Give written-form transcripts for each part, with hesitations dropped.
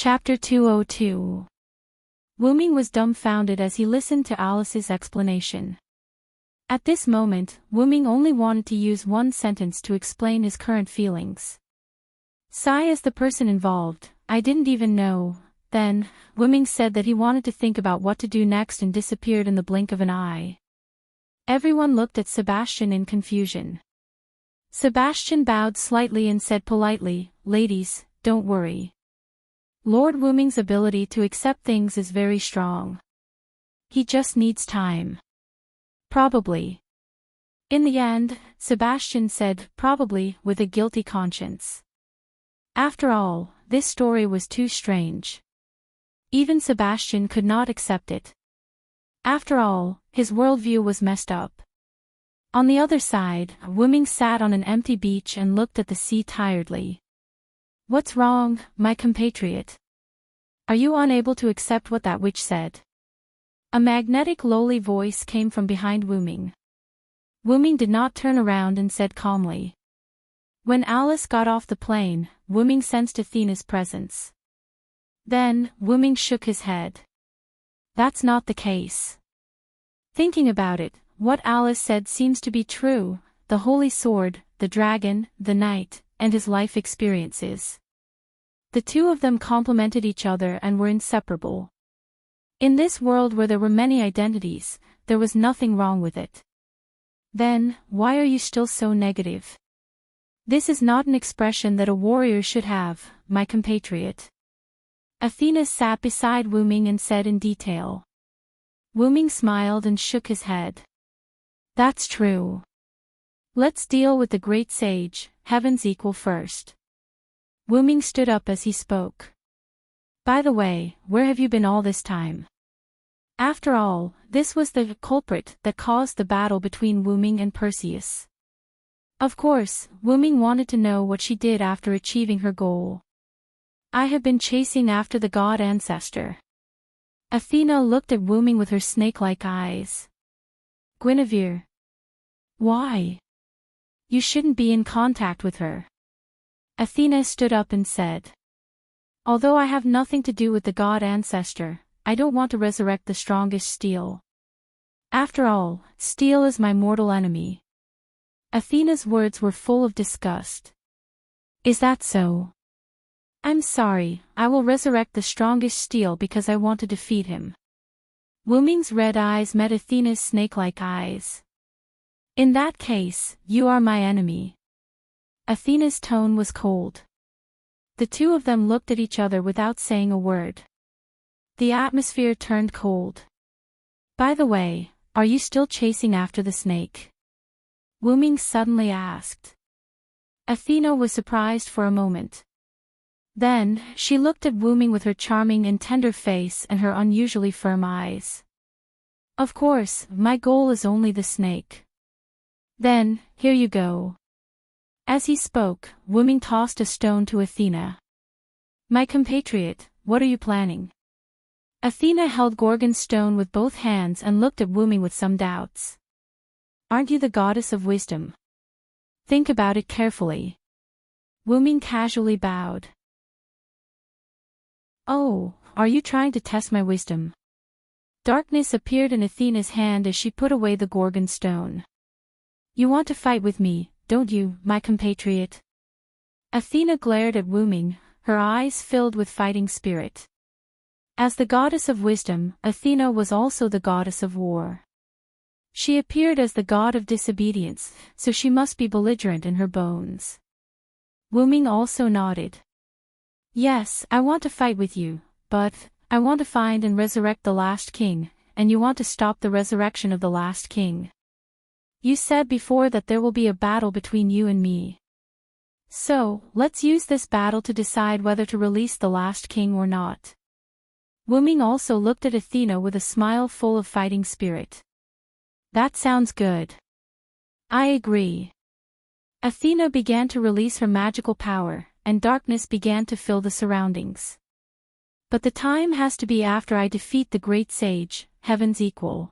Chapter 202. Wuming was dumbfounded as he listened to Alice's explanation. At this moment, Wuming only wanted to use one sentence to explain his current feelings. Sigh as the person involved, I didn't even know. Then, Wuming said that he wanted to think about what to do next and disappeared in the blink of an eye. Everyone looked at Sebastian in confusion. Sebastian bowed slightly and said politely, Ladies, don't worry. Lord Wuming's ability to accept things is very strong. He just needs time. Probably. In the end, Sebastian said, probably, with a guilty conscience. After all, this story was too strange. Even Sebastian could not accept it. After all, his worldview was messed up. On the other side, Wuming sat on an empty beach and looked at the sea tiredly. What's wrong, my compatriot? Are you unable to accept what that witch said? A magnetic lowly voice came from behind Wuming. Wuming did not turn around and said calmly. When Alice got off the plane, Wuming sensed Athena's presence. Then, Wuming shook his head. That's not the case. Thinking about it, what Alice said seems to be true, the holy sword, the dragon, the knight, and his life experiences. The two of them complemented each other and were inseparable. In this world where there were many identities, there was nothing wrong with it. Then, why are you still so negative? This is not an expression that a warrior should have, my compatriot. Athena sat beside Wuming and said in detail. Wuming smiled and shook his head. That's true. Let's deal with the great sage, heaven's equal first. Wuming stood up as he spoke. By the way, where have you been all this time? After all, this was the culprit that caused the battle between Wuming and Perseus. Of course, Wuming wanted to know what she did after achieving her goal. I have been chasing after the god ancestor. Athena looked at Wuming with her snake-like eyes. Guinevere. Why? You shouldn't be in contact with her. Athena stood up and said. Although I have nothing to do with the god ancestor, I don't want to resurrect the strongest steel. After all, steel is my mortal enemy. Athena's words were full of disgust. Is that so? I'm sorry, I will resurrect the strongest steel because I want to defeat him. Wuming's red eyes met Athena's snake-like eyes. In that case, you are my enemy. Athena's tone was cold. The two of them looked at each other without saying a word. The atmosphere turned cold. By the way, are you still chasing after the snake? Wuming suddenly asked. Athena was surprised for a moment. Then, she looked at Wuming with her charming and tender face and her unusually firm eyes. Of course, my goal is only the snake. Then, here you go. As he spoke, Wuming tossed a stone to Athena. My compatriot, what are you planning? Athena held Gorgon's stone with both hands and looked at Wuming with some doubts. Aren't you the goddess of wisdom? Think about it carefully. Wuming casually bowed. Oh, are you trying to test my wisdom? Darkness appeared in Athena's hand as she put away the Gorgon stone. You want to fight with me, don't you, my compatriot? Athena glared at Wuming, her eyes filled with fighting spirit. As the goddess of wisdom, Athena was also the goddess of war. She appeared as the god of disobedience, so she must be belligerent in her bones. Wuming also nodded. Yes, I want to fight with you, but I want to find and resurrect the last king, and you want to stop the resurrection of the last king. You said before that there will be a battle between you and me. So, let's use this battle to decide whether to release the last king or not. Wuming also looked at Athena with a smile full of fighting spirit. That sounds good. I agree. Athena began to release her magical power, and darkness began to fill the surroundings. But the time has to be after I defeat the great sage, heaven's equal.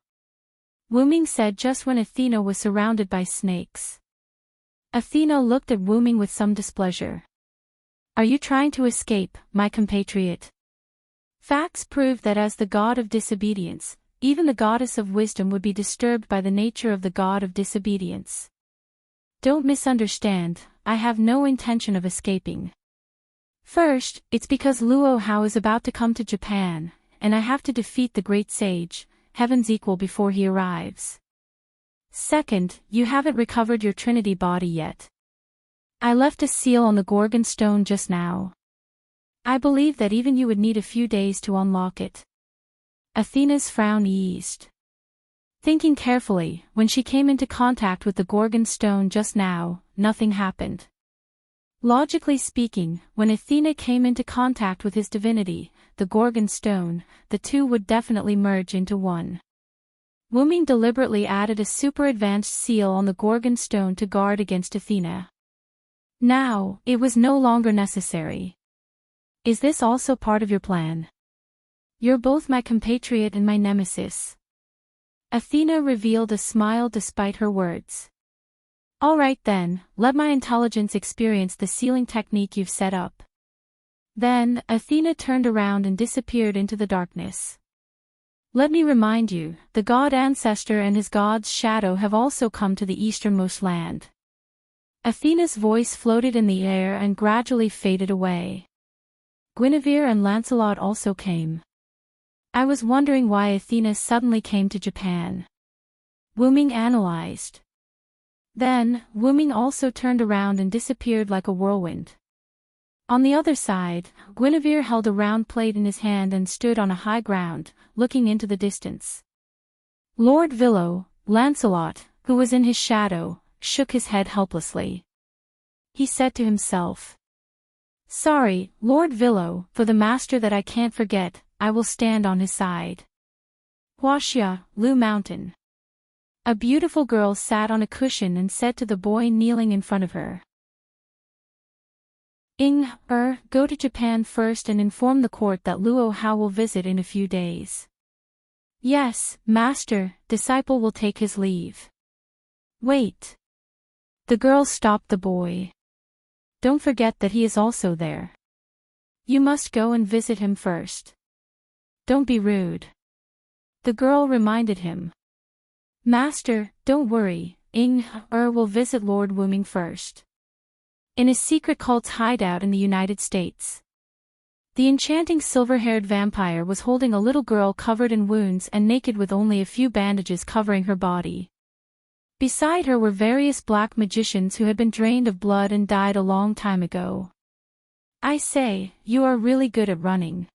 Wuming said just when Athena was surrounded by snakes. Athena looked at Wuming with some displeasure. Are you trying to escape, my compatriot? Facts prove that as the god of disobedience, even the goddess of wisdom would be disturbed by the nature of the god of disobedience. Don't misunderstand, I have no intention of escaping. First, it's because Luo Hao is about to come to Japan, and I have to defeat the great sage, Heaven's equal, before he arrives. Second, you haven't recovered your Trinity body yet. I left a seal on the Gorgon stone just now. I believe that even you would need a few days to unlock it. Athena's frown eased. Thinking carefully, when she came into contact with the Gorgon stone just now, nothing happened. Logically speaking, when Athena came into contact with his divinity, the Gorgon stone, the two would definitely merge into one. Wuming deliberately added a super advanced seal on the Gorgon stone to guard against Athena. Now, it was no longer necessary. Is this also part of your plan? You're both my compatriot and my nemesis. Athena revealed a smile despite her words. All right then, let my intelligence experience the sealing technique you've set up. Then, Athena turned around and disappeared into the darkness. Let me remind you, the god ancestor and his god's shadow have also come to the easternmost land. Athena's voice floated in the air and gradually faded away. Guinevere and Lancelot also came. I was wondering why Athena suddenly came to Japan. Wuming analyzed. Then, Wuming also turned around and disappeared like a whirlwind. On the other side, Guinevere held a round plate in his hand and stood on a high ground, looking into the distance. Lord Villo, Lancelot, who was in his shadow, shook his head helplessly. He said to himself, "Sorry, Lord Villo, for the master that I can't forget, I will stand on his side." Huaxia, Lu Mountain. A beautiful girl sat on a cushion and said to the boy kneeling in front of her, Go to Japan first and inform the court that Luo Hao will visit in a few days." "Yes, master," disciple will take his leave. "Wait." The girl stopped the boy. "Don't forget that he is also there. You must go and visit him first. Don't be rude." The girl reminded him. "Master, don't worry, will visit Lord Wuming first. In a secret cult's hideout in the United States." The enchanting silver-haired vampire was holding a little girl covered in wounds and naked with only a few bandages covering her body. Beside her were various black magicians who had been drained of blood and died a long time ago. "I say, you are really good at running.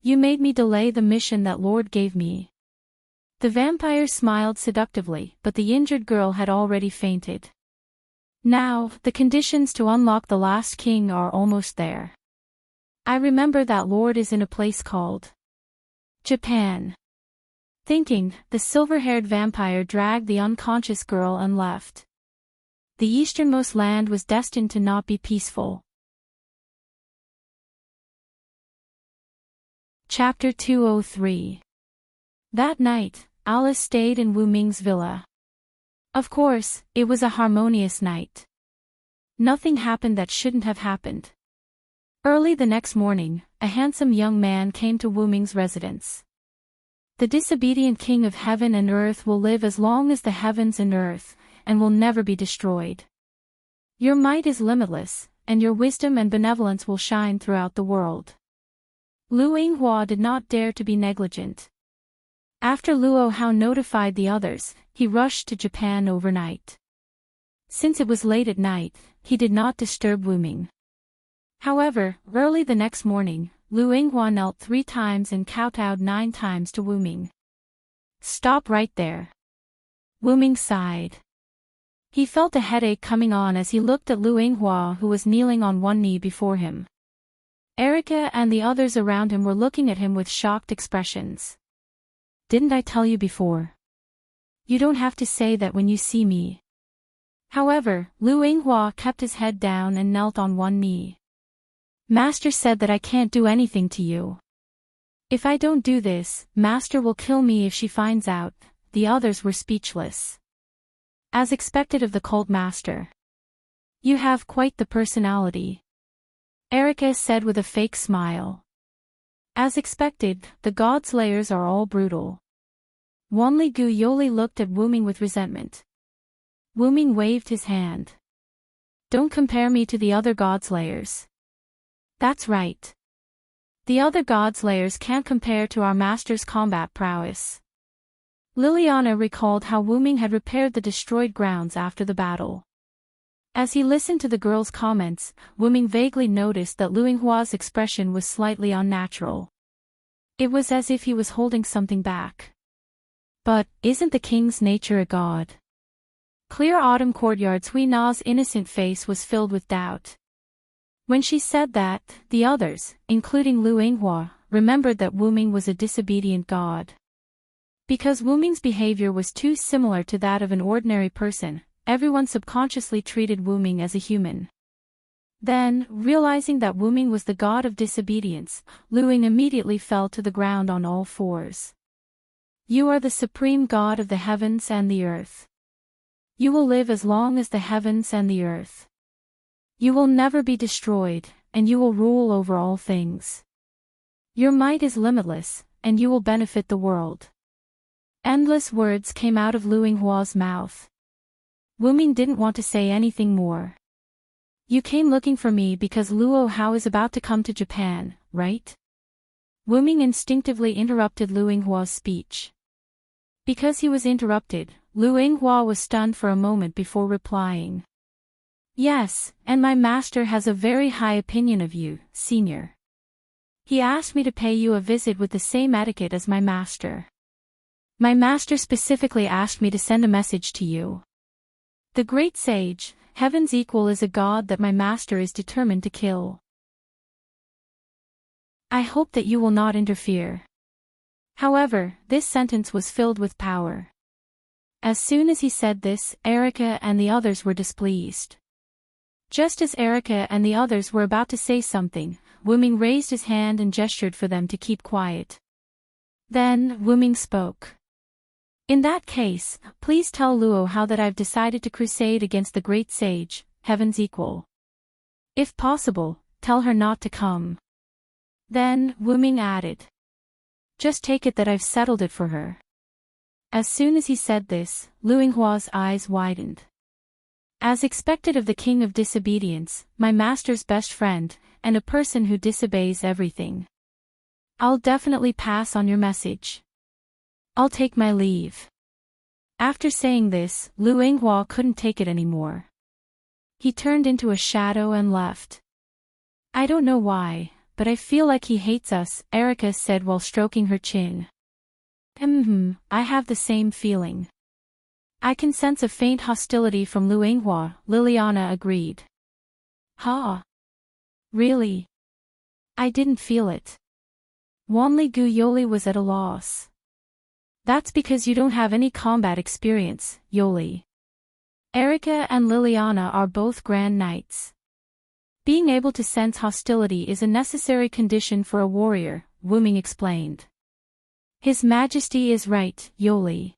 You made me delay the mission that Lord gave me." The vampire smiled seductively, but the injured girl had already fainted. "Now, the conditions to unlock the last king are almost there. I remember that Lord is in a place called Japan." Thinking, the silver-haired vampire dragged the unconscious girl and left. The easternmost land was destined to not be peaceful. Chapter 203. That night, Alice stayed in Wuming's villa. Of course, it was a harmonious night. Nothing happened that shouldn't have happened. Early the next morning, a handsome young man came to Wuming's residence. "The disobedient king of heaven and earth will live as long as the heavens and earth, and will never be destroyed. Your might is limitless, and your wisdom and benevolence will shine throughout the world." Lu Yinghua did not dare to be negligent. After Luo Hao notified the others, he rushed to Japan overnight. Since it was late at night, he did not disturb Wuming. However, early the next morning, Lu Yinghua knelt 3 times and kowtowed 9 times to Wuming. "Stop right there." Wuming sighed. He felt a headache coming on as he looked at Lu Yinghua, who was kneeling on one knee before him. Erica and the others around him were looking at him with shocked expressions. "Didn't I tell you before? You don't have to say that when you see me." However, Lu Yinghua kept his head down and knelt on one knee. "Master said that I can't do anything to you. If I don't do this, Master will kill me if she finds out." The others were speechless. As expected of the cult master. "You have quite the personality," Erica said with a fake smile. As expected, the god slayers are all brutal. Wanli Gu Yoli looked at Wu Ming with resentment. Wu Ming waved his hand. Don't compare me to the other god slayers. That's right. The other god slayers can't compare to our master's combat prowess. Liliana recalled how Wu Ming had repaired the destroyed grounds after the battle. As he listened to the girl's comments, Wu Ming vaguely noticed that Lu Yinghua's expression was slightly unnatural. It was as if he was holding something back. But, isn't the king's nature a god? Clear autumn courtyard's Hui Na's innocent face was filled with doubt. When she said that, the others, including Lu Yinghua, remembered that Wu Ming was a disobedient god. Because Wu Ming's behavior was too similar to that of an ordinary person, everyone subconsciously treated Wu Ming as a human. Then, realizing that Wu Ming was the god of disobedience, Lu Ying immediately fell to the ground on all fours. You are the supreme god of the heavens and the earth. You will live as long as the heavens and the earth. You will never be destroyed, and you will rule over all things. Your might is limitless, and you will benefit the world. Endless words came out of Lu Yinghua's mouth. Wu Ming didn't want to say anything more. You came looking for me because Luo Hao is about to come to Japan, right? Wu Ming instinctively interrupted Lu Yinghua's speech. Because he was interrupted, Lu Yinghua was stunned for a moment before replying. Yes, and my master has a very high opinion of you, senior. He asked me to pay you a visit with the same etiquette as my master. My master specifically asked me to send a message to you. The great sage, heaven's equal, is a god that my master is determined to kill. I hope that you will not interfere. However, this sentence was filled with power. As soon as he said this, Erica and the others were displeased. Just as Erica and the others were about to say something, Wu Ming raised his hand and gestured for them to keep quiet. Then, Wu Ming spoke. In that case, please tell Luo Hao that I've decided to crusade against the great sage, heaven's equal. If possible, tell her not to come. Then, Wu Ming added. Just take it that I've settled it for her. As soon as he said this, Lu Yinghua's eyes widened. As expected of the king of disobedience, my master's best friend, and a person who disobeys everything. I'll definitely pass on your message. I'll take my leave. After saying this, Lu Yinghua couldn't take it anymore. He turned into a shadow and left. I don't know why, but I feel like he hates us, Erica said while stroking her chin. I have the same feeling. I can sense a faint hostility from Lu Yinghua, Liliana agreed. Ha! Really? I didn't feel it. Wanli Gu Yoli was at a loss. That's because you don't have any combat experience, Yoli. Erica and Liliana are both Grand Knights. Being able to sense hostility is a necessary condition for a warrior, Wu Ming explained. His Majesty is right, Yoli.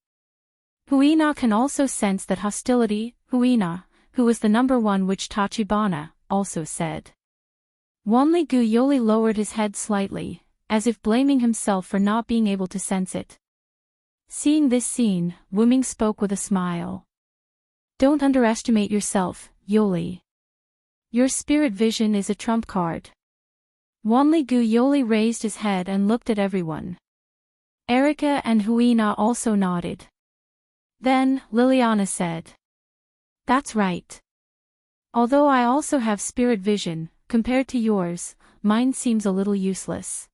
Huina can also sense that hostility, Huina, who was the #1 witch Tachibana, also said. Wanli Gu Yoli lowered his head slightly, as if blaming himself for not being able to sense it. Seeing this scene, Wu Ming spoke with a smile. Don't underestimate yourself, Yoli. Your spirit vision is a trump card. Wanli Gu Yoli raised his head and looked at everyone. Erica and Huina also nodded. Then, Liliana said. That's right. Although I also have spirit vision, compared to yours, mine seems a little useless.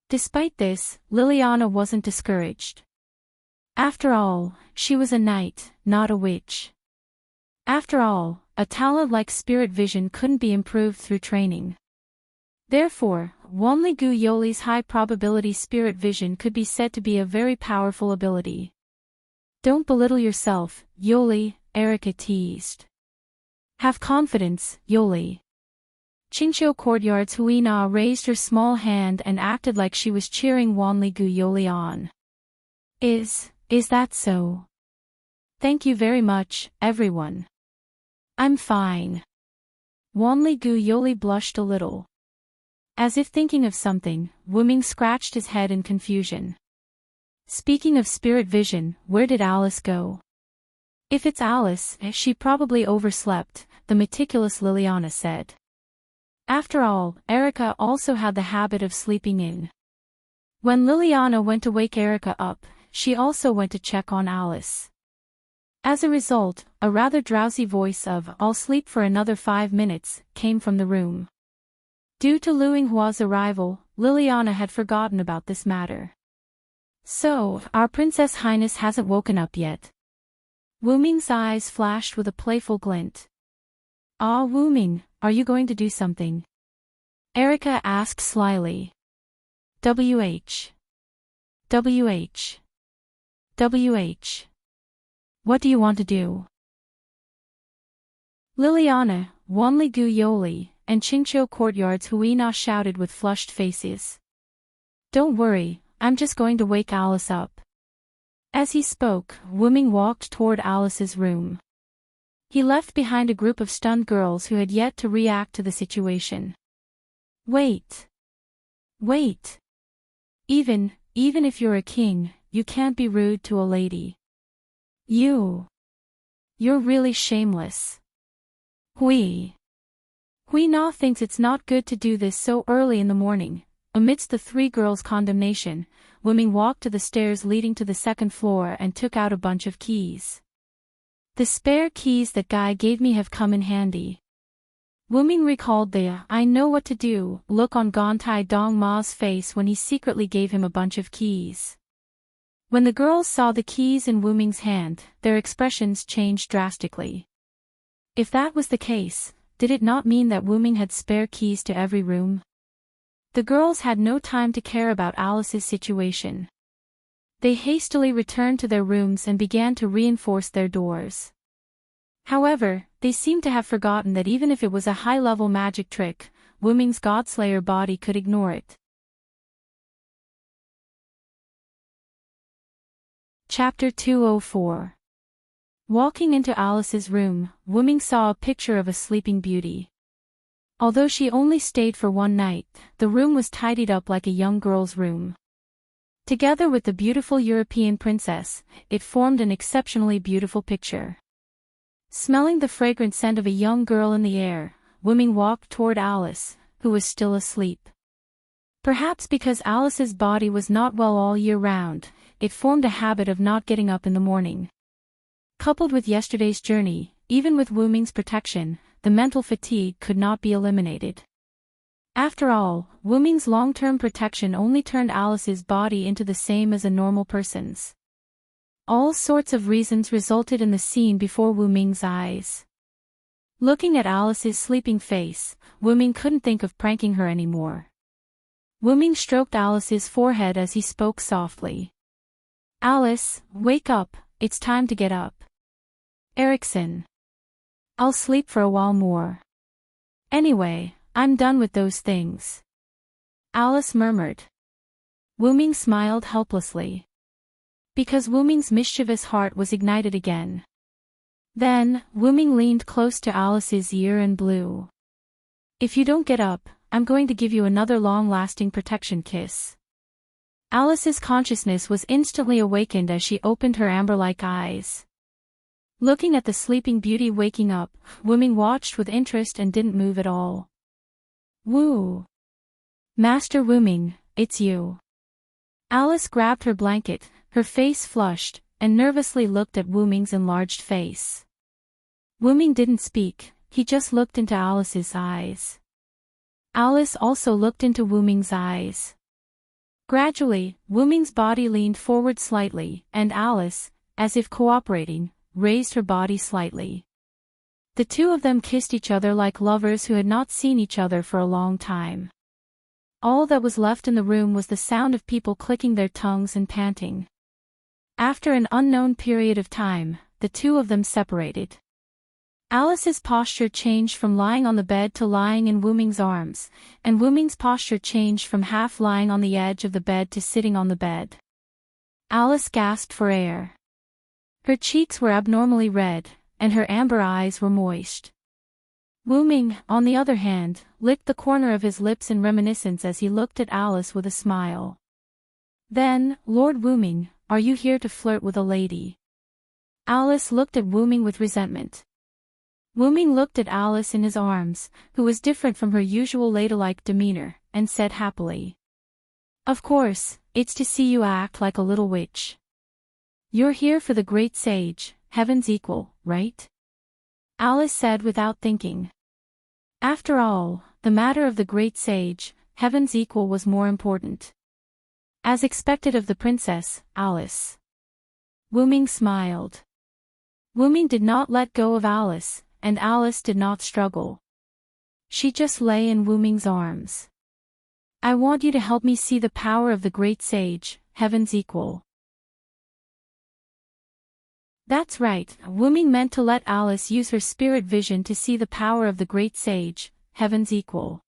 Despite this, Liliana wasn't discouraged. After all, she was a knight, not a witch. After all, a talent like spirit vision couldn't be improved through training. Therefore, Wanli Gu Yoli's high-probability spirit vision could be said to be a very powerful ability. Don't belittle yourself, Yoli, Erica teased. Have confidence, Yoli. Qingqiu Courtyard's Huina raised her small hand and acted like she was cheering Wanli Gu Yoli on. Is that so? Thank you very much, everyone. I'm fine. Wanli Gu Yoli blushed a little. As if thinking of something, Wuming scratched his head in confusion. Speaking of spirit vision, where did Alice go? If it's Alice, she probably overslept, the meticulous Liliana said. After all, Erica also had the habit of sleeping in. When Liliana went to wake Erica up, she also went to check on Alice. As a result, a rather drowsy voice of, "I'll sleep for another 5 minutes," came from the room. Due to Lu Yinghua's arrival, Liliana had forgotten about this matter. "So, our Princess Highness hasn't woken up yet." Wuming's eyes flashed with a playful glint. "Ah, Wuming, are you going to do something?" Erica asked slyly. WH. What do you want to do?" Liliana, Wanli Gu Yoli, and Qingqiu Courtyard's Huina shouted with flushed faces. "Don't worry, I'm just going to wake Alice up." As he spoke, Wuming walked toward Alice's room. He left behind a group of stunned girls who had yet to react to the situation. Wait. Even if you're a king, you can't be rude to a lady. You're really shameless. Hui Na thinks it's not good to do this so early in the morning. Amidst the three girls' condemnation, Wuming walked to the stairs leading to the second floor and took out a bunch of keys. "The spare keys that guy gave me have come in handy." Wuming recalled the "I know what to do" look on Gontai Dong Ma's face when he secretly gave him a bunch of keys. When the girls saw the keys in Wuming's hand, their expressions changed drastically. If that was the case, did it not mean that Wuming had spare keys to every room? The girls had no time to care about Alice's situation. They hastily returned to their rooms and began to reinforce their doors. However, they seemed to have forgotten that even if it was a high-level magic trick, Wuming's Godslayer body could ignore it. Chapter 204. Walking into Alice's room, Wuming saw a picture of a sleeping beauty. Although she only stayed for one night, the room was tidied up like a young girl's room. Together with the beautiful European princess, it formed an exceptionally beautiful picture. Smelling the fragrant scent of a young girl in the air, Wuming walked toward Alice, who was still asleep. Perhaps because Alice's body was not well all year round, it formed a habit of not getting up in the morning. Coupled with yesterday's journey, even with Wuming's protection, the mental fatigue could not be eliminated. After all, Wuming's long-term protection only turned Alice's body into the same as a normal person's. All sorts of reasons resulted in the scene before Wuming's eyes. Looking at Alice's sleeping face, Wuming couldn't think of pranking her anymore. Wuming stroked Alice's forehead as he spoke softly. "Alice, wake up, it's time to get up." "Erickson. I'll sleep for a while more. Anyway, I'm done with those things." Alice murmured. Wuming smiled helplessly. Because Wuming's mischievous heart was ignited again. Then, Wuming leaned close to Alice's ear and blew. "If you don't get up, I'm going to give you another long-lasting protection kiss." Alice's consciousness was instantly awakened as she opened her amber-like eyes. Looking at the sleeping beauty waking up, Wuming watched with interest and didn't move at all. "Woo! Master Wuming, it's you." Alice grabbed her blanket, her face flushed, and nervously looked at Wuming's enlarged face. Wuming didn't speak, he just looked into Alice's eyes. Alice also looked into Wuming's eyes. Gradually, Wuming's body leaned forward slightly, and Alice, as if cooperating, raised her body slightly. The two of them kissed each other like lovers who had not seen each other for a long time. All that was left in the room was the sound of people clicking their tongues and panting. After an unknown period of time, the two of them separated. Alice's posture changed from lying on the bed to lying in Wuming's arms, and Wuming's posture changed from half lying on the edge of the bed to sitting on the bed. Alice gasped for air. Her cheeks were abnormally red, and her amber eyes were moist. Wu-ming, on the other hand, licked the corner of his lips in reminiscence as he looked at Alice with a smile. Then, Lord Wu-ming, are you here to flirt with a lady? Alice looked at Wu-ming with resentment. Wu-ming looked at Alice in his arms, who was different from her usual ladylike demeanor, and said happily. Of course, it's to see you act like a little witch. You're here for the great sage, heaven's equal, right? Alice said without thinking. After all, the matter of the great sage, heaven's equal was more important. As expected of the princess, Alice. Wu-ming smiled. Wu-ming did not let go of Alice, and Alice did not struggle. She just lay in Wu-ming's arms. I want you to help me see the power of the great sage, heaven's equal. That's right, Wu-ming meant to let Alice use her spirit vision to see the power of the great sage, heaven's equal.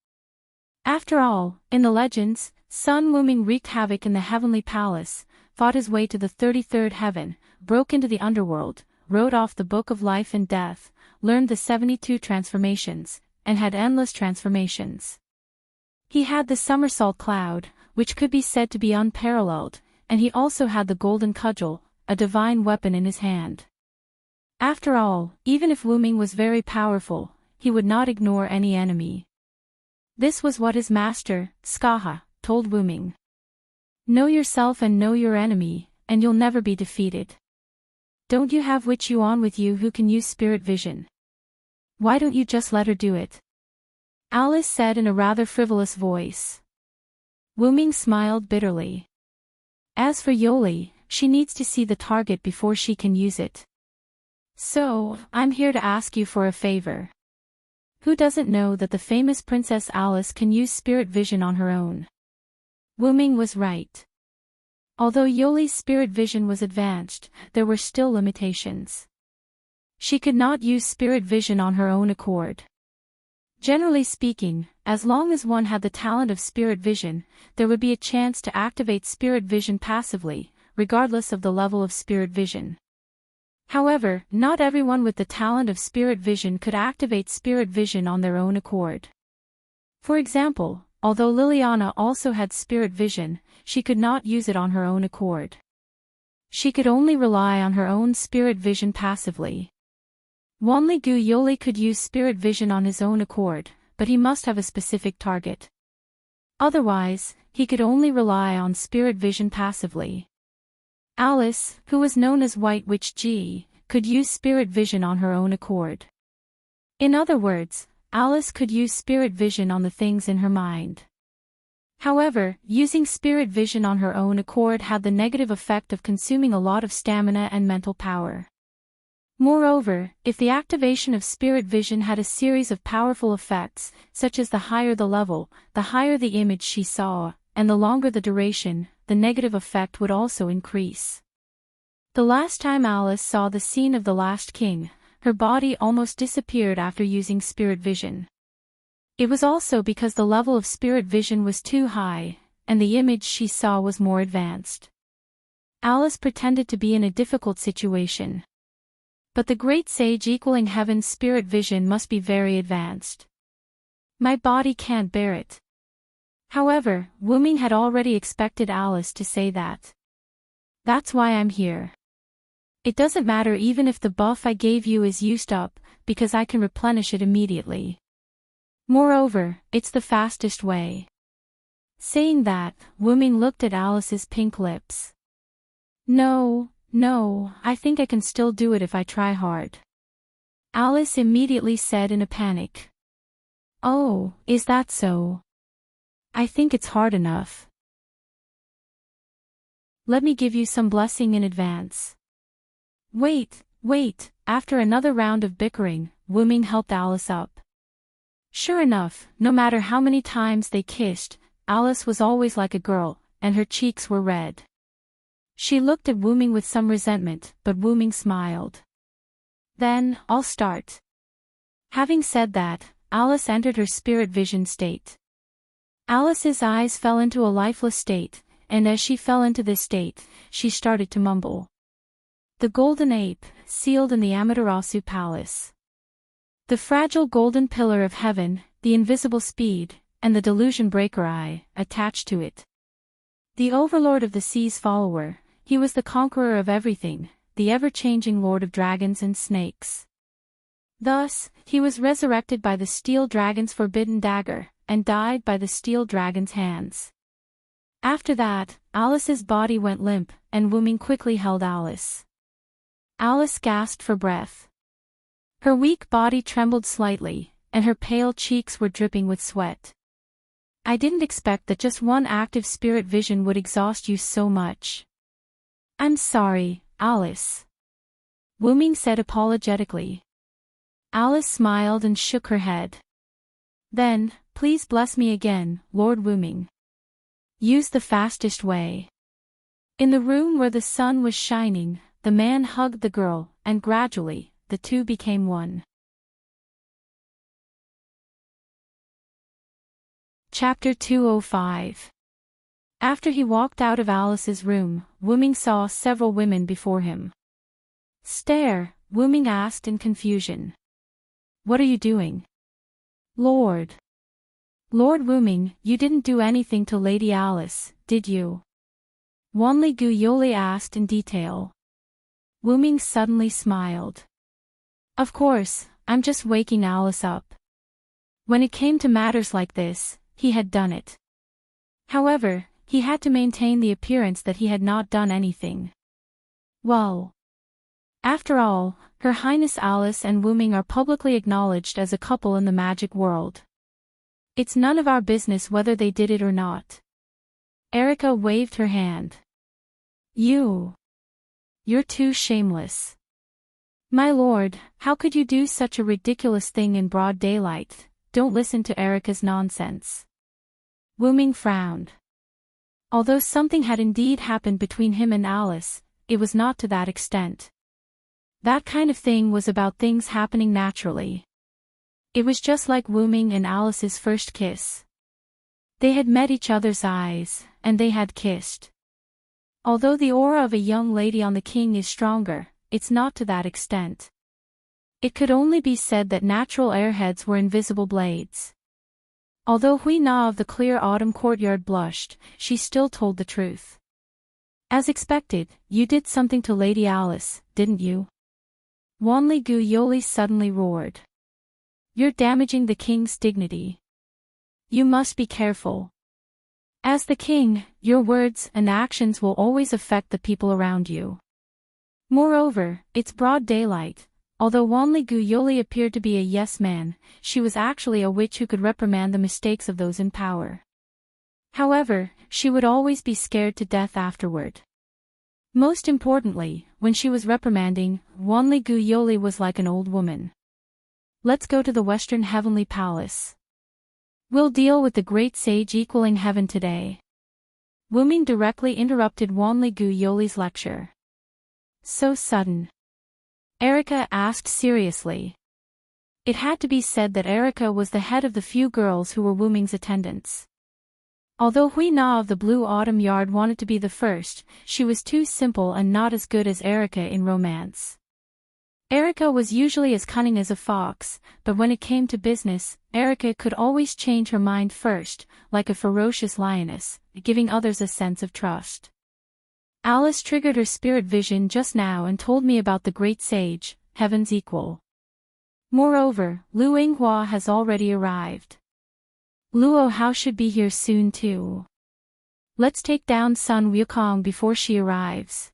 After all, in the legends, Sun Wu-ming wreaked havoc in the heavenly palace, fought his way to the 33rd heaven, broke into the underworld, wrote off the book of life and death, learned the 72 transformations, and had endless transformations. He had the somersault cloud, which could be said to be unparalleled, and he also had the golden cudgel, a divine weapon in his hand. After all, even if Wu-ming was very powerful, he would not ignore any enemy. This was what his master, Skaha, told Wu-ming. Know yourself and know your enemy, and you'll never be defeated. Don't you have Witch Yuan with you who can use spirit vision? Why don't you just let her do it? Alice said in a rather frivolous voice. Wu-ming smiled bitterly. As for Yoli, she needs to see the target before she can use it. So, I'm here to ask you for a favor. Who doesn't know that the famous Princess Alice can use spirit vision on her own? Wu-ming was right. Although Yoli's spirit vision was advanced, there were still limitations. She could not use spirit vision on her own accord. Generally speaking, as long as one had the talent of spirit vision, there would be a chance to activate spirit vision passively, regardless of the level of spirit vision. However, not everyone with the talent of spirit vision could activate spirit vision on their own accord. For example, although Liliana also had spirit vision, she could not use it on her own accord. She could only rely on her own spirit vision passively. Wanli-gu Yoli could use spirit vision on his own accord, but he must have a specific target. Otherwise, he could only rely on spirit vision passively. Alice, who was known as White Witch Ji, could use spirit vision on her own accord. In other words, Alice could use spirit vision on the things in her mind. However, using spirit vision on her own accord had the negative effect of consuming a lot of stamina and mental power. Moreover, if the activation of spirit vision had a series of powerful effects, such as the higher the level, the higher the image she saw, and the longer the duration, the negative effect would also increase. The last time Alice saw the scene of the Last King, her body almost disappeared after using spirit vision. It was also because the level of spirit vision was too high, and the image she saw was more advanced. Alice pretended to be in a difficult situation. But the great sage equaling heaven's spirit vision must be very advanced. My body can't bear it. However, Wu-ming had already expected Alice to say that. That's why I'm here. It doesn't matter even if the buff I gave you is used up, because I can replenish it immediately. Moreover, it's the fastest way. Saying that, Wu-ming looked at Alice's pink lips. No, I think I can still do it if I try hard. Alice immediately said in a panic. Oh, is that so? I think it's hard enough. Let me give you some blessing in advance. Wait, after another round of bickering, Wu-ming helped Alice up. Sure enough, no matter how many times they kissed, Alice was always like a girl, and her cheeks were red. She looked at Wu-ming with some resentment, but Wu-ming smiled. Then, I'll start. Having said that, Alice entered her spirit vision state. Alice's eyes fell into a lifeless state, and as she fell into this state, she started to mumble. The golden ape, sealed in the Amaterasu palace. The fragile golden pillar of heaven, the invisible speed, and the delusion breaker eye, attached to it. The overlord of the sea's follower, he was the conqueror of everything, the ever-changing lord of dragons and snakes. Thus, he was resurrected by the steel dragon's forbidden dagger, and died by the steel dragon's hands. After that, Alice's body went limp, and Wuming quickly held Alice. Alice gasped for breath. Her weak body trembled slightly, and her pale cheeks were dripping with sweat. I didn't expect that just one active spirit vision would exhaust you so much. I'm sorry, Alice. Wuming said apologetically. Alice smiled and shook her head. Then, please bless me again, Lord Wuming. Use the fastest way. In the room where the sun was shining, the man hugged the girl, and gradually, the two became one. Chapter 205. After he walked out of Alice's room, Wuming saw several women before him. Stare, Wuming asked in confusion. What are you doing? Lord Wuming, you didn't do anything to Lady Alice, did you? Wanli Gu Yoli asked in detail. Wuming suddenly smiled. Of course, I'm just waking Alice up. When it came to matters like this, he had done it. However, he had to maintain the appearance that he had not done anything. Well, after all, Her Highness Alice and Wuming are publicly acknowledged as a couple in the magic world. It's none of our business whether they did it or not. Erica waved her hand. You're too shameless. My lord, how could you do such a ridiculous thing in broad daylight? Don't listen to Erica's nonsense. Wuming frowned. Although something had indeed happened between him and Alice, it was not to that extent. That kind of thing was about things happening naturally. It was just like Wuming and Alice's first kiss. They had met each other's eyes, and they had kissed. Although the aura of a young lady on the king is stronger, it's not to that extent. It could only be said that natural airheads were invisible blades. Although Hui Na of the clear autumn courtyard blushed, she still told the truth. As expected, you did something to Lady Alice, didn't you? Wanli Gu Yoli suddenly roared. You're damaging the king's dignity. You must be careful. As the king, your words and actions will always affect the people around you. Moreover, it's broad daylight. Although Wanli Gu Yoli appeared to be a yes man, she was actually a witch who could reprimand the mistakes of those in power. However, she would always be scared to death afterward. Most importantly, when she was reprimanding, Wanli Gu Yoli was like an old woman. Let's go to the Western Heavenly Palace. We'll deal with the great sage equaling heaven today. Wuming directly interrupted Wanli Gu Yoli's lecture. So sudden? Erica asked seriously. It had to be said that Erica was the head of the few girls who were Wuming's attendants. Although Hui Na of the Blue Autumn Yard wanted to be the first, she was too simple and not as good as Erica in romance. Erica was usually as cunning as a fox, but when it came to business, Erica could always change her mind first, like a ferocious lioness, giving others a sense of trust. Alice triggered her spirit vision just now and told me about the great sage, heaven's equal. Moreover, Lu Yinghua has already arrived. Luo Hao should be here soon too. Let's take down Sun Wukong before she arrives.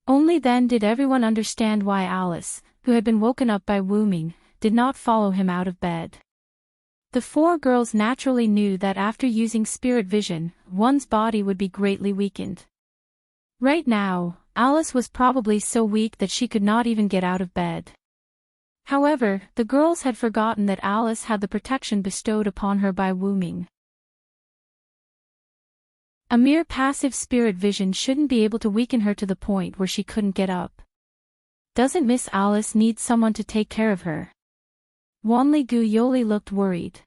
Only then did everyone understand why Alice, who had been woken up by Wuming, did not follow him out of bed. The four girls naturally knew that after using spirit vision, one's body would be greatly weakened. Right now, Alice was probably so weak that she could not even get out of bed. However, the girls had forgotten that Alice had the protection bestowed upon her by Wuming. A mere passive spirit vision shouldn't be able to weaken her to the point where she couldn't get up. Doesn't Miss Alice need someone to take care of her? Wanli Gu Yoli looked worried.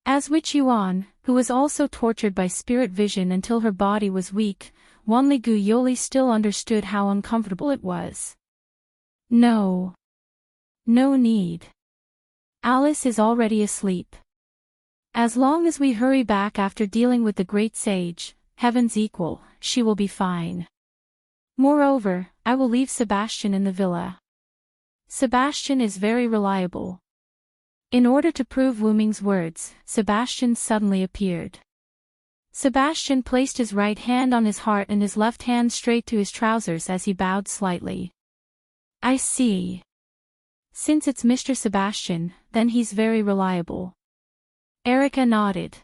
As Witch Yuan, who was also tortured by spirit vision until her body was weak, Wanli Gu Yoli still understood how uncomfortable it was. No need. Alice is already asleep. As long as we hurry back after dealing with the great sage, heaven's equal, she will be fine. Moreover, I will leave Sebastian in the villa. Sebastian is very reliable. In order to prove Wu Ming's words, Sebastian suddenly appeared. Sebastian placed his right hand on his heart and his left hand straight to his trousers as he bowed slightly. I see. Since it's Mr. Sebastian, then he's very reliable. Erica nodded.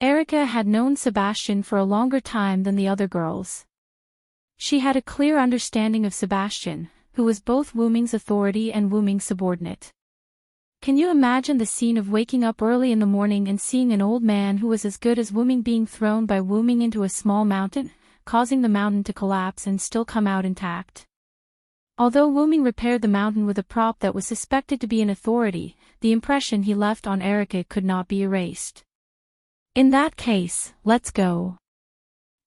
Erica had known Sebastian for a longer time than the other girls. She had a clear understanding of Sebastian, who was both Wu Ming's authority and Wu Ming's subordinate. Can you imagine the scene of waking up early in the morning and seeing an old man who was as good as Wu Ming being thrown by Wu Ming into a small mountain, causing the mountain to collapse and still come out intact? Although Wu Ming repaired the mountain with a prop that was suspected to be an authority, the impression he left on Erica could not be erased. In that case, let's go.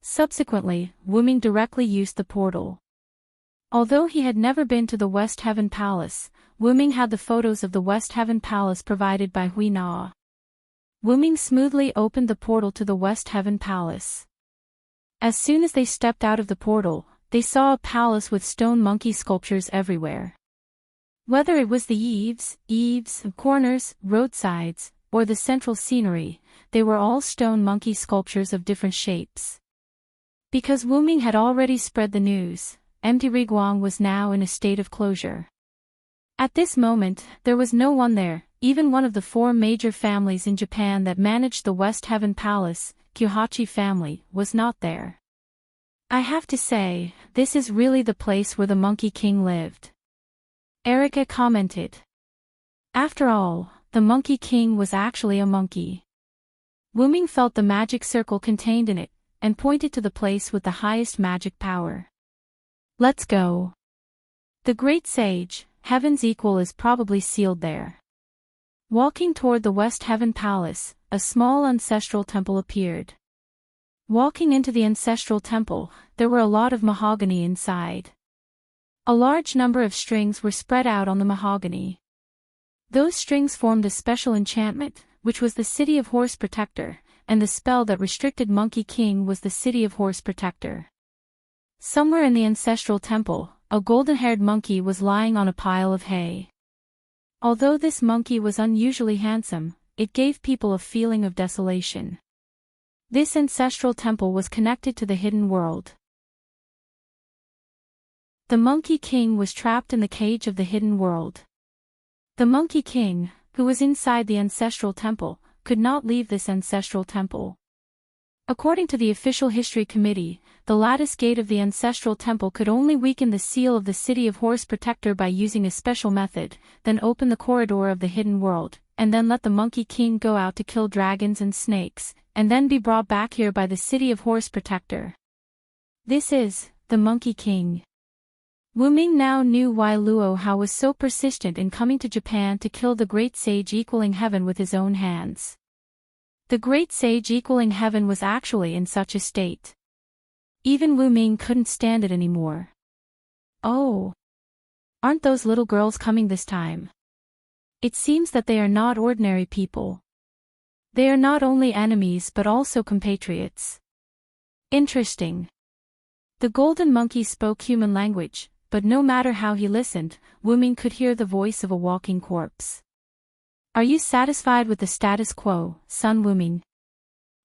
Subsequently, Wu Ming directly used the portal. Although he had never been to the West Heaven Palace, Wu Ming had the photos of the West Heaven Palace provided by Hui Na. Wu Ming smoothly opened the portal to the West Heaven Palace. As soon as they stepped out of the portal, they saw a palace with stone monkey sculptures everywhere. Whether it was the eaves, corners, roadsides, or the central scenery, they were all stone monkey sculptures of different shapes. Because Wu Ming had already spread the news, Empty Riguang was now in a state of closure. At this moment, there was no one there, even one of the 4 major families in Japan that managed the West Heaven Palace, Kyohachi family, was not there. I have to say, this is really the place where the Monkey King lived. Erica commented. After all, the Monkey King was actually a monkey. Wu Ming felt the magic circle contained in it, and pointed to the place with the highest magic power. Let's go. The great sage, heaven's equal, is probably sealed there. Walking toward the West Heaven Palace, a small ancestral temple appeared. Walking into the ancestral temple, there were a lot of mahogany inside. A large number of strings were spread out on the mahogany. Those strings formed a special enchantment, which was the City of Horse Protector, and the spell that restricted Monkey King was the City of Horse Protector. Somewhere in the ancestral temple, a golden-haired monkey was lying on a pile of hay. Although this monkey was unusually handsome, it gave people a feeling of desolation. This ancestral temple was connected to the hidden world. The Monkey King was trapped in the cage of the hidden world. The Monkey King, who was inside the ancestral temple, could not leave this ancestral temple. According to the official history committee, the lattice gate of the ancestral temple could only weaken the seal of the City of Horse Protector by using a special method, then open the corridor of the hidden world, and then let the Monkey King go out to kill dragons and snakes, and then be brought back here by the City of Horse Protector. This is the Monkey King. Wu Ming now knew why Luo Hao was so persistent in coming to Japan to kill the great sage equaling heaven with his own hands. The great sage equaling heaven was actually in such a state. Even Wu Ming couldn't stand it anymore. Oh! Aren't those little girls coming this time? It seems that they are not ordinary people. They are not only enemies but also compatriots. Interesting. The golden monkey spoke human language, but no matter how he listened, Wu Ming could hear the voice of a walking corpse. Are you satisfied with the status quo, son Wu Ming?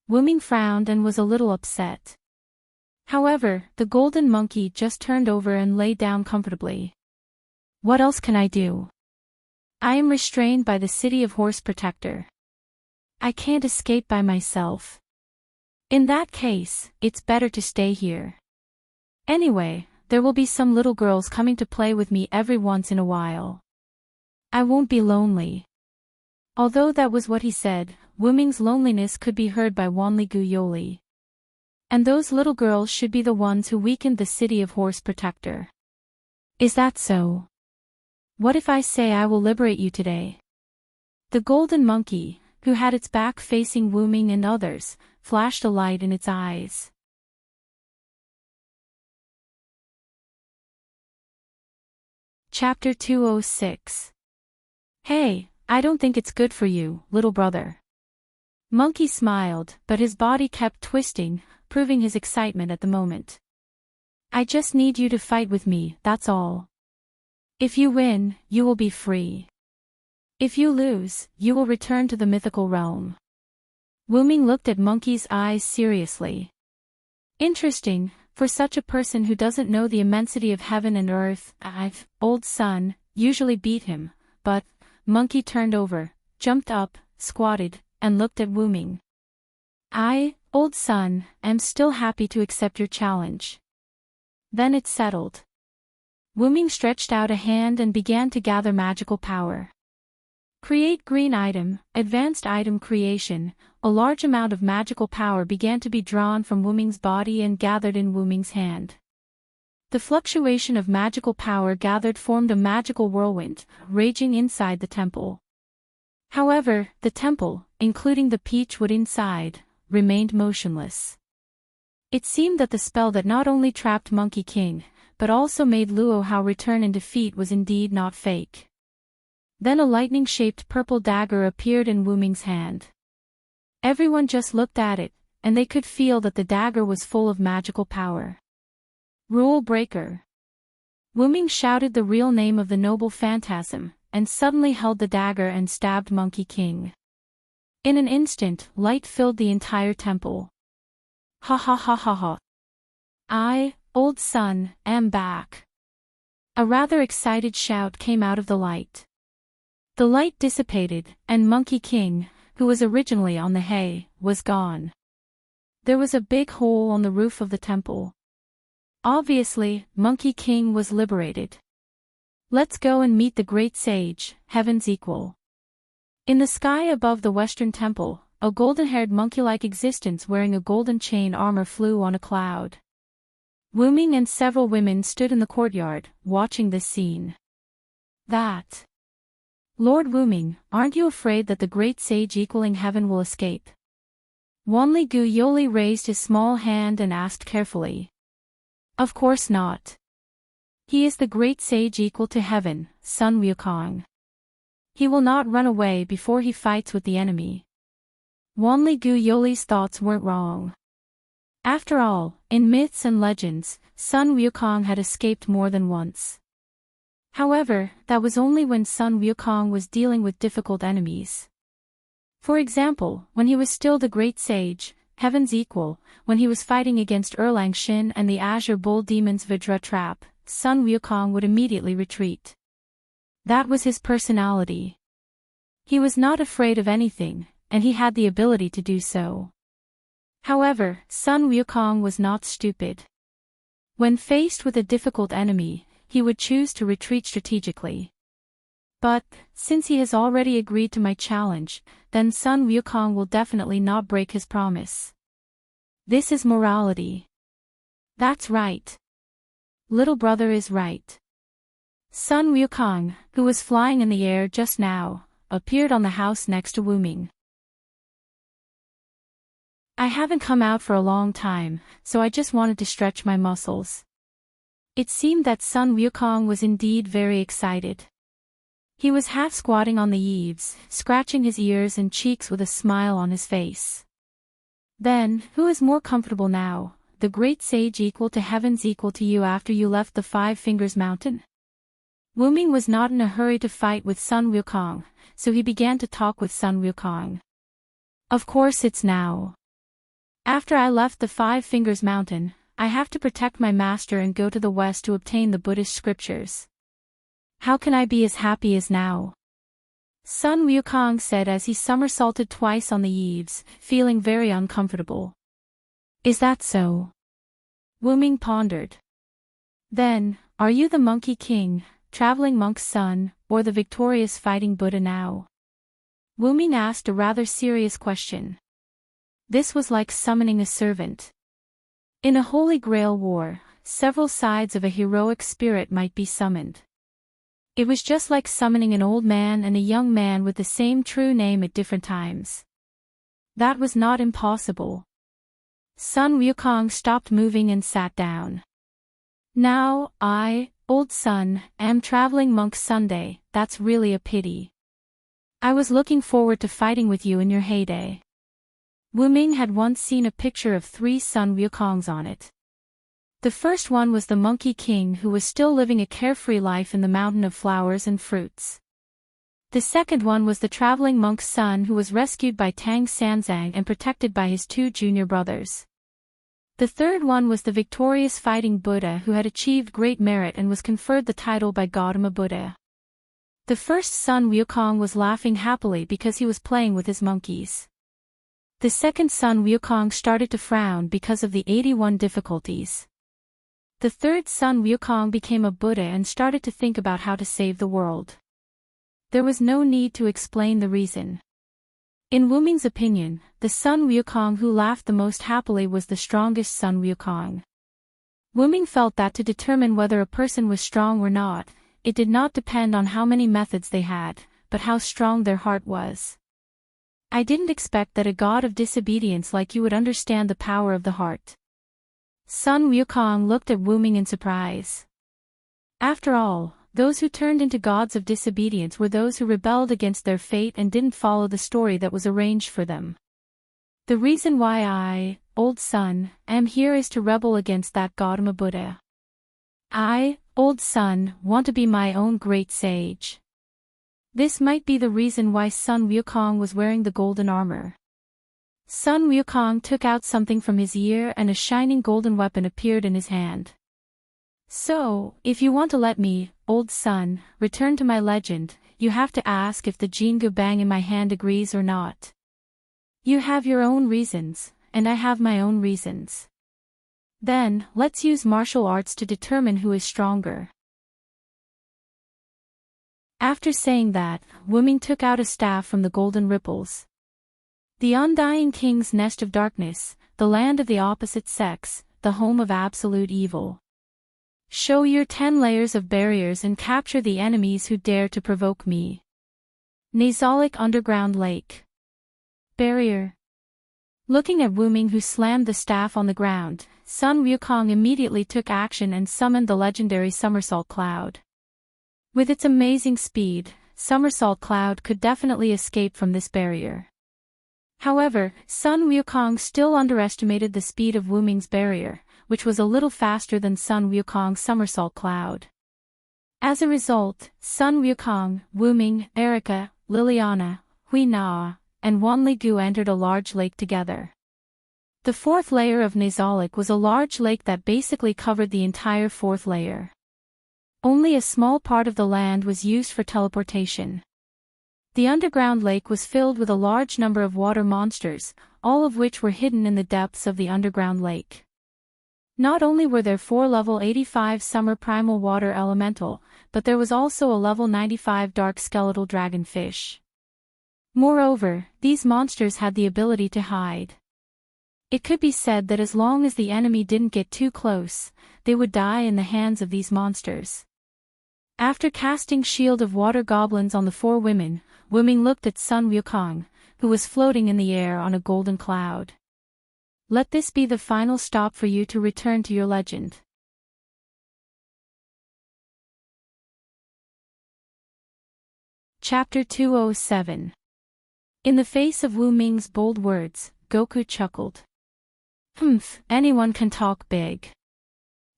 Wu Ming frowned and was a little upset. However, the golden monkey just turned over and lay down comfortably. What else can I do? I am restrained by the City of Horse Protector. I can't escape by myself. In that case, it's better to stay here. Anyway, there will be some little girls coming to play with me every once in a while. I won't be lonely. Although that was what he said, Wu Ming's loneliness could be heard by Wanli Guyoli. And those little girls should be the ones who weakened the City of Horse Protector. Is that so? What if I say I will liberate you today? The golden monkey, who had its back facing Wu Ming and others, flashed a light in its eyes. Chapter 206. Hey, I don't think it's good for you, little brother. Monkey smiled, but his body kept twisting, proving his excitement at the moment. I just need you to fight with me, that's all. If you win, you will be free. If you lose, you will return to the mythical realm. Wuming looked at Monkey's eyes seriously. Interesting, for such a person who doesn't know the immensity of heaven and earth. Old son, usually beat him, but, Monkey turned over, jumped up, squatted, and looked at Wuming. I, old son, am still happy to accept your challenge. Then it's settled. Wuming stretched out a hand and began to gather magical power. Create green item, advanced item creation. A large amount of magical power began to be drawn from Wuming's body and gathered in Wuming's hand. The fluctuation of magical power gathered formed a magical whirlwind, raging inside the temple. However, the temple, including the peach wood inside, remained motionless. It seemed that the spell that not only trapped Monkey King, but also made Luo Hao return in defeat was indeed not fake. Then a lightning-shaped purple dagger appeared in Wuming's hand. Everyone just looked at it, and they could feel that the dagger was full of magical power. Rule Breaker. Wuming shouted the real name of the noble phantasm, and suddenly held the dagger and stabbed Monkey King. In an instant, light filled the entire temple. Ha ha ha ha ha. I, old son, am back. A rather excited shout came out of the light. The light dissipated, and Monkey King, who was originally on the hay, was gone. There was a big hole on the roof of the temple. Obviously, Monkey King was liberated. Let's go and meet the great sage, heaven's equal. In the sky above the western temple, a golden-haired monkey-like existence wearing a golden chain armor flew on a cloud. Wuming and several women stood in the courtyard, watching this scene. That. Lord Wuming, aren't you afraid that the great sage equaling heaven will escape? Wanli Gu Yoli raised his small hand and asked carefully. Of course not. He is the great sage equal to heaven, Sun Wukong. He will not run away before he fights with the enemy. Wanli Gu Yoli's thoughts weren't wrong. After all, in myths and legends, Sun Wukong had escaped more than once. However, that was only when Sun Wukong was dealing with difficult enemies. For example, when he was still the great sage, heaven's equal, when he was fighting against Erlang Shin and the Azure Bull Demon's Vidra trap, Sun Wukong would immediately retreat. That was his personality. He was not afraid of anything, and he had the ability to do so. However, Sun Wukong was not stupid. When faced with a difficult enemy, he would choose to retreat strategically. But, since he has already agreed to my challenge, then Sun Wukong will definitely not break his promise. This is morality. That's right. Little brother is right. Sun Wukong, who was flying in the air just now, appeared on the house next to Wuming. I haven't come out for a long time, so I just wanted to stretch my muscles. It seemed that Sun Wukong was indeed very excited. He was half squatting on the eaves, scratching his ears and cheeks with a smile on his face. Then, who is more comfortable now, the great sage equal to heaven's equal to you after you left the Five Fingers Mountain? Wuming was not in a hurry to fight with Sun Wukong, so he began to talk with Sun Wukong. Of course it's now. After I left the Five Fingers Mountain, I have to protect my master and go to the west to obtain the Buddhist scriptures. How can I be as happy as now? Sun Wukong said as he somersaulted twice on the eaves, feeling very uncomfortable. Is that so? Wuming pondered. Then, are you the Monkey King, traveling monk's son, or the victorious fighting Buddha now? Wuming asked a rather serious question. This was like summoning a servant. In a Holy Grail war, several sides of a heroic spirit might be summoned. It was just like summoning an old man and a young man with the same true name at different times. That was not impossible. Sun Wukong stopped moving and sat down. Now, I, old son, am traveling monk Sunday, that's really a pity. I was looking forward to fighting with you in your heyday. Wu Ming had once seen a picture of 3 Sun Wukongs on it. The first one was the Monkey King, who was still living a carefree life in the mountain of flowers and fruits. The second one was the traveling monk's son, who was rescued by Tang Sanzang and protected by his 2 junior brothers. The third one was the victorious fighting Buddha, who had achieved great merit and was conferred the title by Gautama Buddha. The first Sun Wukong was laughing happily because he was playing with his monkeys. The second Sun Wukong started to frown because of the 81 difficulties. The third Sun Wukong became a Buddha and started to think about how to save the world. There was no need to explain the reason. In Wu Ming's opinion, the Sun Wukong who laughed the most happily was the strongest Sun Wukong. Wu Ming felt that to determine whether a person was strong or not, it did not depend on how many methods they had, but how strong their heart was. I didn't expect that a god of disobedience like you would understand the power of the heart. Sun Wukong looked at Wu Ming in surprise. After all, those who turned into gods of disobedience were those who rebelled against their fate and didn't follow the story that was arranged for them. The reason why I, old Sun, am here is to rebel against that Gautama Buddha. I, old Sun, want to be my own great sage. This might be the reason why Sun Wukong was wearing the golden armor. Sun Wukong took out something from his ear and a shining golden weapon appeared in his hand. So, if you want to let me, old Sun, return to my legend, you have to ask if the Jingu Bang in my hand agrees or not. You have your own reasons, and I have my own reasons. Then, let's use martial arts to determine who is stronger. After saying that, Wu Ming took out a staff from the golden ripples. The undying king's nest of darkness, the land of the opposite sex, the home of absolute evil. Show your 10 layers of barriers and capture the enemies who dare to provoke me. Nasalic Underground Lake. Barrier. Looking at Wu Ming, who slammed the staff on the ground, Sun Wukong immediately took action and summoned the legendary Somersault Cloud. With its amazing speed, Somersault Cloud could definitely escape from this barrier. However, Sun Wukong still underestimated the speed of Wu Ming's barrier, which was a little faster than Sun Wukong's Somersault Cloud. As a result, Sun Wukong, Wu Ming, Erica, Liliana, Hui Na, and Wanli Gu entered a large lake together. The fourth layer of Nasalic was a large lake that basically covered the entire fourth layer. Only a small part of the land was used for teleportation. The underground lake was filled with a large number of water monsters, all of which were hidden in the depths of the underground lake. Not only were there 4 level 85 summer primal water elemental, but there was also a level 95 dark skeletal dragonfish. Moreover, these monsters had the ability to hide. It could be said that as long as the enemy didn't get too close, they would die in the hands of these monsters. After casting Shield of Water Goblins on the 4 women, Wu Ming looked at Sun Wukong, who was floating in the air on a golden cloud. Let this be the final stop for you to return to your legend. Chapter 207. In the face of Wu Ming's bold words, Goku chuckled. Anyone can talk big.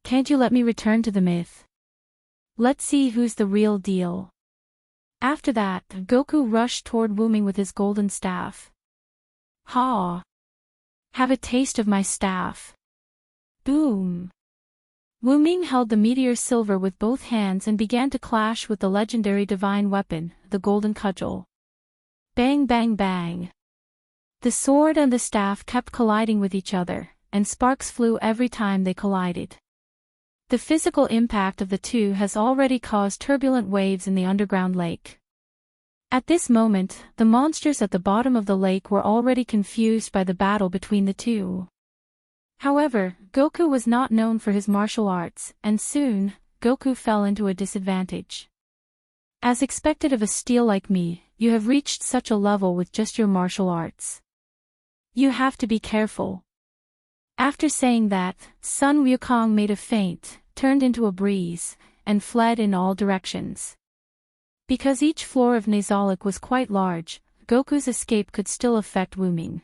Can't you let me return to the myth? Let's see who's the real deal. After that, Goku rushed toward Wu Ming with his golden staff. Ha! Have a taste of my staff. Boom! Wu Ming held the meteor silver with both hands and began to clash with the legendary divine weapon, the golden cudgel. Bang bang bang! The sword and the staff kept colliding with each other, and sparks flew every time they collided. The physical impact of the two has already caused turbulent waves in the underground lake. At this moment, the monsters at the bottom of the lake were already confused by the battle between the two. However, Goku was not known for his martial arts, and soon, Goku fell into a disadvantage. As expected of a steel like me, you have reached such a level with just your martial arts. You have to be careful. After saying that, Sun Wukong made a feint, turned into a breeze, and fled in all directions. Because each floor of Nazalic was quite large, Goku's escape could still affect Wuming.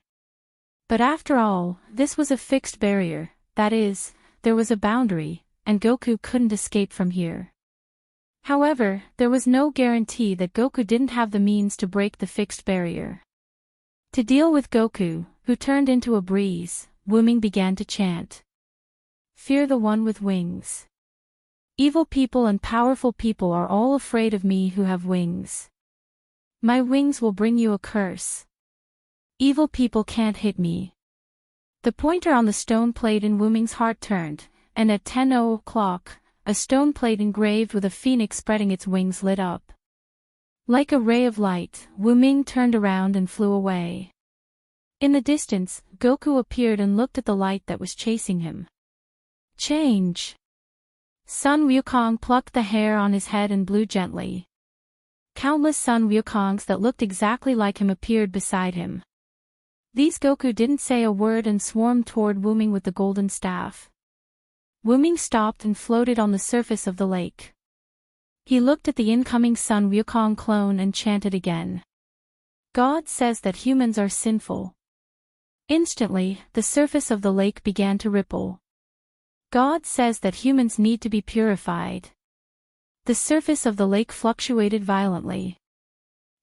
But after all, this was a fixed barrier, that is, there was a boundary, and Goku couldn't escape from here. However, there was no guarantee that Goku didn't have the means to break the fixed barrier. To deal with Goku, who turned into a breeze, Wuming began to chant. Fear the one with wings. Evil people and powerful people are all afraid of me who have wings. My wings will bring you a curse. Evil people can't hit me. The pointer on the stone plate in Wuming's heart turned, and at 10 o'clock, a stone plate engraved with a phoenix spreading its wings lit up. Like a ray of light, Wuming turned around and flew away. In the distance, Goku appeared and looked at the light that was chasing him. Change! Sun Wukong plucked the hair on his head and blew gently. Countless Sun Wukongs that looked exactly like him appeared beside him. These Goku didn't say a word and swarmed toward Wuming with the golden staff. Wuming stopped and floated on the surface of the lake. He looked at the incoming Sun Wukong clone and chanted again. God says that humans are sinful. Instantly, the surface of the lake began to ripple. God says that humans need to be purified. The surface of the lake fluctuated violently.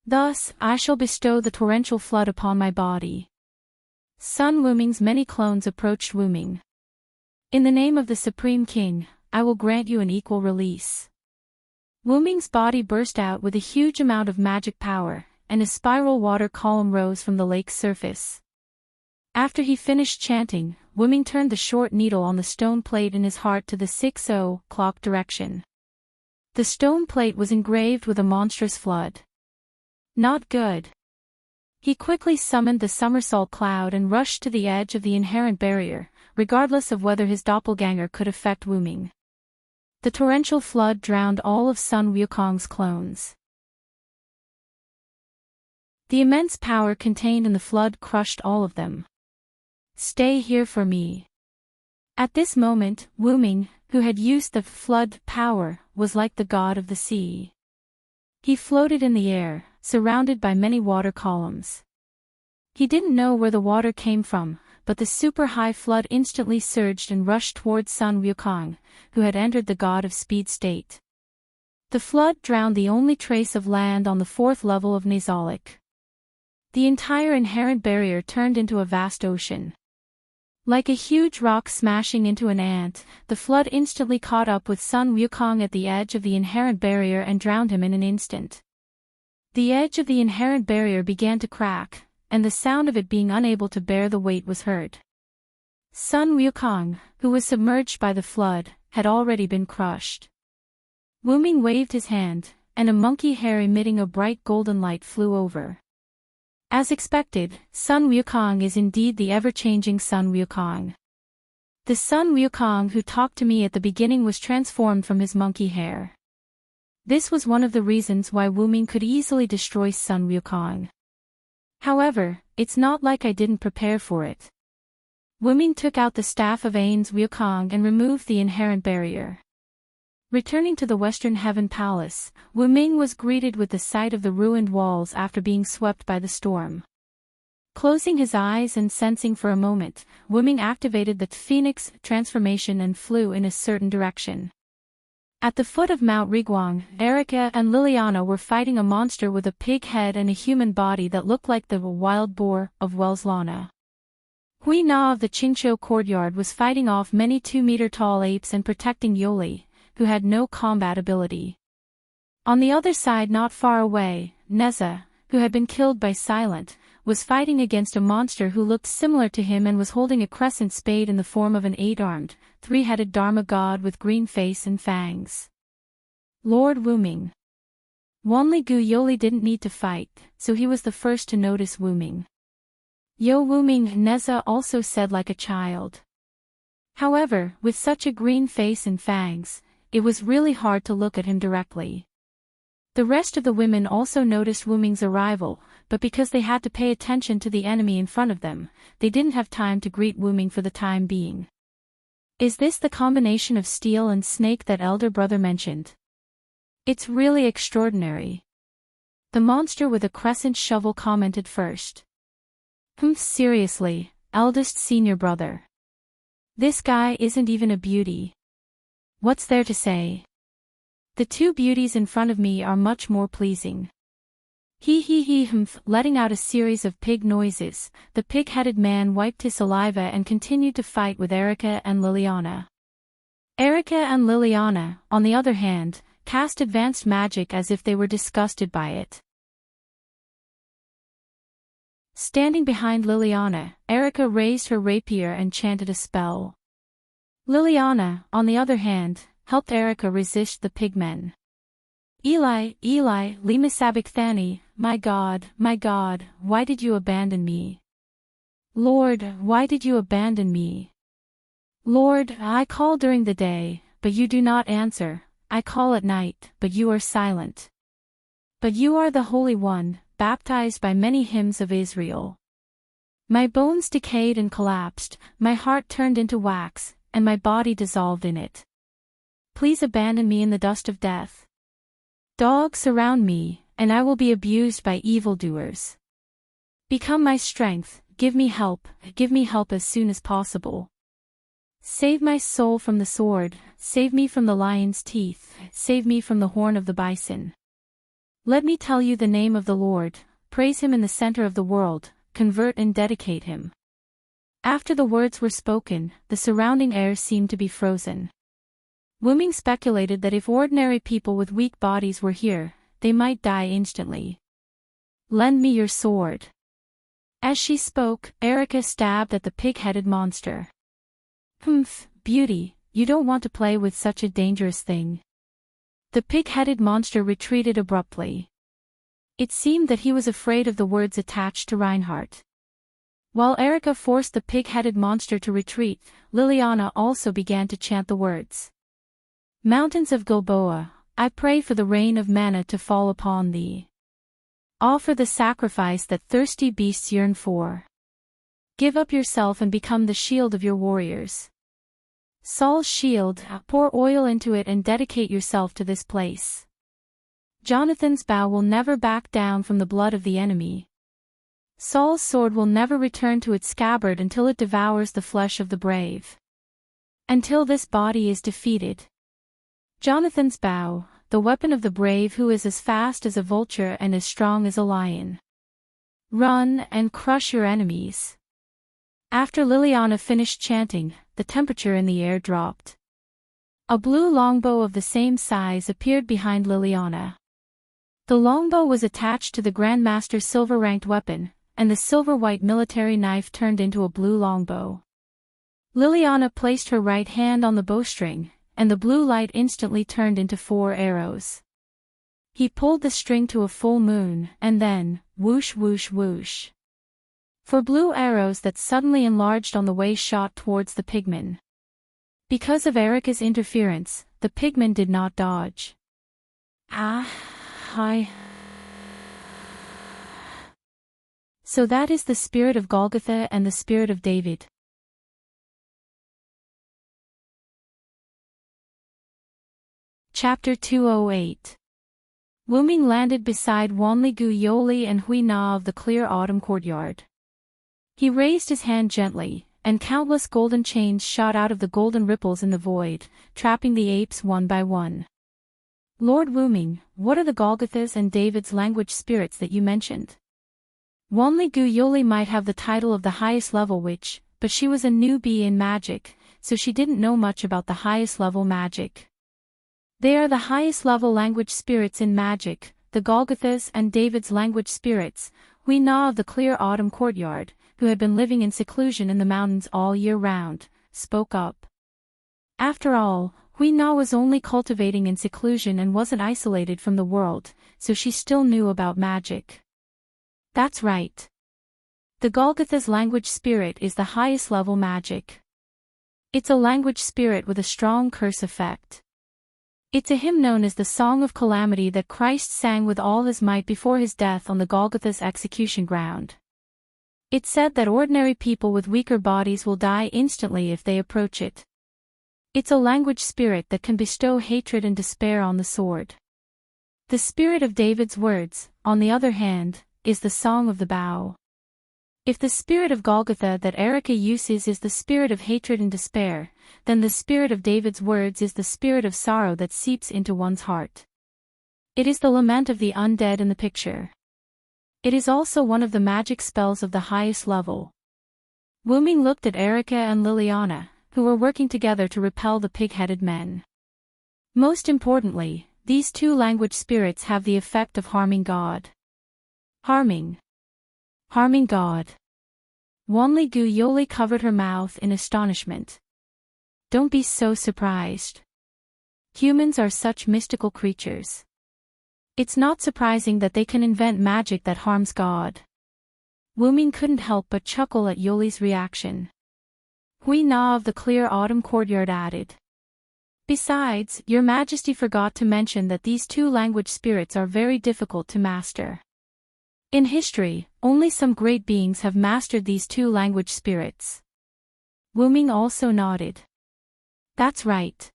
Thus, I shall bestow the torrential flood upon my body. Sun Wuming's many clones approached Wuming. In the name of the Supreme King, I will grant you an equal release. Wuming's body burst out with a huge amount of magic power, and a spiral water column rose from the lake's surface. After he finished chanting, Wuming turned the short needle on the stone plate in his heart to the 6 o'clock direction. The stone plate was engraved with a monstrous flood. Not good. He quickly summoned the somersault cloud and rushed to the edge of the inherent barrier, regardless of whether his doppelganger could affect Wuming. The torrential flood drowned all of Sun Wukong's clones. The immense power contained in the flood crushed all of them. Stay here for me. At this moment, Wuming, who had used the flood power, was like the god of the sea. He floated in the air, surrounded by many water columns. He didn't know where the water came from, but the super-high flood instantly surged and rushed towards Sun Wukong, who had entered the god of speed state. The flood drowned the only trace of land on the 4th level of Nazalic. The entire inherent barrier turned into a vast ocean. Like a huge rock smashing into an ant, the flood instantly caught up with Sun Wukong at the edge of the inherent barrier and drowned him in an instant. The edge of the inherent barrier began to crack, and the sound of it being unable to bear the weight was heard. Sun Wukong, who was submerged by the flood, had already been crushed. Wuming waved his hand, and a monkey hair emitting a bright golden light flew over. As expected, Sun Wukong is indeed the ever-changing Sun Wukong. The Sun Wukong who talked to me at the beginning was transformed from his monkey hair. This was one of the reasons why Wuming could easily destroy Sun Wukong. However, it's not like I didn't prepare for it. Wuming took out the staff of Ains Wukong and removed the inherent barrier. Returning to the Western Heaven Palace, Wuming was greeted with the sight of the ruined walls after being swept by the storm. Closing his eyes and sensing for a moment, Wuming activated the Phoenix transformation and flew in a certain direction. At the foot of Mount Riguang, Erica and Liliana were fighting a monster with a pig head and a human body that looked like the wild boar of Welslana. Hui Na of the Qingqiu courtyard was fighting off many 2-meter-tall apes and protecting Yoli, who had no combat ability. On the other side not far away, Neza, who had been killed by Silent, was fighting against a monster who looked similar to him and was holding a crescent spade in the form of an 8-armed, 3-headed Dharma god with green face and fangs. Lord Wuming. Wanli Gu Yoli didn't need to fight, so he was the first to notice Wuming. Yo Wuming, Neza also said like a child. However, with such a green face and fangs, it was really hard to look at him directly. The rest of the women also noticed Wuming's arrival, but because they had to pay attention to the enemy in front of them, they didn't have time to greet Wuming for the time being. Is this the combination of steel and snake that elder brother mentioned? It's really extraordinary. The monster with a crescent shovel commented first. Seriously, eldest senior brother. This guy isn't even a beauty. What's there to say? The two beauties in front of me are much more pleasing. Letting out a series of pig noises, the pig-headed man wiped his saliva and continued to fight with Erica and Liliana. Erica and Liliana, on the other hand, cast advanced magic as if they were disgusted by it. Standing behind Liliana, Erica raised her rapier and chanted a spell. Liliana, on the other hand, helped Erica resist the pigmen. Eli, lima sabachthani, my God, why did you abandon me? Lord, why did you abandon me? Lord, I call during the day, but you do not answer, I call at night, but you are silent. But you are the Holy One, baptized by many hymns of Israel. My bones decayed and collapsed, my heart turned into wax, and my body dissolved in it. Please abandon me in the dust of death. Dogs surround me, and I will be abused by evildoers. Become my strength, give me help as soon as possible. Save my soul from the sword, save me from the lion's teeth, save me from the horn of the bison. Let me tell you the name of the Lord, praise him in the center of the world, convert and dedicate him. After the words were spoken, the surrounding air seemed to be frozen. Wuming speculated that if ordinary people with weak bodies were here, they might die instantly. Lend me your sword. As she spoke, Erica stabbed at the pig-headed monster. Beauty, you don't want to play with such a dangerous thing. The pig-headed monster retreated abruptly. It seemed that he was afraid of the words attached to Reinhardt. While Erica forced the pig-headed monster to retreat, Liliana also began to chant the words. Mountains of Gilboa, I pray for the rain of manna to fall upon thee. Offer the sacrifice that thirsty beasts yearn for. Give up yourself and become the shield of your warriors. Saul's shield, pour oil into it and dedicate yourself to this place. Jonathan's bow will never back down from the blood of the enemy. Saul's sword will never return to its scabbard until it devours the flesh of the brave. Until this body is defeated. Jonathan's bow, the weapon of the brave who is as fast as a vulture and as strong as a lion. Run and crush your enemies. After Liliana finished chanting, the temperature in the air dropped. A blue longbow of the same size appeared behind Liliana. The longbow was attached to the Grandmaster's silver-ranked weapon, and the silver-white military knife turned into a blue longbow. Liliana placed her right hand on the bowstring, and the blue light instantly turned into 4 arrows. He pulled the string to a full moon, and then, whoosh whoosh whoosh. 4 blue arrows that suddenly enlarged on the way shot towards the pigmen. Because of Erica's interference, the pigmen did not dodge. So that is the spirit of Golgotha and the spirit of David. Chapter 208. Wuming landed beside Wanli Gu Yoli and Hui Na of the clear autumn courtyard. He raised his hand gently, and countless golden chains shot out of the golden ripples in the void, trapping the apes one by one. Lord Wuming, what are the Golgothas and David's language spirits that you mentioned? Wanli Gu Yoli might have the title of the highest level witch, but she was a newbie in magic, so she didn't know much about the highest level magic. They are the highest level language spirits in magic, the Golgothas and David's language spirits, Hui Na of the clear autumn courtyard, who had been living in seclusion in the mountains all year round, spoke up. After all, Hui Na was only cultivating in seclusion and wasn't isolated from the world, so she still knew about magic. That's right. The Golgotha's language spirit is the highest level magic. It's a language spirit with a strong curse effect. It's a hymn known as the Song of Calamity that Christ sang with all his might before his death on the Golgotha's execution ground. It's said that ordinary people with weaker bodies will die instantly if they approach it. It's a language spirit that can bestow hatred and despair on the sword. The spirit of David's words, on the other hand, is the song of the bow. If the spirit of Golgotha that Erica uses is the spirit of hatred and despair, then the spirit of David's words is the spirit of sorrow that seeps into one's heart. It is the lament of the undead in the picture. It is also one of the magic spells of the highest level. Wuming looked at Erica and Liliana, who were working together to repel the pig-headed men. Most importantly, these two language spirits have the effect of harming God. Harming God. Wanli Gu Yoli covered her mouth in astonishment. Don't be so surprised. Humans are such mystical creatures. It's not surprising that they can invent magic that harms God. Wuming couldn't help but chuckle at Yoli's reaction. Hui Na of the clear autumn courtyard added. Besides, Your Majesty forgot to mention that these two language spirits are very difficult to master. In history, only some great beings have mastered these two language spirits. Wuming also nodded. That's right.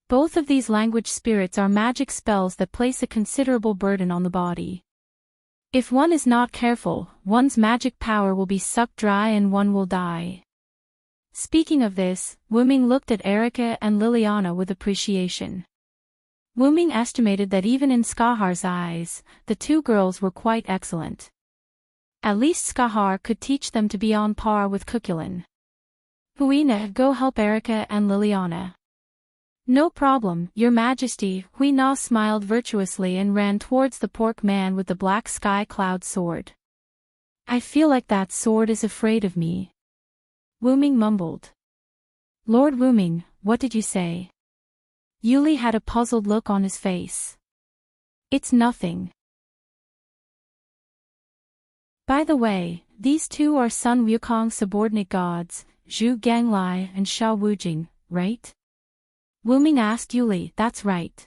Both of these language spirits are magic spells that place a considerable burden on the body. If one is not careful, one's magic power will be sucked dry and one will die. Speaking of this, Wuming looked at Erica and Liliana with appreciation. Wuming estimated that even in Skahar's eyes, the two girls were quite excellent. At least Skahar could teach them to be on par with Cuculin. Huina, go help Erica and Liliana. No problem, Your Majesty. Hui Na smiled virtuously and ran towards the pork man with the black sky cloud sword. I feel like that sword is afraid of me. Wuming mumbled. Lord Wuming, what did you say? Yuli had a puzzled look on his face. It's nothing. By the way, these two are Sun Wukong's subordinate gods, Zhu Ganglai and Sha Wujing, right? Wuming asked Yuli. That's right.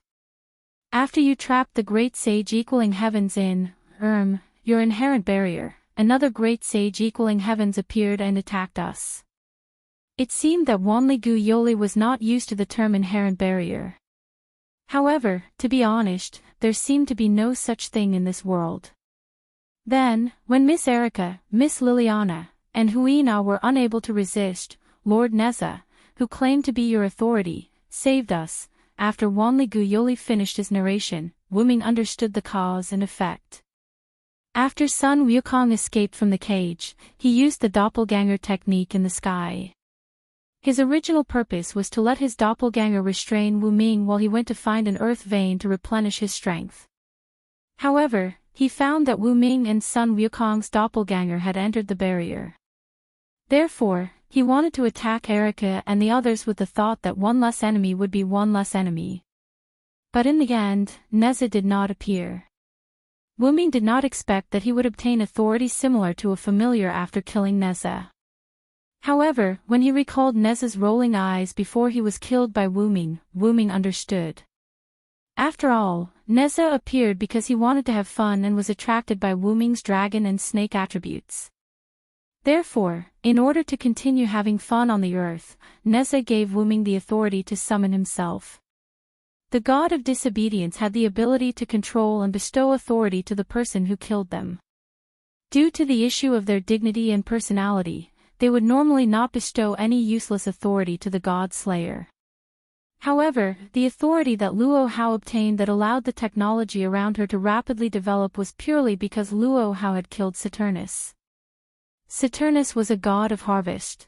After you trapped the great sage equaling heavens in, your inherent barrier, another great sage equaling heavens appeared and attacked us. It seemed that Wanli Gu Yoli was not used to the term inherent barrier. However, to be honest, there seemed to be no such thing in this world. Then, when Miss Erica, Miss Liliana, and Huina were unable to resist, Lord Neza, who claimed to be your authority, saved us. After Wanli Gu Yoli finished his narration, Wuming understood the cause and effect. After Sun Wukong escaped from the cage, he used the doppelganger technique in the sky. His original purpose was to let his doppelganger restrain Wuming while he went to find an earth vein to replenish his strength. However, he found that Wuming and Sun Wukong's doppelganger had entered the barrier. Therefore, he wanted to attack Erica and the others with the thought that one less enemy would be one less enemy. But in the end, Neza did not appear. Wuming did not expect that he would obtain authority similar to a familiar after killing Neza. However, when he recalled Neza's rolling eyes before he was killed by Wuming, Wuming understood. After all, Neza appeared because he wanted to have fun and was attracted by Wuming's dragon and snake attributes. Therefore, in order to continue having fun on the earth, Neza gave Wuming the authority to summon himself. The god of disobedience had the ability to control and bestow authority to the person who killed them. Due to the issue of their dignity and personality, they would normally not bestow any useless authority to the god slayer. However, the authority that Luo Hao obtained that allowed the technology around her to rapidly develop was purely because Luo Hao had killed Saturnus. Saturnus was a god of harvest.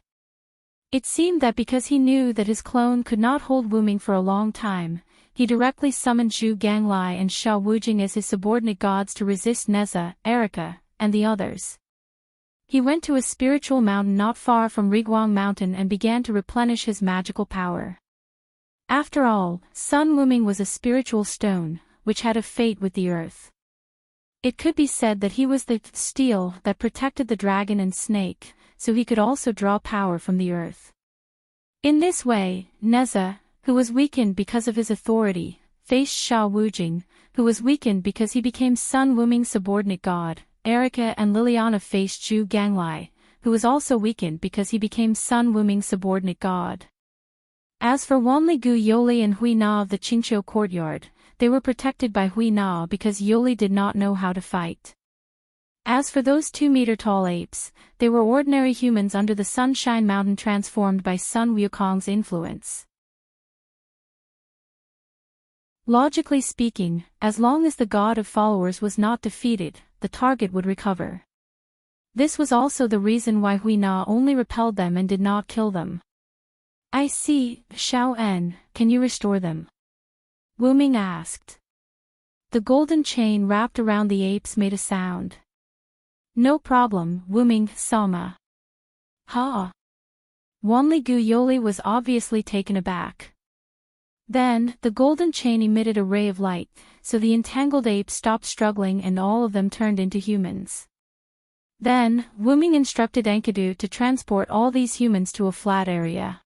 It seemed that because he knew that his clone could not hold Wuming for a long time, he directly summoned Zhu Ganglai and Sha Wujing as his subordinate gods to resist Neza, Erica, and the others. He went to a spiritual mountain not far from Riguang Mountain and began to replenish his magical power. After all, Sun Wuming was a spiritual stone, which had a fate with the earth. It could be said that he was the steel that protected the dragon and snake, so he could also draw power from the earth. In this way, Neza, who was weakened because of his authority, faced Sha Wujing, who was weakened because he became Sun Wuming's subordinate god. Erica and Liliana faced Zhu Ganglai, who was also weakened because he became Sun Wuming's subordinate god. As for Wanli Gu Yoli and Hui Na of the Qingqiu courtyard, they were protected by Hui Na because Yoli did not know how to fight. As for those 2-meter-tall apes, they were ordinary humans under the Sunshine Mountain transformed by Sun Wukong's influence. Logically speaking, as long as the god of followers was not defeated, the target would recover. This was also the reason why Hui Na only repelled them and did not kill them. I see, Xiao En, can you restore them? Wu Ming asked. The golden chain wrapped around the apes made a sound. No problem, Wu Ming, Sama. Ha! Wanli Gu Yoli was obviously taken aback. Then, the golden chain emitted a ray of light, so the entangled apes stopped struggling and all of them turned into humans. Then, Wu Ming instructed Enkidu to transport all these humans to a flat area.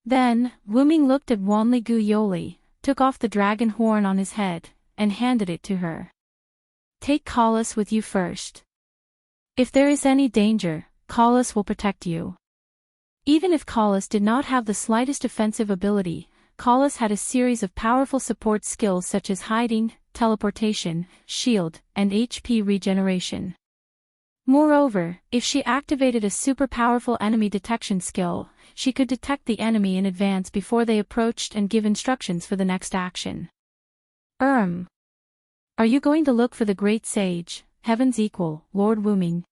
Then, Wu Ming looked at Wanli Gu Yoli, took off the dragon horn on his head, and handed it to her. Take Kalas with you first. If there is any danger, Kalas will protect you. Even if Kalas did not have the slightest offensive ability, Kalas had a series of powerful support skills such as hiding, teleportation, shield, and HP regeneration. Moreover, if she activated a super powerful enemy detection skill, she could detect the enemy in advance before they approached and give instructions for the next action. Are you going to look for the great sage, heaven's equal, Lord Wu Ming?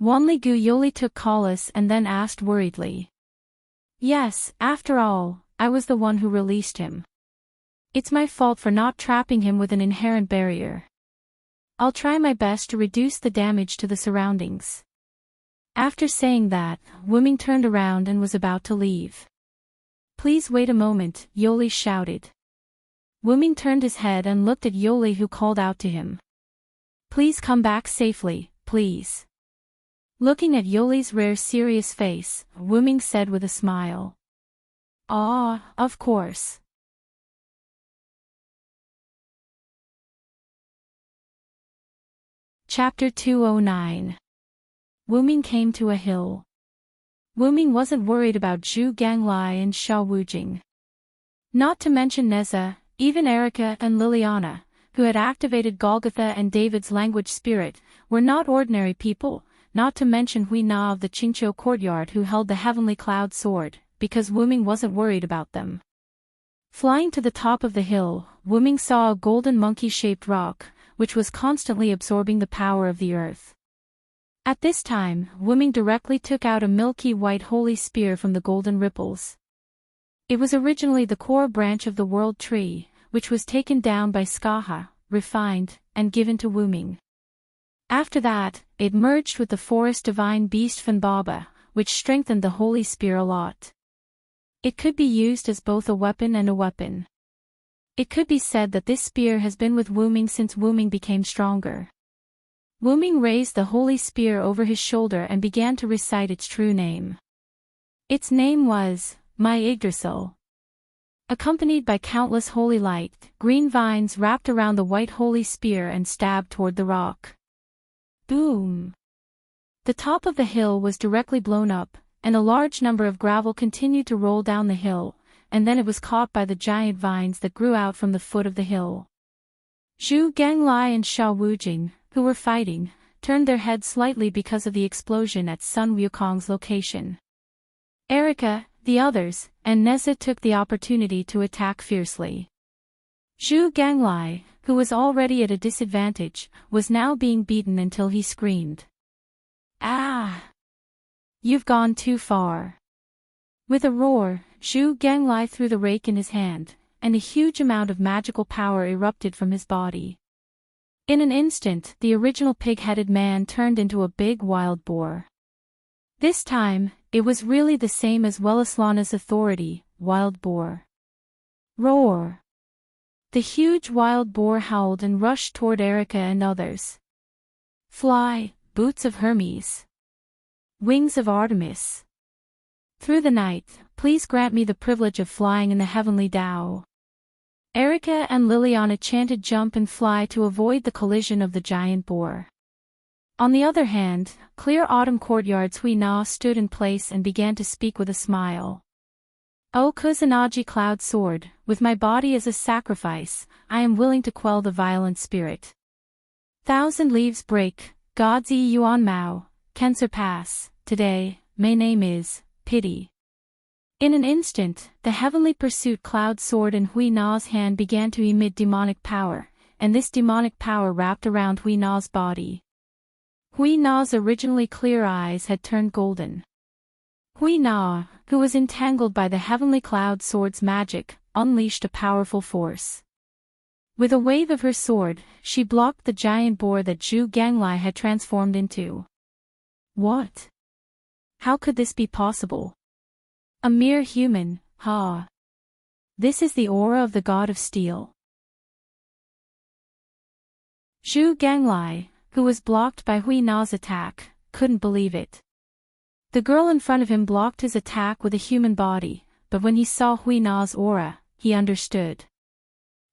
Wanli Gu Yoli took Kalas and then asked worriedly. Yes, after all, I was the one who released him. It's my fault for not trapping him with an inherent barrier. I'll try my best to reduce the damage to the surroundings. After saying that, Wu Ming turned around and was about to leave. Please wait a moment, Yoli shouted. Wu Ming turned his head and looked at Yoli, who called out to him. Please come back safely, please. Looking at Yoli's rare serious face, Wu Ming said with a smile. Ah, of course. Chapter 209. Wu Ming came to a hill. Wu Ming wasn't worried about Zhu Ganglai and Xiao Wujing. Not to mention Neza, even Erica and Liliana, who had activated Golgotha and David's language spirit, were not ordinary people, not to mention Hui Na of the Qingqiu courtyard who held the heavenly cloud sword, because Wu Ming wasn't worried about them. Flying to the top of the hill, Wu Ming saw a golden monkey-shaped rock, which was constantly absorbing the power of the earth. At this time, Wu Ming directly took out a milky white holy spear from the golden ripples. It was originally the core branch of the world tree, which was taken down by Skaha, refined, and given to Wu Ming. After that, it merged with the forest divine beast Fanbaba, which strengthened the holy spear a lot. It could be used as both a weapon and a weapon. It could be said that this spear has been with Wu Ming since Wu Ming became stronger. Wu Ming raised the holy spear over his shoulder and began to recite its true name. Its name was, My Yggdrasil. Accompanied by countless holy light, green vines wrapped around the white holy spear and stabbed toward the rock. Boom! The top of the hill was directly blown up, and a large number of gravel continued to roll down the hill, and then it was caught by the giant vines that grew out from the foot of the hill. Zhu Ganglai and Xiao Wujing, who were fighting, turned their heads slightly because of the explosion at Sun Wukong's location. Erica, the others, and Neza took the opportunity to attack fiercely. Zhu Ganglai, who was already at a disadvantage, was now being beaten until he screamed. Ah! You've gone too far. With a roar, Zhu Ganglai threw the rake in his hand, and a huge amount of magical power erupted from his body. In an instant, the original pig-headed man turned into a big wild boar. This time, it was really the same as Wellislana's authority, wild boar. Roar! The huge wild boar howled and rushed toward Erica and others. Fly, boots of Hermes. Wings of Artemis. Through the night, please grant me the privilege of flying in the heavenly Tao. Erica and Liliana chanted jump and fly to avoid the collision of the giant boar. On the other hand, clear autumn courtyards Hui Na stood in place and began to speak with a smile. O Kusanagi Cloud Sword, with my body as a sacrifice, I am willing to quell the violent spirit. Thousand leaves break, God's Yuan Mao, can surpass, today, my name is, Pity. In an instant, the heavenly pursuit cloud sword in Hui Na's hand began to emit demonic power, and this demonic power wrapped around Hui Na's body. Hui Na's originally clear eyes had turned golden. Hui Na, who was entangled by the heavenly cloud sword's magic, unleashed a powerful force. With a wave of her sword, she blocked the giant boar that Zhu Ganglai had transformed into. What? How could this be possible? A mere human, ha! This is the aura of the god of steel. Zhu Ganglai, who was blocked by Hui Na's attack, couldn't believe it. The girl in front of him blocked his attack with a human body, but when he saw Hui Na's aura, he understood.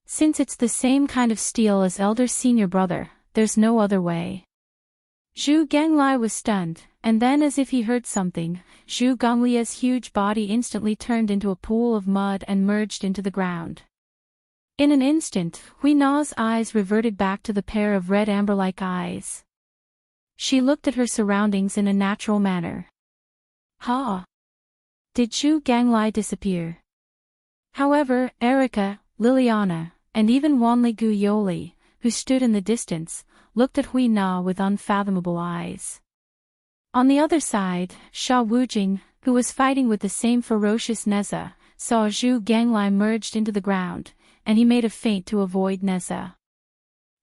Since it's the same kind of steel as elder senior brother, there's no other way. Zhu Ganglai was stunned, and then as if he heard something, Zhu Gonglia's huge body instantly turned into a pool of mud and merged into the ground. In an instant, Hui Na's eyes reverted back to the pair of red amber-like eyes. She looked at her surroundings in a natural manner. Ha! Did Zhu Ganglai disappear? However, Erika, Liliana, and even Wanli Guyoli, who stood in the distance, looked at Hui Na with unfathomable eyes. On the other side, Sha Wujing, who was fighting with the same ferocious Neza, saw Zhu Ganglai merged into the ground, and he made a feint to avoid Neza.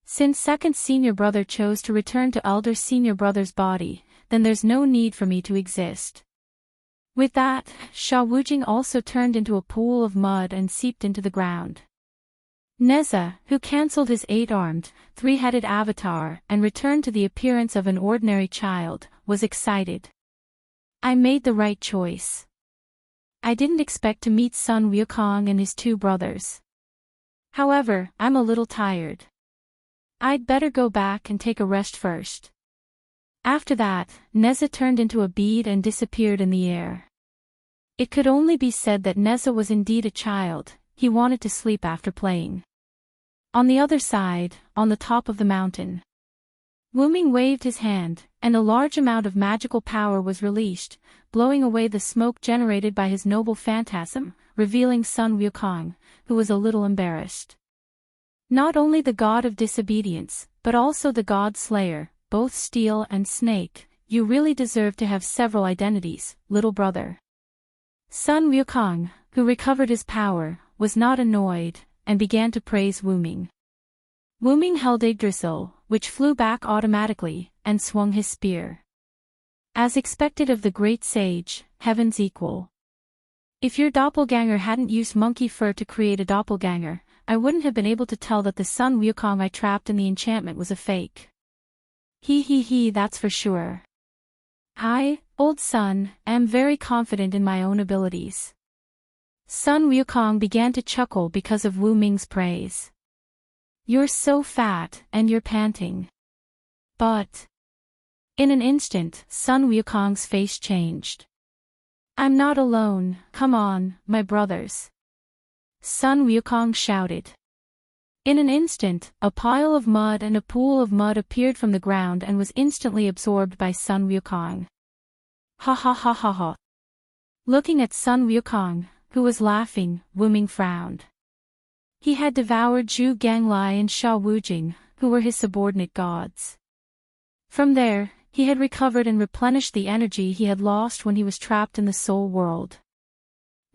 Since second senior brother chose to return to elder senior brother's body, then there's no need for me to exist. With that, Sha Wujing also turned into a pool of mud and seeped into the ground. Neza, who cancelled his 8-armed, 3-headed avatar and returned to the appearance of an ordinary child, was excited. I made the right choice. I didn't expect to meet Sun Wukong and his 2 brothers. However, I'm a little tired. I'd better go back and take a rest first. After that, Neza turned into a bead and disappeared in the air. It could only be said that Neza was indeed a child, he wanted to sleep after playing. On the other side, on the top of the mountain, Wuming waved his hand, and a large amount of magical power was released, blowing away the smoke generated by his noble phantasm, revealing Sun Wukong, who was a little embarrassed. Not only the god of disobedience, but also the god slayer, both steel and snake, you really deserve to have several identities, little brother. Sun Wukong, who recovered his power, was not annoyed, and began to praise Wuming. Wuming held Yggdrasil, which flew back automatically, and swung his spear. As expected of the great sage, heaven's equal. If your doppelganger hadn't used monkey fur to create a doppelganger, I wouldn't have been able to tell that the Sun Wukong I trapped in the enchantment was a fake. He, that's for sure. I, old Sun, am very confident in my own abilities. Sun Wukong began to chuckle because of Wu Ming's praise. You're so fat, and you're panting. But... In an instant, Sun Wukong's face changed. I'm not alone, come on, my brothers. Sun Wukong shouted. In an instant, a pile of mud and a pool of mud appeared from the ground and was instantly absorbed by Sun Wukong. Ha ha ha ha ha. Looking at Sun Wukong, who was laughing, Wuming frowned. He had devoured Zhu Ganglai and Sha Wujing, who were his subordinate gods. From there, he had recovered and replenished the energy he had lost when he was trapped in the soul world.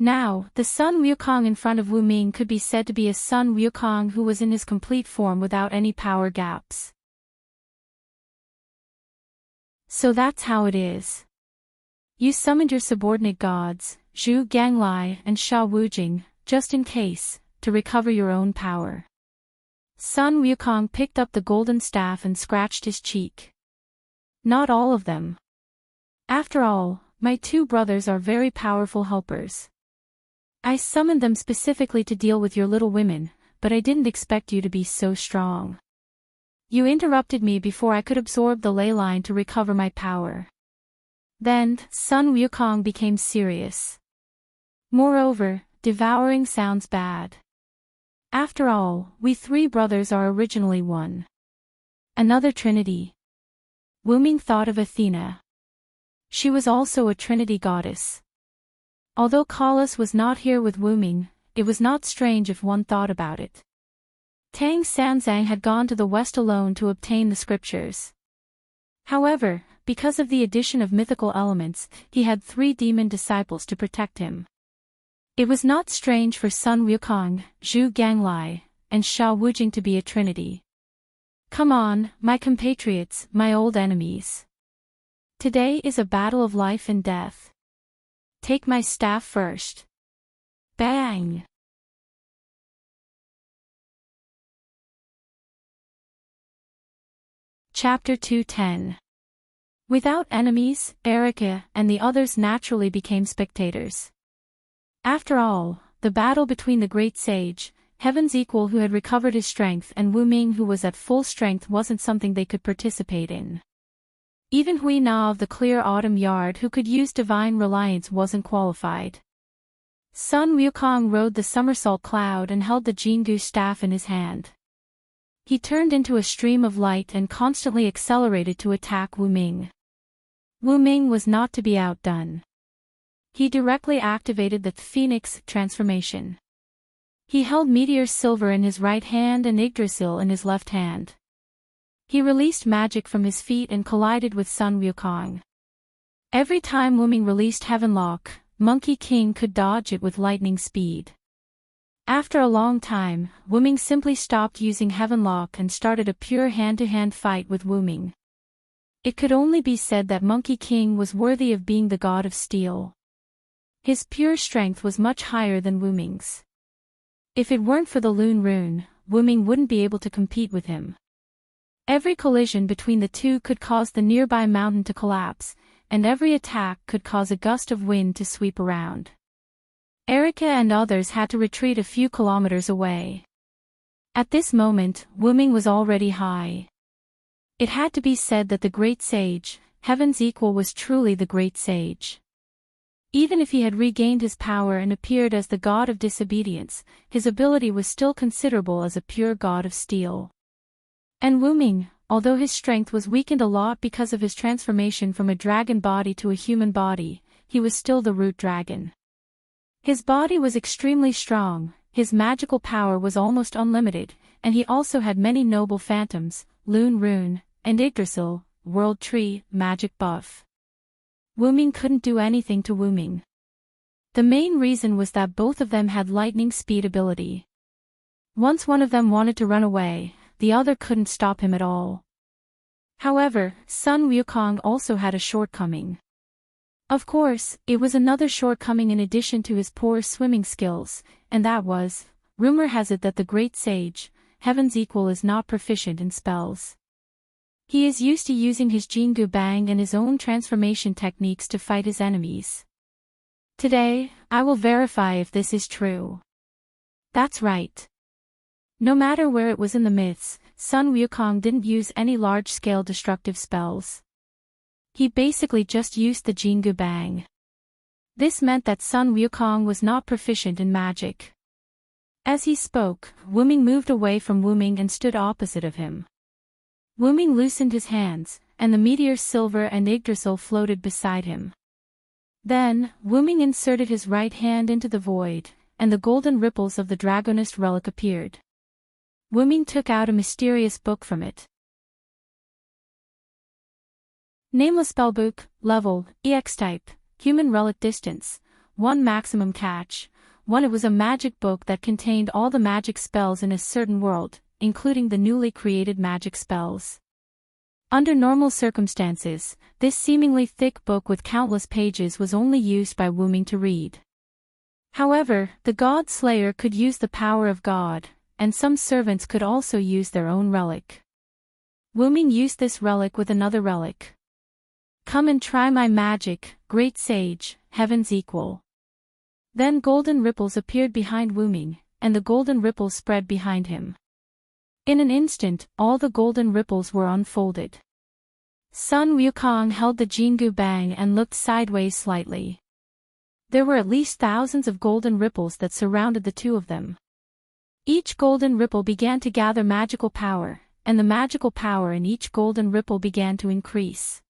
Now, the Sun Wukong in front of Wu Ming could be said to be a Sun Wukong who was in his complete form without any power gaps. So that's how it is. You summoned your subordinate gods, Zhu Ganglai and Sha Wujing, just in case, to recover your own power. Sun Wukong picked up the golden staff and scratched his cheek. Not all of them. After all, my 2 brothers are very powerful helpers. I summoned them specifically to deal with your little women, but I didn't expect you to be so strong. You interrupted me before I could absorb the ley line to recover my power. Then, Sun Wukong became serious. Moreover, devouring sounds bad. After all, we three brothers are originally one. Another trinity. Wu Ming thought of Athena. She was also a trinity goddess. Although Kalas was not here with Wu Ming, it was not strange if one thought about it. Tang Sanzang had gone to the west alone to obtain the scriptures. However, because of the addition of mythical elements, he had 3 demon disciples to protect him. It was not strange for Sun Wukong, Zhu Ganglai, and Sha Wujing to be a trinity. Come on, my compatriots, my old enemies. Today is a battle of life and death. Take my staff first. Bang! Chapter 210. Without enemies, Erica and the others naturally became spectators. After all, the battle between the great sage, Heaven's equal who had recovered his strength, and Wu Ming who was at full strength wasn't something they could participate in. Even Hui Na of the Clear Autumn Yard who could use divine reliance wasn't qualified. Sun Wukong rode the somersault cloud and held the Jingu staff in his hand. He turned into a stream of light and constantly accelerated to attack Wu Ming. Wu Ming was not to be outdone. He directly activated the Phoenix transformation. He held Meteor Silver in his right hand and Yggdrasil in his left hand. He released magic from his feet and collided with Sun Wukong. Every time Wu Ming released Heavenlock, Monkey King could dodge it with lightning speed. After a long time, Wu Ming simply stopped using Heavenlock and started a pure hand-to-hand fight with Wu Ming. It could only be said that Monkey King was worthy of being the god of steel. His pure strength was much higher than Wu Ming's. If it weren't for the Lune Rune, Wu Ming wouldn't be able to compete with him. Every collision between the two could cause the nearby mountain to collapse, and every attack could cause a gust of wind to sweep around. Erica and others had to retreat a few kilometers away. At this moment, Wu Ming was already high. It had to be said that the great sage, Heaven's equal, was truly the great sage. Even if he had regained his power and appeared as the god of disobedience, his ability was still considerable as a pure god of steel. And Wu Ming, although his strength was weakened a lot because of his transformation from a dragon body to a human body, he was still the root dragon. His body was extremely strong, his magical power was almost unlimited, and he also had many noble phantoms, Lune Rune, and Yggdrasil, World Tree, magic buff. Wu Ming couldn't do anything to Wu Ming. The main reason was that both of them had lightning speed ability. Once one of them wanted to run away, the other couldn't stop him at all. However, Sun Wukong also had a shortcoming. Of course, it was another shortcoming in addition to his poor swimming skills, and that was, rumor has it that the great sage, Heaven's equal, is not proficient in spells. He is used to using his Jingu Bang and his own transformation techniques to fight his enemies. Today, I will verify if this is true. That's right. No matter where it was in the myths, Sun Wukong didn't use any large-scale destructive spells. He basically just used the Jingu Bang. This meant that Sun Wukong was not proficient in magic. As he spoke, Wu Ming moved away from Wu Ming and stood opposite of him. Wu Ming loosened his hands, and the Meteor Silver and Yggdrasil floated beside him. Then, Wu Ming inserted his right hand into the void, and the golden ripples of the Dragonist relic appeared. Wu Ming took out a mysterious book from it. Nameless spellbook, level, EX type, human relic distance, 1 maximum catch, 1. It was a magic book that contained all the magic spells in a certain world, including the newly created magic spells. Under normal circumstances, this seemingly thick book with countless pages was only used by Wu Ming to read. However, the God Slayer could use the power of God, and some servants could also use their own relic. Wu Ming used this relic with another relic. Come and try my magic, great sage, Heaven's equal. Then golden ripples appeared behind Wu Ming, and the golden ripples spread behind him. In an instant, all the golden ripples were unfolded. Sun Wukong held the Jingu Bang and looked sideways slightly. There were at least thousands of golden ripples that surrounded the two of them. Each golden ripple began to gather magical power, and the magical power in each golden ripple began to increase.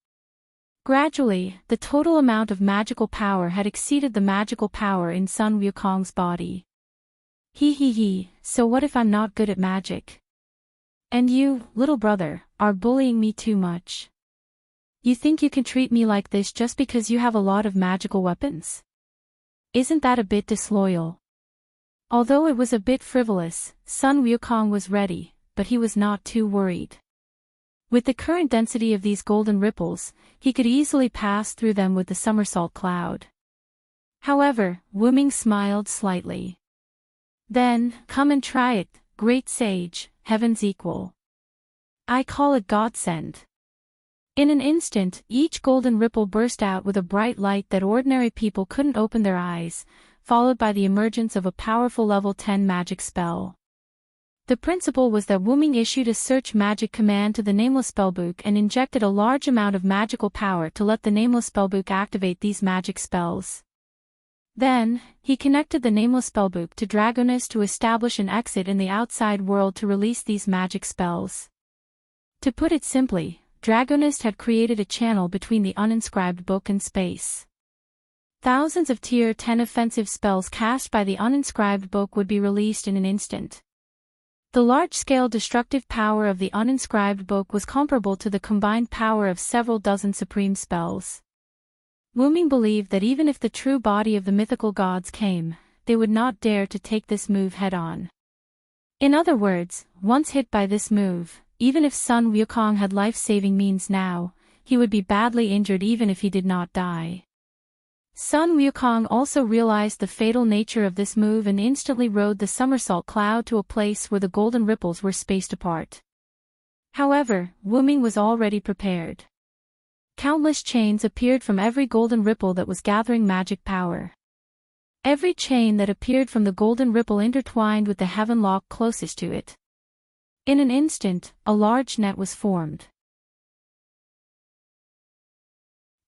Gradually, the total amount of magical power had exceeded the magical power in Sun Wukong's body. He, so what if I'm not good at magic? And you, little brother, are bullying me too much. You think you can treat me like this just because you have a lot of magical weapons? Isn't that a bit disloyal? Although it was a bit frivolous, Sun Wukong was ready, but he was not too worried. With the current density of these golden ripples, he could easily pass through them with the somersault cloud. However, Wu Ming smiled slightly. Then, come and try it, great sage, heaven's equal. I call it godsend. In an instant, each golden ripple burst out with a bright light that ordinary people couldn't open their eyes, followed by the emergence of a powerful level 10 magic spell. The principle was that Wu Ming issued a search magic command to the Nameless Spellbook and injected a large amount of magical power to let the Nameless Spellbook activate these magic spells. Then, he connected the Nameless Spellbook to Dragoness to establish an exit in the outside world to release these magic spells. To put it simply, Dragonist had created a channel between the uninscribed book and space. Thousands of Tier 10 offensive spells cast by the uninscribed book would be released in an instant. The large-scale destructive power of the uninscribed book was comparable to the combined power of several dozen supreme spells. Wu Ming believed that even if the true body of the mythical gods came, they would not dare to take this move head-on. In other words, once hit by this move, even if Sun Wukong had life-saving means now, he would be badly injured even if he did not die. Sun Wukong also realized the fatal nature of this move and instantly rode the somersault cloud to a place where the golden ripples were spaced apart. However, Wu Ming was already prepared. Countless chains appeared from every golden ripple that was gathering magic power. Every chain that appeared from the golden ripple intertwined with the heaven lock closest to it. In an instant, a large net was formed.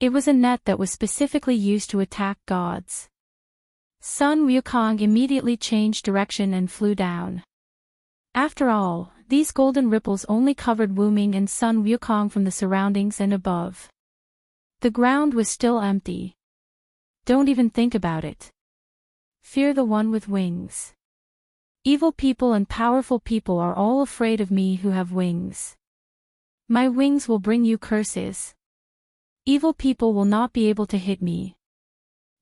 It was a net that was specifically used to attack gods. Sun Wukong immediately changed direction and flew down. After all, these golden ripples only covered Wu Ming and Sun Wukong from the surroundings and above. The ground was still empty. Don't even think about it. Fear the one with wings. Evil people and powerful people are all afraid of me who have wings. My wings will bring you curses. Evil people will not be able to hit me.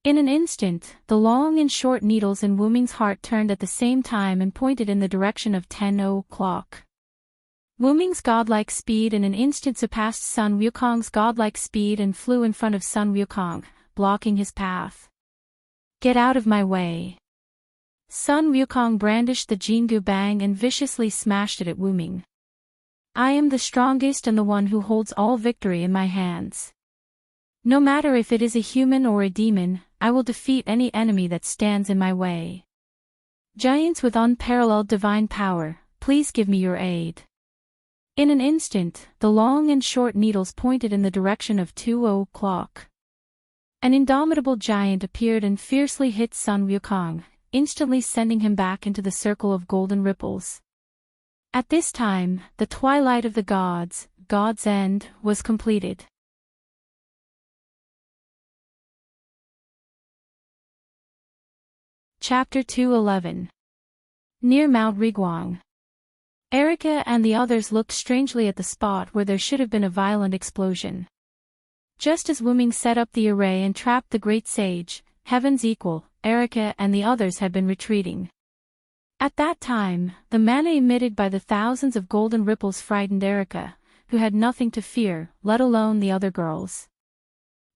In an instant, the long and short needles in Wu Ming's heart turned at the same time and pointed in the direction of 10 o'clock. Wu Ming's godlike speed in an instant surpassed Sun Wukong's godlike speed and flew in front of Sun Wukong, blocking his path. Get out of my way. Sun Wukong brandished the Jingu Bang and viciously smashed it at Wu Ming. I am the strongest and the one who holds all victory in my hands. No matter if it is a human or a demon, I will defeat any enemy that stands in my way. Giants with unparalleled divine power, please give me your aid. In an instant, the long and short needles pointed in the direction of 2 o'clock. An indomitable giant appeared and fiercely hit Sun Wukong, instantly sending him back into the circle of golden ripples. At this time, the twilight of the gods, God's End, was completed. Chapter 211. Near Mount Riguang. Erica and the others looked strangely at the spot where there should have been a violent explosion. Just as Wu Ming set up the array and trapped the great sage, heaven's equal, Erica and the others had been retreating. At that time, the mana emitted by the thousands of golden ripples frightened Erica, who had nothing to fear, let alone the other girls.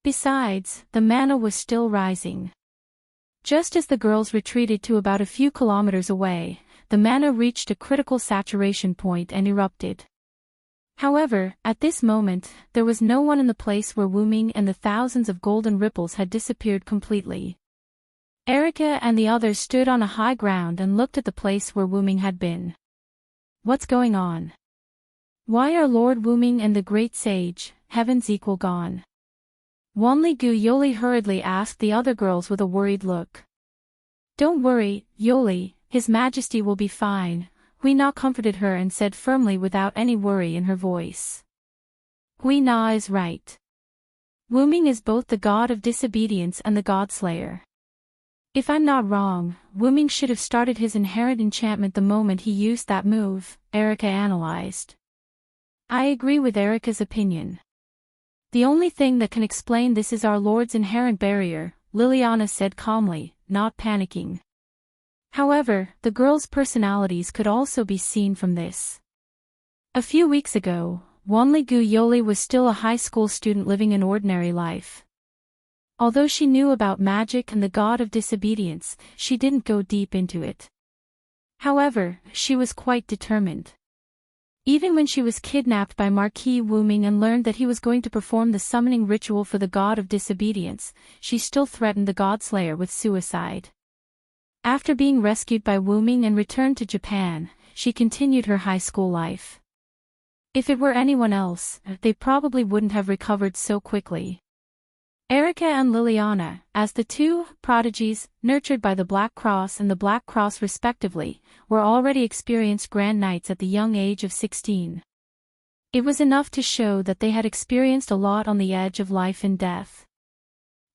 Besides, the mana was still rising. Just as the girls retreated to about a few kilometers away, the mana reached a critical saturation point and erupted. However, at this moment, there was no one in the place where Wu Ming and the thousands of golden ripples had disappeared completely. Erica and the others stood on a high ground and looked at the place where Wu Ming had been. What's going on? Why are Lord Wu Ming and the great sage, heaven's equal, gone? Wanli-gu Yoli hurriedly asked the other girls with a worried look. Don't worry, Yoli, His Majesty will be fine, Hui-na comforted her and said firmly without any worry in her voice. Hui-na is right. Wu-ming is both the god of disobedience and the godslayer. If I'm not wrong, Wu-ming should have started his inherent enchantment the moment he used that move, Erica analyzed. I agree with Erica's opinion. The only thing that can explain this is our Lord's inherent barrier, Liliana said calmly, not panicking. However, the girls' personalities could also be seen from this. A few weeks ago, Wanli-gu Yoli was still a high school student living an ordinary life. Although she knew about magic and the god of disobedience, she didn't go deep into it. However, she was quite determined. Even when she was kidnapped by Marquis Wu-ming and learned that he was going to perform the summoning ritual for the god of disobedience, she still threatened the godslayer with suicide. After being rescued by Wu-ming and returned to Japan, she continued her high school life. If it were anyone else, they probably wouldn't have recovered so quickly. Erica and Liliana, as the two prodigies, nurtured by the Black Cross and the Black Cross respectively, were already experienced grand knights at the young age of 16. It was enough to show that they had experienced a lot on the edge of life and death.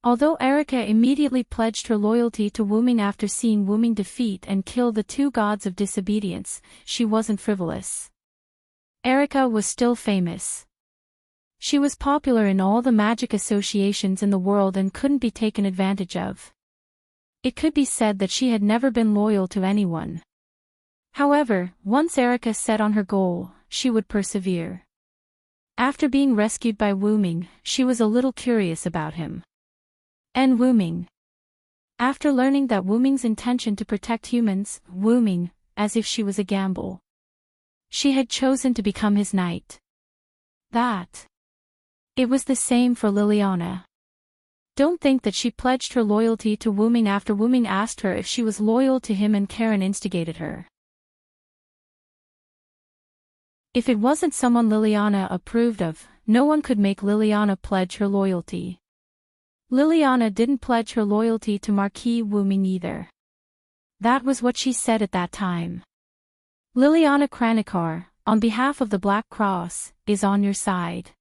Although Erica immediately pledged her loyalty to Wu-ming after seeing Wu-ming defeat and kill the two gods of disobedience, she wasn't frivolous. Erica was still famous. She was popular in all the magic associations in the world and couldn't be taken advantage of. It could be said that she had never been loyal to anyone. However, once Erica set on her goal, she would persevere. After being rescued by Wu-ming, she was a little curious about him. And Wu-ming. After learning that Wu-ming's intention to protect humans, Wu-ming, as if she was a gamble. She had chosen to become his knight. It was the same for Liliana. Don't think that she pledged her loyalty to Wu-ming after Wu-ming asked her if she was loyal to him and Karen instigated her. If it wasn't someone Liliana approved of, no one could make Liliana pledge her loyalty. Liliana didn't pledge her loyalty to Marquis Wu-ming either. That was what she said at that time. Liliana Kranikar, on behalf of the Black Cross, is on your side.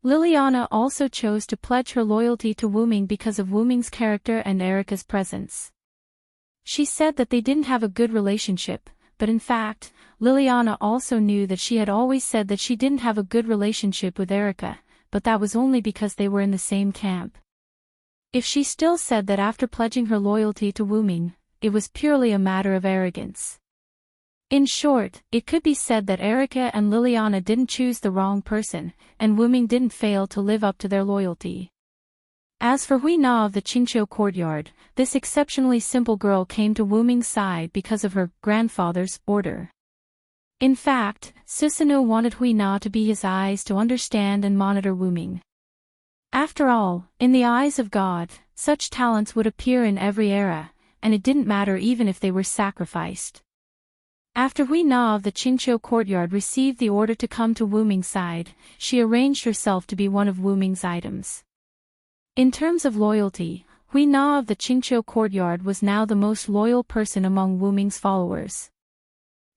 Liliana also chose to pledge her loyalty to Wu-ming because of Wu-ming's character and Erica's presence. She said that they didn't have a good relationship, but in fact, Liliana also knew that she had always said that she didn't have a good relationship with Erica, but that was only because they were in the same camp. If she still said that after pledging her loyalty to Wu-ming, it was purely a matter of arrogance. In short, it could be said that Erica and Liliana didn't choose the wrong person, and Wu-ming didn't fail to live up to their loyalty. As for Hui-na of the Qingqiu courtyard, this exceptionally simple girl came to Wu-ming's side because of her grandfather's order. In fact, Susanoo wanted Hui-na to be his eyes to understand and monitor Wu-ming. After all, in the eyes of God, such talents would appear in every era, and it didn't matter even if they were sacrificed. After Hui-na of the Qingqiu courtyard received the order to come to Wu-ming's side, she arranged herself to be one of Wu-ming's items. In terms of loyalty, Hui-na of the Qingqiu courtyard was now the most loyal person among Wu-ming's followers.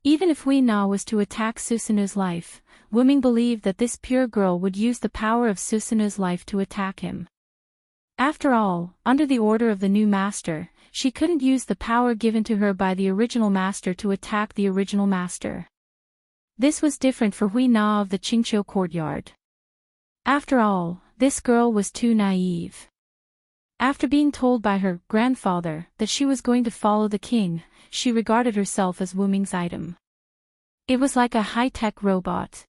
Even if Hui-na was to attack Susanoo's life, Wu-ming believed that this pure girl would use the power of Susanoo's life to attack him. After all, under the order of the new master, she couldn't use the power given to her by the original master to attack the original master. This was different for Hui-na of the Qingqiu courtyard. After all, this girl was too naive. After being told by her grandfather that she was going to follow the king, she regarded herself as Wu-ming's item. It was like a high-tech robot.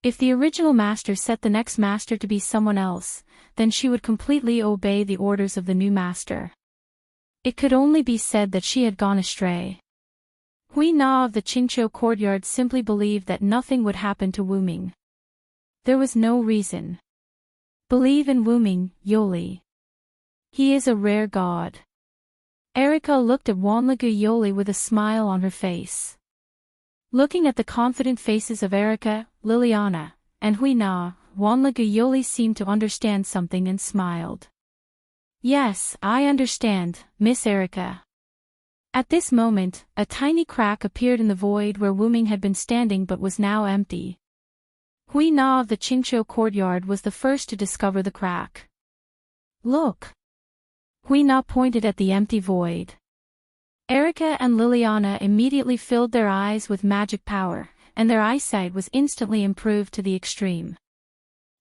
If the original master set the next master to be someone else, then she would completely obey the orders of the new master. It could only be said that she had gone astray. Hui-na of the Qingqiu courtyard simply believed that nothing would happen to Wu-ming. There was no reason. Believe in Wu-ming, Yoli. He is a rare god. Erica looked at Wanli-gu Yoli with a smile on her face. Looking at the confident faces of Erica, Liliana, and Hui-na, Wanlaguyoli seemed to understand something and smiled. Yes, I understand, Miss Erica. At this moment, a tiny crack appeared in the void where Wuming had been standing but was now empty. Hui Na of the Qingqiu courtyard was the first to discover the crack. Look! Hui Na pointed at the empty void. Erica and Liliana immediately filled their eyes with magic power, and their eyesight was instantly improved to the extreme.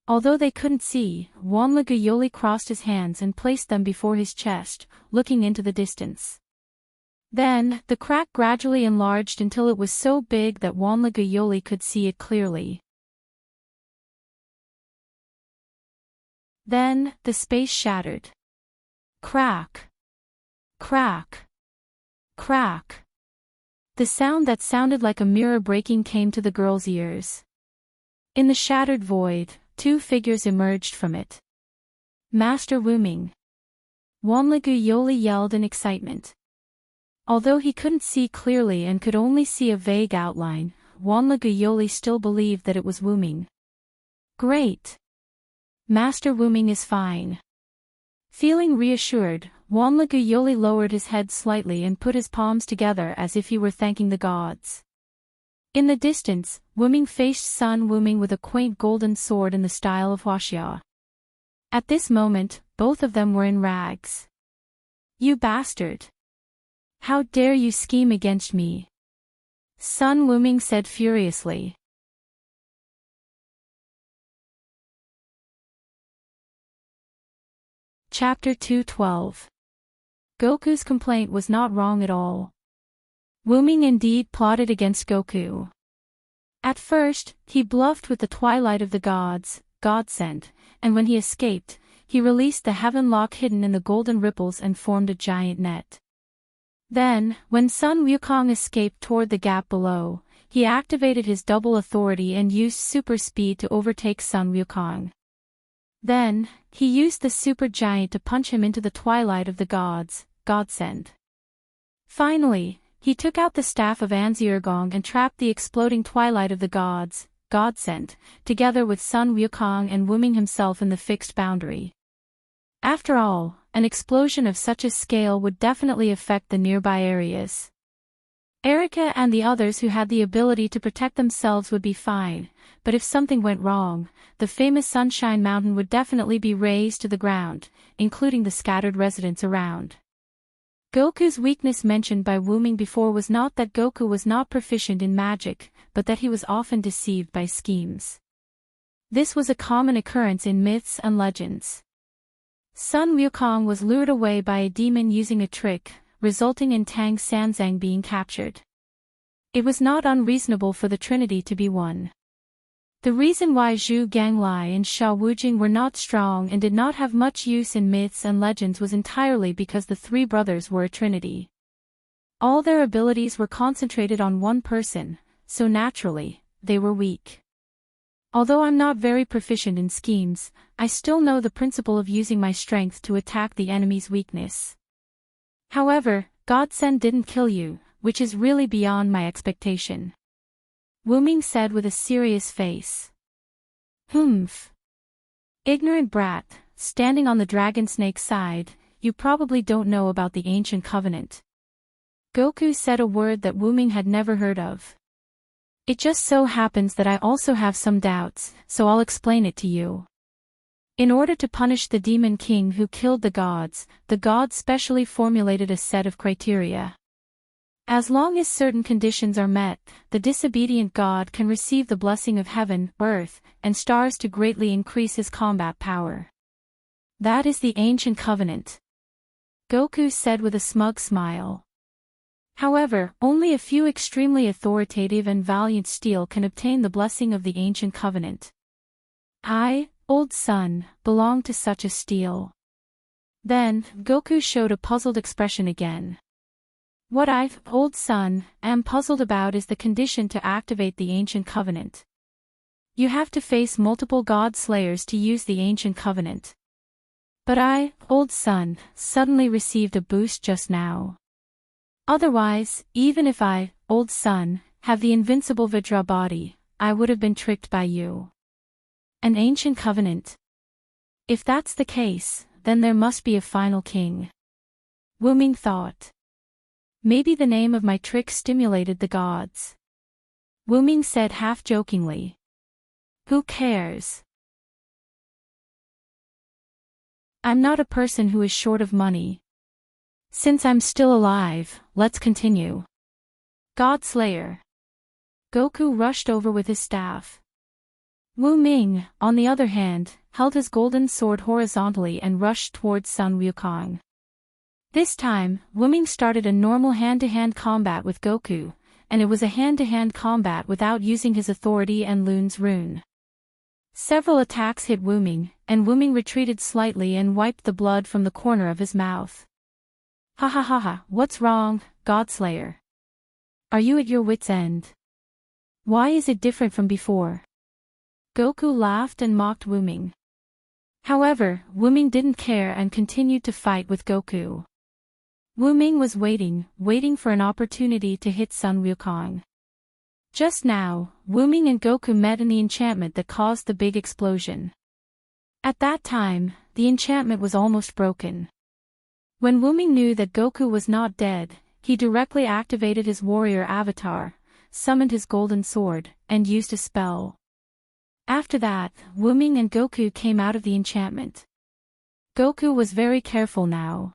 Although they couldn't see, Wanlaguyoli crossed his hands and placed them before his chest, looking into the distance. Then, the crack gradually enlarged until it was so big that Wanlaguyoli could see it clearly. Then, the space shattered. Crack! Crack! Crack! The sound that sounded like a mirror breaking came to the girl's ears. In the shattered void, two figures emerged from it. Master Wuming! Wanlaguyoli yelled in excitement. Although he couldn't see clearly and could only see a vague outline, Wanlaguyoli still believed that it was Wuming. Great! Master Wuming is fine. Feeling reassured, Wanlaguyoli lowered his head slightly and put his palms together as if he were thanking the gods. In the distance, Wuming faced Sun Wuming with a quaint golden sword in the style of Huaxia. At this moment, both of them were in rags. You bastard! How dare you scheme against me? Sun Wuming said furiously. Chapter 212. Goku's complaint was not wrong at all. Wuming indeed plotted against Goku. At first, he bluffed with the twilight of the gods, Godsend, and when he escaped, he released the heaven lock hidden in the golden ripples and formed a giant net. Then, when Sun Wukong escaped toward the gap below, he activated his double authority and used super speed to overtake Sun Wukong. Then, he used the super giant to punch him into the twilight of the gods, Godsend. Finally, he took out the staff of Anziergong and trapped the exploding twilight of the gods, Godsend, together with Sun Wukong and Wuming himself in the fixed boundary. After all, an explosion of such a scale would definitely affect the nearby areas. Erica and the others who had the ability to protect themselves would be fine, but if something went wrong, the famous Sunshine Mountain would definitely be razed to the ground, including the scattered residents around. Goku's weakness mentioned by Wuming before was not that Goku was not proficient in magic, but that he was often deceived by schemes. This was a common occurrence in myths and legends. Sun Wukong was lured away by a demon using a trick, resulting in Tang Sanzang being captured. It was not unreasonable for the Trinity to be one. The reason why Zhu Ganglai and Sha Wujing were not strong and did not have much use in myths and legends was entirely because the three brothers were a trinity. All their abilities were concentrated on one person, so naturally, they were weak. Although I'm not very proficient in schemes, I still know the principle of using my strength to attack the enemy's weakness. However, Godsend didn't kill you, which is really beyond my expectation. Wuming said with a serious face. Humph. Ignorant brat, standing on the dragon snake's side, you probably don't know about the ancient covenant. Goku said a word that Wuming had never heard of. It just so happens that I also have some doubts, so I'll explain it to you. In order to punish the demon king who killed the gods specially formulated a set of criteria. As long as certain conditions are met, the disobedient god can receive the blessing of heaven, earth, and stars to greatly increase his combat power. That is the ancient covenant. Goku said with a smug smile. However, only a few extremely authoritative and valiant steel can obtain the blessing of the ancient covenant. I, old son, belong to such a steel. Then, Goku showed a puzzled expression again. What I, old son, am puzzled about is the condition to activate the ancient covenant. You have to face multiple god slayers to use the ancient covenant. But I, old son, suddenly received a boost just now. Otherwise, even if I, old son, have the invincible Vajra body, I would have been tricked by you. An ancient covenant. If that's the case, then there must be a final king. Wu Ming thought. Maybe the name of my trick stimulated the gods. Wu Ming said half-jokingly. Who cares? I'm not a person who is short of money. Since I'm still alive, let's continue. God Slayer. Goku rushed over with his staff. Wu Ming, on the other hand, held his golden sword horizontally and rushed towards Sun Wukong. This time, Wu Ming started a normal hand-to-hand combat with Goku, and it was a hand-to-hand combat without using his authority and Lun's rune. Several attacks hit Wu Ming, and Wu Ming retreated slightly and wiped the blood from the corner of his mouth. Ha ha ha ha, what's wrong, Godslayer? Are you at your wit's end? Why is it different from before? Goku laughed and mocked Wu Ming. However, Wu Ming didn't care and continued to fight with Goku. Wu Ming was waiting for an opportunity to hit Sun Wukong. Just now, Wu Ming and Goku met in the enchantment that caused the big explosion. At that time, the enchantment was almost broken. When Wu Ming knew that Goku was not dead, he directly activated his warrior avatar, summoned his golden sword, and used a spell. After that, Wu Ming and Goku came out of the enchantment. Goku was very careful now.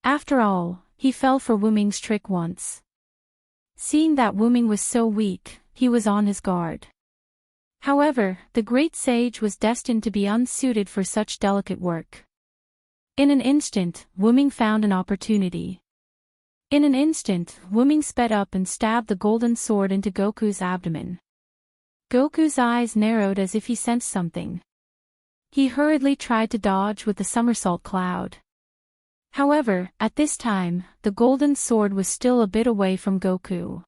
After all, he fell for Wu Ming's trick once. Seeing that Wu Ming was so weak, he was on his guard. However, the great sage was destined to be unsuited for such delicate work. In an instant, Wu Ming found an opportunity. In an instant, Wu Ming sped up and stabbed the golden sword into Goku's abdomen. Goku's eyes narrowed as if he sensed something. He hurriedly tried to dodge with the somersault cloud. However, at this time, the golden sword was still a bit away from Goku.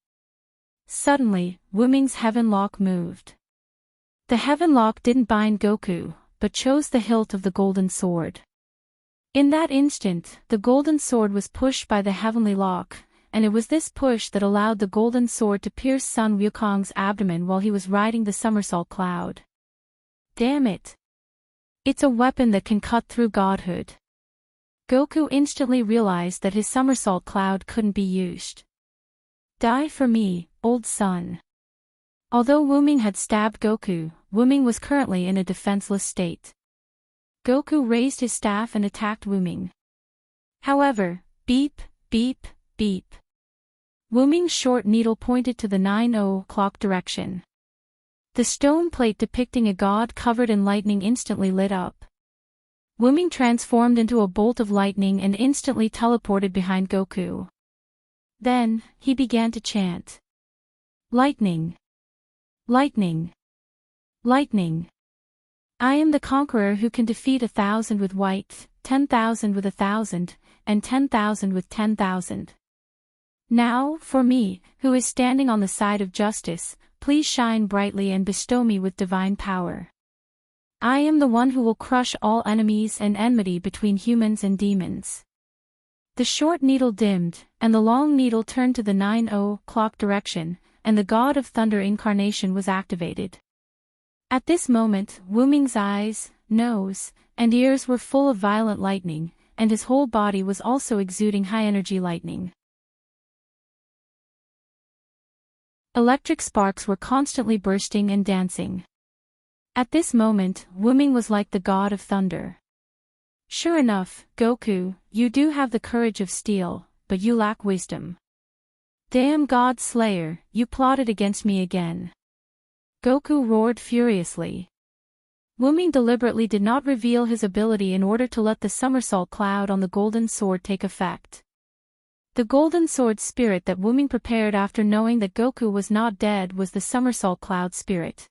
Suddenly, Wu Ming's heaven lock moved. The heaven lock didn't bind Goku, but chose the hilt of the golden sword. In that instant, the golden sword was pushed by the heavenly lock, and it was this push that allowed the golden sword to pierce Sun Wukong's abdomen while he was riding the somersault cloud. Damn it! It's a weapon that can cut through godhood. Goku instantly realized that his somersault cloud couldn't be used. Die for me, old son. Although Wu Ming had stabbed Goku, Wu Ming was currently in a defenseless state. Goku raised his staff and attacked Wu Ming. However, beep, beep, beep. Wu Ming's short needle pointed to the 9:00 direction. The stone plate depicting a god covered in lightning instantly lit up. Wu Ming transformed into a bolt of lightning and instantly teleported behind Goku. Then, he began to chant. Lightning. Lightning. Lightning. I am the conqueror who can defeat 1,000 with white, 10,000 with 1,000, and 10,000 with 10,000. Now, for me, who is standing on the side of justice, please shine brightly and bestow me with divine power. I am the one who will crush all enemies and enmity between humans and demons. The short needle dimmed, and the long needle turned to the 9:00 direction, and the God of Thunder incarnation was activated. At this moment, Wu Ming's eyes, nose, and ears were full of violent lightning, and his whole body was also exuding high-energy lightning. Electric sparks were constantly bursting and dancing. At this moment, Wu Ming was like the God of Thunder. Sure enough, Goku, you do have the courage of steel, but you lack wisdom. Damn God Slayer, you plotted against me again. Goku roared furiously. Wu Ming deliberately did not reveal his ability in order to let the somersault cloud on the golden sword take effect. The golden sword spirit that Wu Ming prepared after knowing that Goku was not dead was the somersault cloud spirit.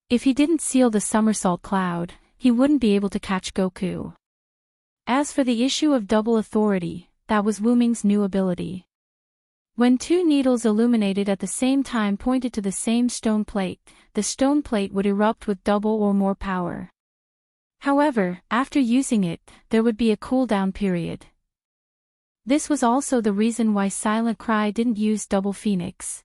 If he didn't seal the somersault cloud, he wouldn't be able to catch Goku. As for the issue of double authority, that was Wu Ming's new ability. When two needles illuminated at the same time pointed to the same stone plate, the stone plate would erupt with double or more power. However, after using it, there would be a cooldown period. This was also the reason why Silent Cry didn't use Double Phoenix.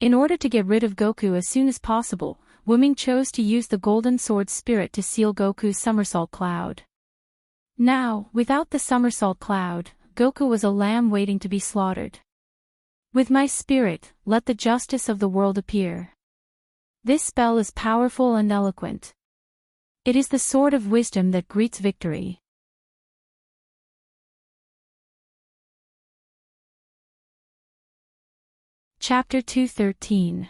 In order to get rid of Goku as soon as possible, Wu Wuming chose to use the golden sword's spirit to seal Goku's somersault cloud. Now, without the somersault cloud, Goku was a lamb waiting to be slaughtered. With my spirit, let the justice of the world appear. This spell is powerful and eloquent. It is the sword of wisdom that greets victory. Chapter 213.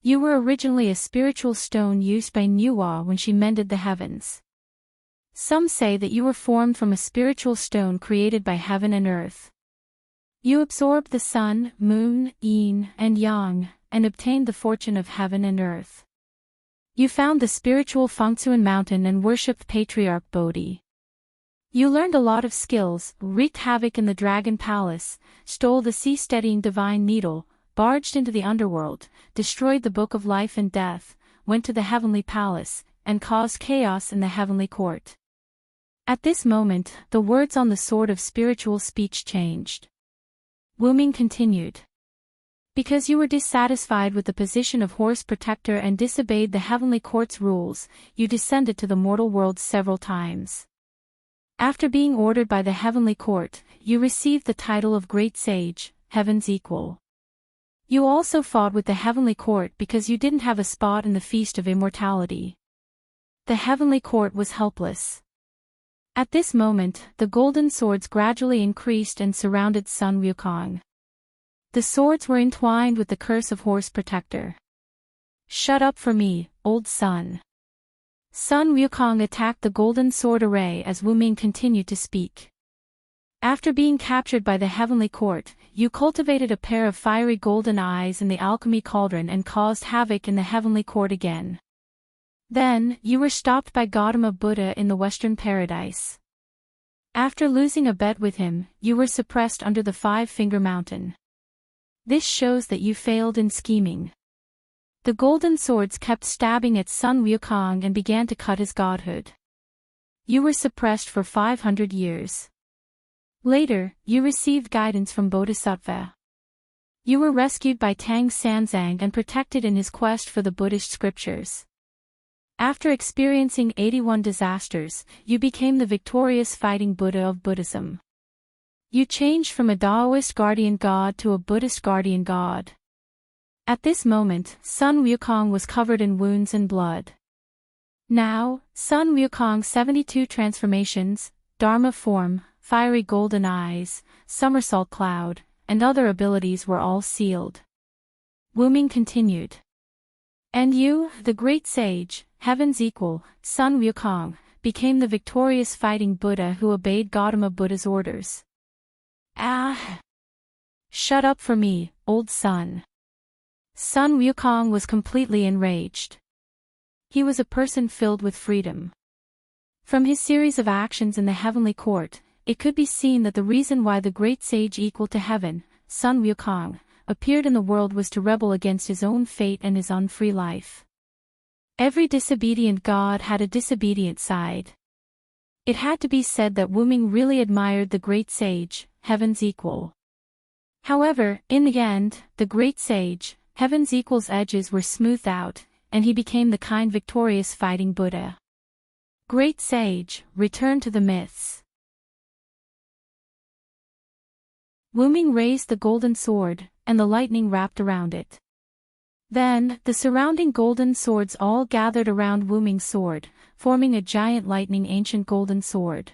You were originally a spiritual stone used by Nuwa when she mended the heavens. Some say that you were formed from a spiritual stone created by heaven and earth. You absorbed the sun, moon, yin, and yang, and obtained the fortune of heaven and earth. You found the spiritual Fengtsuan mountain and worshipped Patriarch Bodhi. You learned a lot of skills, wreaked havoc in the Dragon Palace, stole the sea-steadying divine needle, barged into the underworld, destroyed the Book of Life and Death, went to the Heavenly Palace, and caused chaos in the Heavenly Court. At this moment, the words on the sword of spiritual speech changed. Wuming continued. Because you were dissatisfied with the position of Horse Protector and disobeyed the Heavenly Court's rules, you descended to the mortal world several times. After being ordered by the Heavenly Court, you received the title of Great Sage, Heaven's Equal. You also fought with the Heavenly Court because you didn't have a spot in the Feast of Immortality. The Heavenly Court was helpless. At this moment, the golden swords gradually increased and surrounded Sun Wukong. The swords were entwined with the curse of Horse Protector. Shut up for me, old sun. Sun Wukong attacked the golden sword array as Wuming continued to speak. After being captured by the Heavenly Court, you cultivated a pair of fiery golden eyes in the alchemy cauldron and caused havoc in the Heavenly Court again. Then, you were stopped by Gautama Buddha in the Western Paradise. After losing a bet with him, you were suppressed under the Five-Finger Mountain. This shows that you failed in scheming. The golden swords kept stabbing at Sun Wukong and began to cut his godhood. You were suppressed for 500 years. Later, you received guidance from Bodhisattva. You were rescued by Tang Sanzang and protected in his quest for the Buddhist scriptures. After experiencing 81 disasters, you became the victorious fighting Buddha of Buddhism. You changed from a Taoist guardian god to a Buddhist guardian god. At this moment, Sun Wukong was covered in wounds and blood. Now, Sun Wukong's 72 transformations, Dharma form, fiery golden eyes, somersault cloud, and other abilities were all sealed. Wuming continued. And you, the great sage, heaven's equal, Sun Wukong, became the victorious fighting Buddha who obeyed Gautama Buddha's orders. Ah! Shut up for me, old sun. Sun Wukong was completely enraged. He was a person filled with freedom. From his series of actions in the Heavenly Court, it could be seen that the reason why the great sage equal to heaven, Sun Wukong, appeared in the world was to rebel against his own fate and his unfree life. Every disobedient god had a disobedient side. It had to be said that Wuming really admired the great sage, heaven's equal. However, in the end, the great sage, heaven's equal's edges were smoothed out, and he became the kind victorious fighting Buddha. Great sage, return to the myths. Wuming raised the golden sword, and the lightning wrapped around it. Then, the surrounding golden swords all gathered around Wuming's sword, forming a giant lightning ancient golden sword.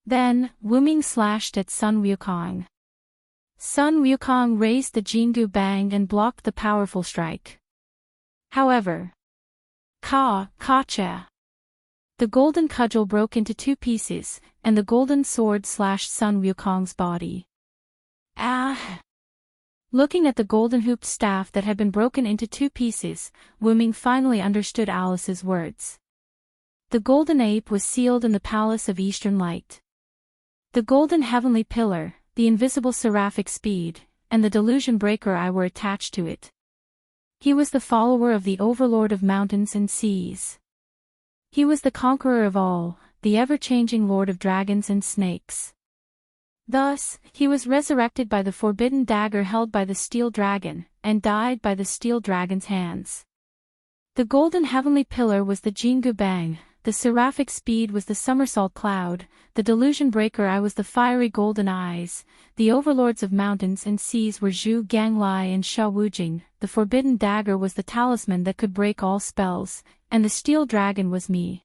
Then, Wuming slashed at Sun Wukong. Sun Wukong raised the Jingu Bang and blocked the powerful strike. However, Ka-cha! The golden cudgel broke into two pieces, and the golden sword slashed Sun Wukong's body. Ah! Looking at the golden hooped staff that had been broken into two pieces, Wuming finally understood Alice's words. The golden ape was sealed in the Palace of Eastern Light. The golden heavenly pillar, the invisible seraphic speed, and the delusion breaker eye were attached to it. He was the follower of the overlord of mountains and seas. He was the conqueror of all, the ever-changing lord of dragons and snakes. Thus, he was resurrected by the forbidden dagger held by the steel dragon, and died by the steel dragon's hands. The golden heavenly pillar was the Jingu Bang, the seraphic speed was the somersault cloud, the delusion breaker I was the fiery golden eyes, the overlords of mountains and seas were Zhu Ganglai and Sha Wujing, the forbidden dagger was the talisman that could break all spells, and the steel dragon was me.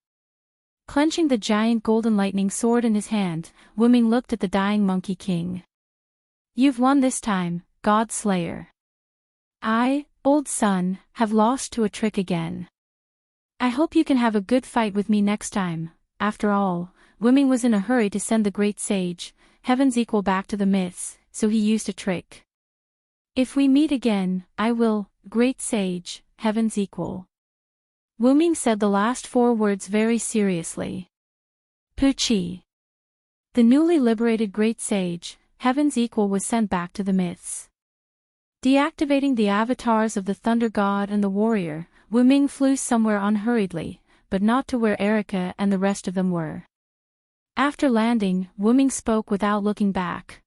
Clenching the giant golden lightning sword in his hand, Wuming looked at the dying Monkey King. You've won this time, God Slayer. I, old son, have lost to a trick again. I hope you can have a good fight with me next time. After all, Wuming was in a hurry to send the great sage, Heaven's equal, back to the myths, so he used a trick. If we meet again, I will, great sage, Heaven's equal. Wuming said the last 4 words very seriously. Puchi. The newly liberated great sage, Heaven's equal, was sent back to the myths. Deactivating the avatars of the Thunder God and the Warrior, Wuming flew somewhere unhurriedly, but not to where Erica and the rest of them were. After landing, Wuming spoke without looking back.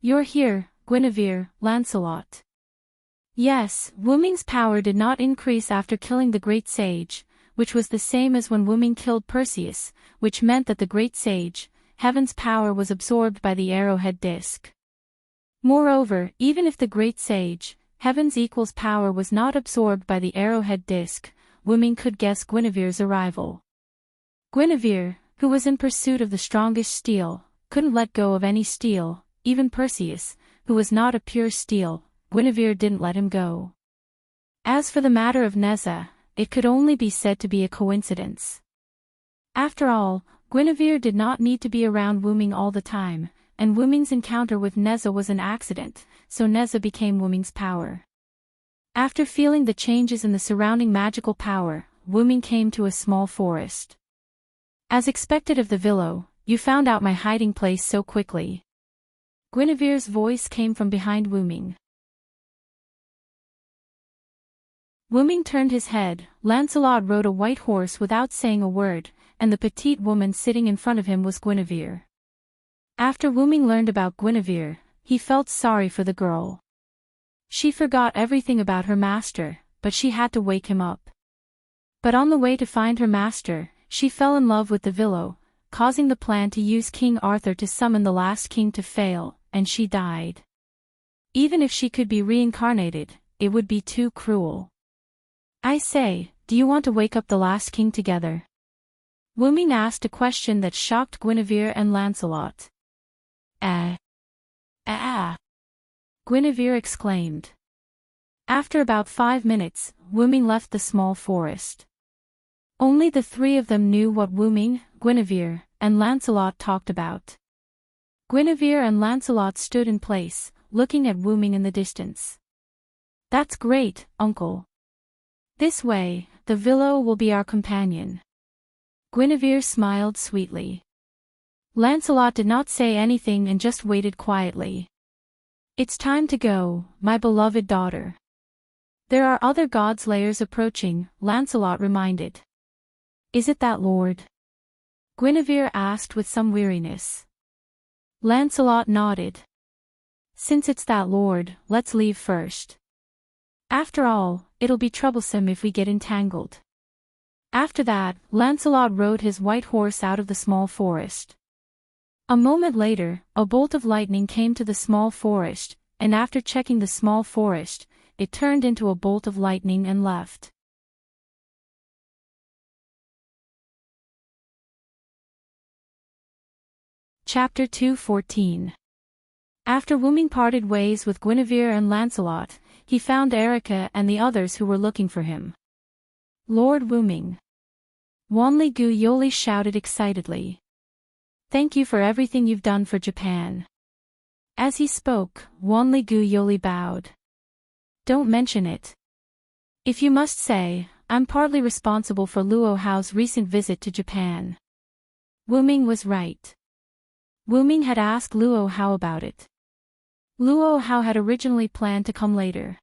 You're here, Guinevere, Lancelot. Yes, Wuming's power did not increase after killing the great sage, which was the same as when Wuming killed Perseus, which meant that the great sage, Heaven's power, was absorbed by the arrowhead disc. Moreover, even if the great sage, Heaven's equal's power was not absorbed by the arrowhead disc, Wuming could guess Guinevere's arrival. Guinevere, who was in pursuit of the strongest steel, couldn't let go of any steel, even Perseus, who was not a pure steel, Guinevere didn't let him go. As for the matter of Neza, it could only be said to be a coincidence. After all, Guinevere did not need to be around Wuming all the time, and Wuming's encounter with Neza was an accident, so Neza became Wuming's power. After feeling the changes in the surrounding magical power, Wuming came to a small forest. As expected of the Villo, you found out my hiding place so quickly. Guinevere's voice came from behind Wuming. Wuming turned his head. Lancelot rode a white horse without saying a word, and the petite woman sitting in front of him was Guinevere. After Wuming learned about Guinevere, he felt sorry for the girl. She forgot everything about her master, but she had to wake him up. But on the way to find her master, she fell in love with the Villo, causing the plan to use King Arthur to summon the last king to fail, and she died. Even if she could be reincarnated, it would be too cruel. I say, do you want to wake up the last king together? Wuming asked a question that shocked Guinevere and Lancelot. Guinevere exclaimed. After about 5 minutes, Wuming left the small forest. Only the 3 of them knew what Wuming, Guinevere, and Lancelot talked about. Guinevere and Lancelot stood in place, looking at Wuming in the distance. That's great, uncle. This way, the Villo will be our companion. Guinevere smiled sweetly. Lancelot did not say anything and just waited quietly. It's time to go, my beloved daughter. There are other godslayers approaching, Lancelot reminded. Is it that lord? Guinevere asked with some weariness. Lancelot nodded. Since it's that lord, let's leave first. After all, it'll be troublesome if we get entangled. After that, Lancelot rode his white horse out of the small forest. A moment later, a bolt of lightning came to the small forest, and after checking the small forest, it turned into a bolt of lightning and left. Chapter 2:14. After Wuming parted ways with Guinevere and Lancelot, he found Erica and the others who were looking for him. Lord Wuming. Wanli Gu Yoli shouted excitedly. Thank you for everything you've done for Japan. As he spoke, Wanli Gu Yoli bowed. Don't mention it. If you must say, I'm partly responsible for Luo Hao's recent visit to Japan. Wuming was right. Wuming had asked Luo Hao about it. Luo Hao had originally planned to come later.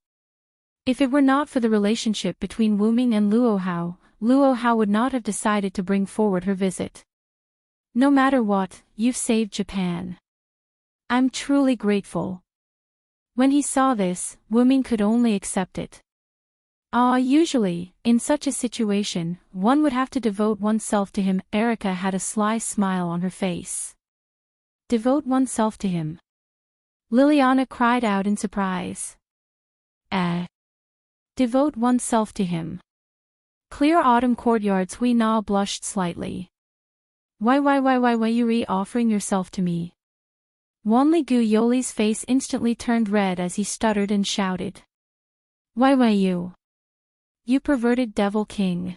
If it were not for the relationship between Wuming and Luo Hao would not have decided to bring forward her visit. No matter what, you've saved Japan. I'm truly grateful. When he saw this, Wuming could only accept it. Usually, in such a situation, one would have to devote oneself to him. Erica had a sly smile on her face. Devote oneself to him. Liliana cried out in surprise. Devote oneself to him. Clear autumn courtyards. Huina blushed slightly. Why you offering yourself to me? Wanli Gu Yoli's face instantly turned red as he stuttered and shouted. Why you? You perverted devil king.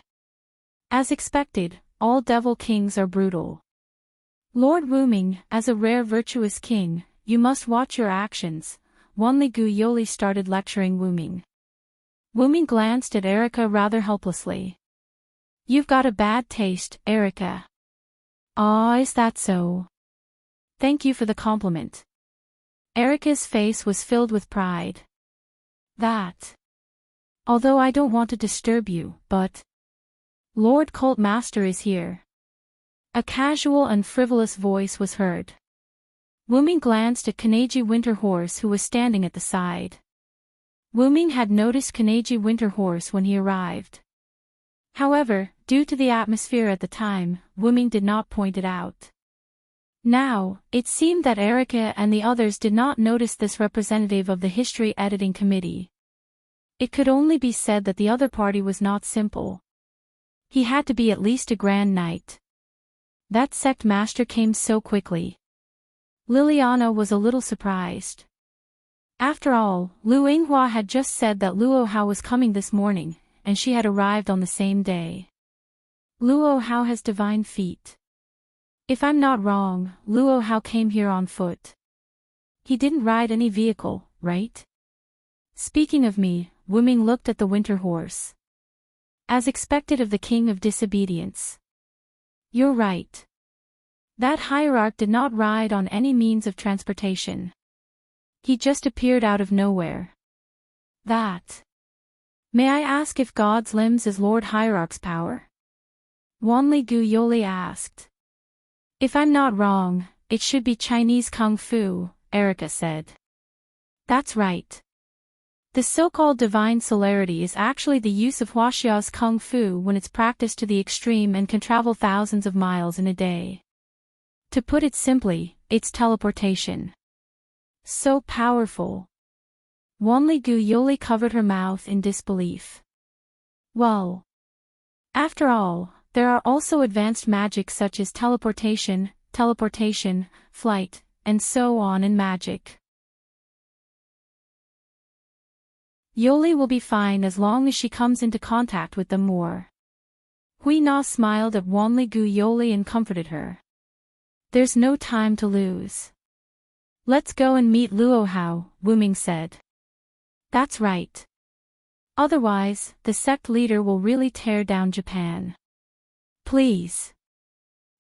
As expected, all devil kings are brutal. Lord Wuming, as a rare virtuous king, you must watch your actions. Wanli Gu Yoli started lecturing Wuming. Wuming glanced at Erica rather helplessly. You've got a bad taste, Erica. Is that so? Thank you for the compliment. Erica's face was filled with pride. Although I don't want to disturb you, but Lord Cult Master is here. A casual and frivolous voice was heard. Wuming glanced at Kanaji Winterhorse, who was standing at the side. Wuming had noticed Kanaji Winterhorse when he arrived. However, due to the atmosphere at the time, Wuming did not point it out. Now, it seemed that Erica and the others did not notice this representative of the History Editing Committee. It could only be said that the other party was not simple. He had to be at least a Grand Knight. That sect master came so quickly. Liliana was a little surprised. After all, Lu Yinghua had just said that Luo Hao was coming this morning, and she had arrived on the same day. Luo Hao has divine feet. If I'm not wrong, Luo Hao came here on foot. He didn't ride any vehicle, right? Speaking of me, Wuming looked at the winter horse. As expected of the king of disobedience. You're right. That hierarch did not ride on any means of transportation. He just appeared out of nowhere. May I ask if God's limbs is Lord Hierarch's power? Wanli Gu Yoli asked. If I'm not wrong, it should be Chinese Kung Fu, Erica said. That's right. The so-called divine celerity is actually the use of Huaxiao's Kung Fu when it's practiced to the extreme and can travel thousands of miles in a day. To put it simply, it's teleportation. So powerful. Wanli Gu Yoli covered her mouth in disbelief. Well. After all, there are also advanced magics such as teleportation, flight, and so on in magic. Yoli will be fine as long as she comes into contact with them more. Huina smiled at Wanli Gu Yoli and comforted her. There's no time to lose. Let's go and meet Luo Hao, Wuming said. That's right. Otherwise, the sect leader will really tear down Japan. Please.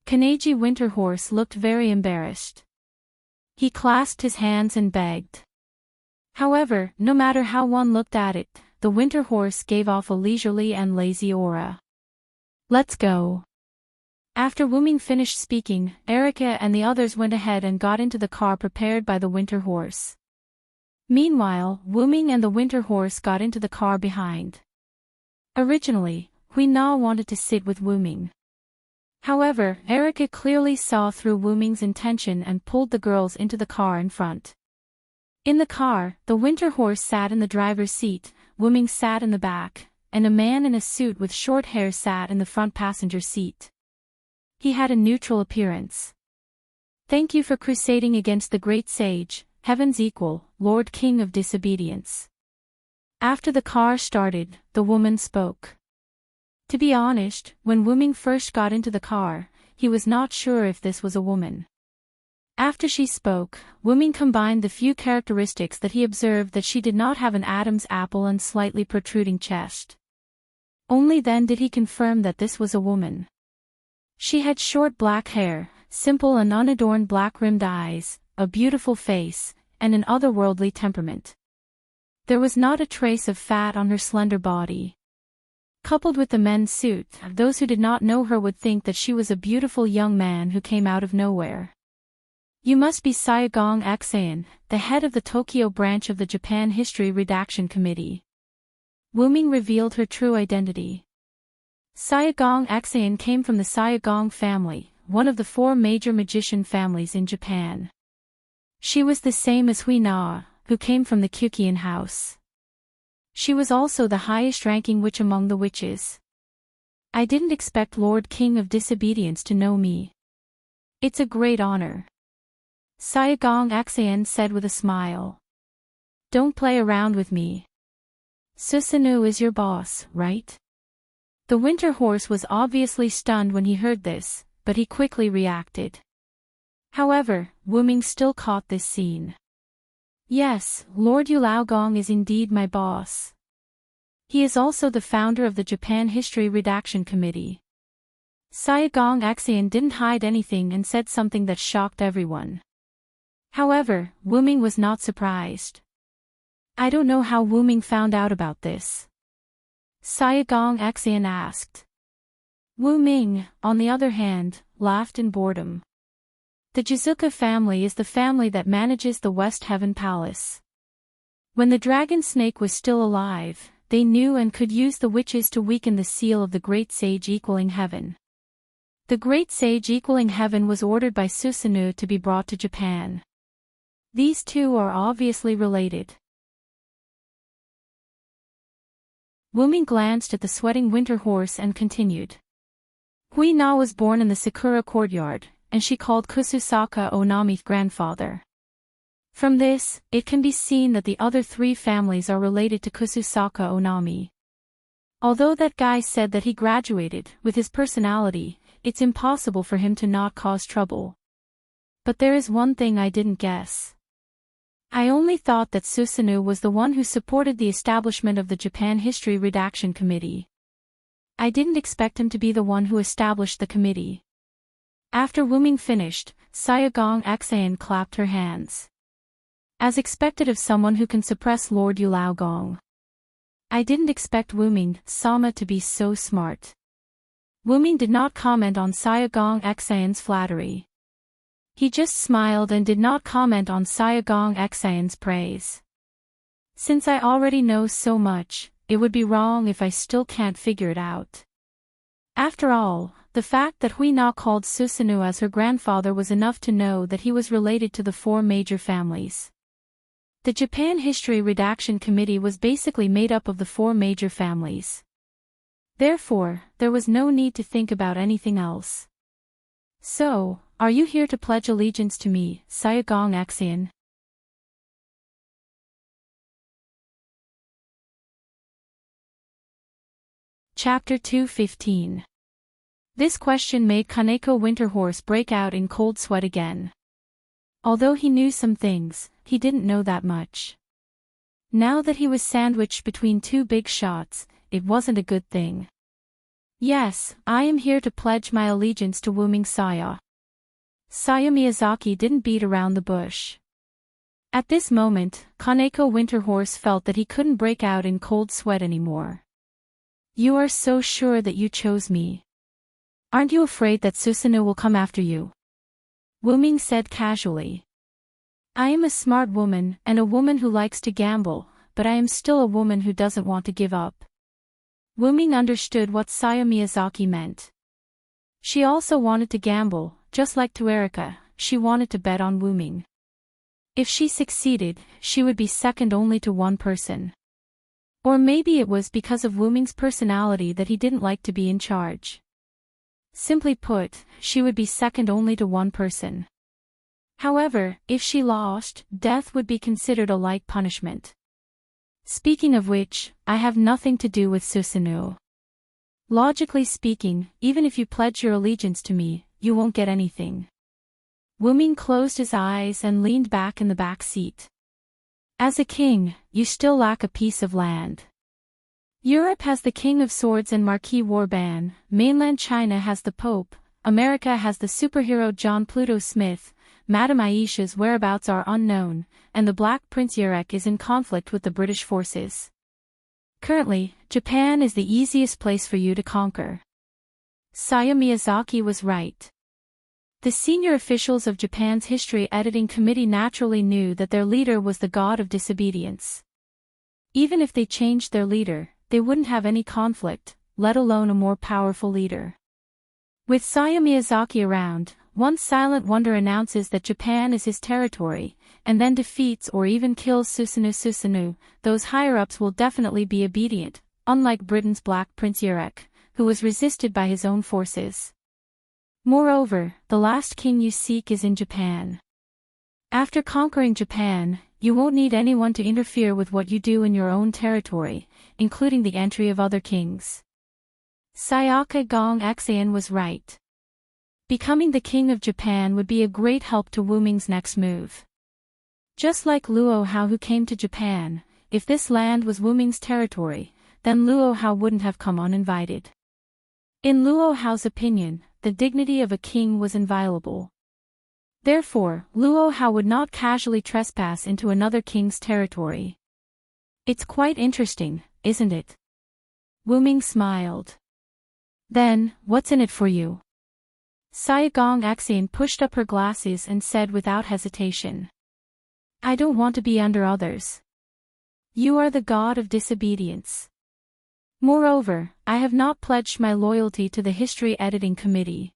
Kanaji Winterhorse looked very embarrassed. He clasped his hands and begged. However, no matter how one looked at it, the Winterhorse gave off a leisurely and lazy aura. Let's go. After Wuming finished speaking, Erica and the others went ahead and got into the car prepared by the winter horse. Meanwhile, Wuming and the winter horse got into the car behind. Originally, Huina wanted to sit with Wuming. However, Erica clearly saw through Wuming's intention and pulled the girls into the car in front. In the car, the winter horse sat in the driver's seat, Wuming sat in the back, and a man in a suit with short hair sat in the front passenger seat. He had a neutral appearance. Thank you for crusading against the great sage, heaven's equal, Lord King of Disobedience. After the car started, the woman spoke. To be honest, when Wuming first got into the car, he was not sure if this was a woman. After she spoke, Wuming combined the few characteristics that he observed that she did not have an Adam's apple and slightly protruding chest. Only then did he confirm that this was a woman. She had short black hair, simple and unadorned black-rimmed eyes, a beautiful face, and an otherworldly temperament. There was not a trace of fat on her slender body. Coupled with the men's suit, those who did not know her would think that she was a beautiful young man who came out of nowhere. You must be Sayagong Exayan, the head of the Tokyo branch of the Japan History Redaction Committee. Wuming revealed her true identity. Sayagong Axayan came from the Sayagong family, one of the 4 major magician families in Japan. She was the same as Huina, who came from the Kyukian house. She was also the highest-ranking witch among the witches. I didn't expect Lord King of Disobedience to know me. It's a great honor. Sayagong Axayan said with a smile. Don't play around with me. Susanoo is your boss, right? The winter horse was obviously stunned when he heard this, but he quickly reacted. However, Wuming still caught this scene. Yes, Lord Yulaogong is indeed my boss. He is also the founder of the Japan History Redaction Committee. Sayagong Axayan didn't hide anything and said something that shocked everyone. However, Wuming was not surprised. I don't know how Wuming found out about this. Sayagong Axayan asked. Wuming, on the other hand, laughed in boredom. The Jizuka family is the family that manages the West Heaven Palace. When the dragon snake was still alive, they knew and could use the witches to weaken the seal of the Great Sage equaling heaven. The Great Sage equaling heaven was ordered by Susanoo to be brought to Japan. These two are obviously related. Wuming glanced at the sweating winter horse and continued. Huina was born in the Sakura courtyard, and she called Kususaka Onami's grandfather. From this, it can be seen that the other 3 families are related to Kususaka Onami. Although that guy said that he graduated, with his personality, it's impossible for him to not cause trouble. But there is one thing I didn't guess. I only thought that Susanoo was the one who supported the establishment of the Japan History Redaction Committee. I didn't expect him to be the one who established the committee. After Wuming finished, Sayagong Axayan clapped her hands. As expected of someone who can suppress Lord Yulaogong. I didn't expect Wuming-sama to be so smart. Wuming did not comment on Sayagong Axayan's flattery. He just smiled and did not comment on Sayagong Axayan's praise. Since I already know so much, it would be wrong if I still can't figure it out. After all, the fact that Huina called Susanoo as her grandfather was enough to know that he was related to the 4 major families. The Japan History Redaction Committee was basically made up of the 4 major families. Therefore, there was no need to think about anything else. So, are you here to pledge allegiance to me, Sayagong Axayan? Chapter 2:15. This question made Kaneko Winterhorse break out in cold sweat again. Although he knew some things, he didn't know that much. Now that he was sandwiched between 2 big shots, it wasn't a good thing. Yes, I am here to pledge my allegiance to Wuming Saya. Saya Miyazaki didn't beat around the bush. At this moment, Kaneko Winterhorse felt that he couldn't break out in cold sweat anymore. You are so sure that you chose me. Aren't you afraid that Susanoo will come after you? Wuming said casually. I am a smart woman and a woman who likes to gamble, but I am still a woman who doesn't want to give up. Wuming understood what Saya Miyazaki meant. She also wanted to gamble, just like Tuerika, she wanted to bet on Wuming. If she succeeded, she would be second only to one person. Or maybe it was because of Wuming's personality that he didn't like to be in charge. Simply put, she would be second only to one person. However, if she lost, death would be considered a light punishment. Speaking of which, I have nothing to do with Susanoo. Logically speaking, even if you pledge your allegiance to me, you won't get anything. Wuming closed his eyes and leaned back in the back seat. As a king, you still lack a piece of land. Europe has the King of Swords and Marquis Warban, mainland China has the Pope, America has the superhero John Pluto Smith, Madame Aisha's whereabouts are unknown, and the Black Prince Yurek is in conflict with the British forces. Currently, Japan is the easiest place for you to conquer. Saya Miyazaki was right. The senior officials of Japan's History Editing Committee naturally knew that their leader was the god of disobedience. Even if they changed their leader, they wouldn't have any conflict, let alone a more powerful leader. With Hayao Miyazaki around, once Silent Wonder announces that Japan is his territory, and then defeats or even kills Susanoo, those higher-ups will definitely be obedient, unlike Britain's Black Prince Yurek, who was resisted by his own forces. Moreover, the last king you seek is in Japan. After conquering Japan, you won't need anyone to interfere with what you do in your own territory, including the entry of other kings. Sayaka Gong Exeon was right. Becoming the king of Japan would be a great help to Wu Ming's next move. Just like Luo Hao who came to Japan, if this land was Wu Ming's territory, then Luo Hao wouldn't have come uninvited. In Luo Hao's opinion, the dignity of a king was inviolable. Therefore, Luo Hao would not casually trespass into another king's territory. It's quite interesting, isn't it? Wu Ming smiled. Then, what's in it for you? Sayagong Exeon pushed up her glasses and said without hesitation. I don't want to be under others. You are the god of disobedience. Moreover, I have not pledged my loyalty to the history editing committee.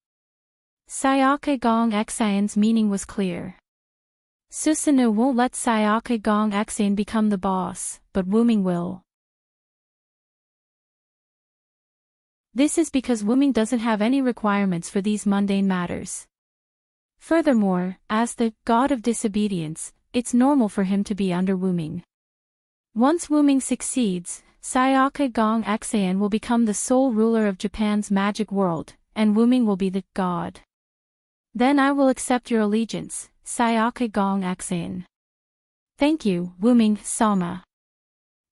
Sayaka Gong Exeon's meaning was clear. Susanoo won't let Sayaka Gong Exeon become the boss, but Wu Ming will. This is because Wu Ming doesn't have any requirements for these mundane matters. Furthermore, as the god of disobedience, it's normal for him to be under Wu Ming. Once Wu Ming succeeds, Sayaka Gong Exeon will become the sole ruler of Japan's magic world, and Wu Ming will be the god. Then I will accept your allegiance, Sayaka Gong Exeon. Thank you, Wu Ming-sama.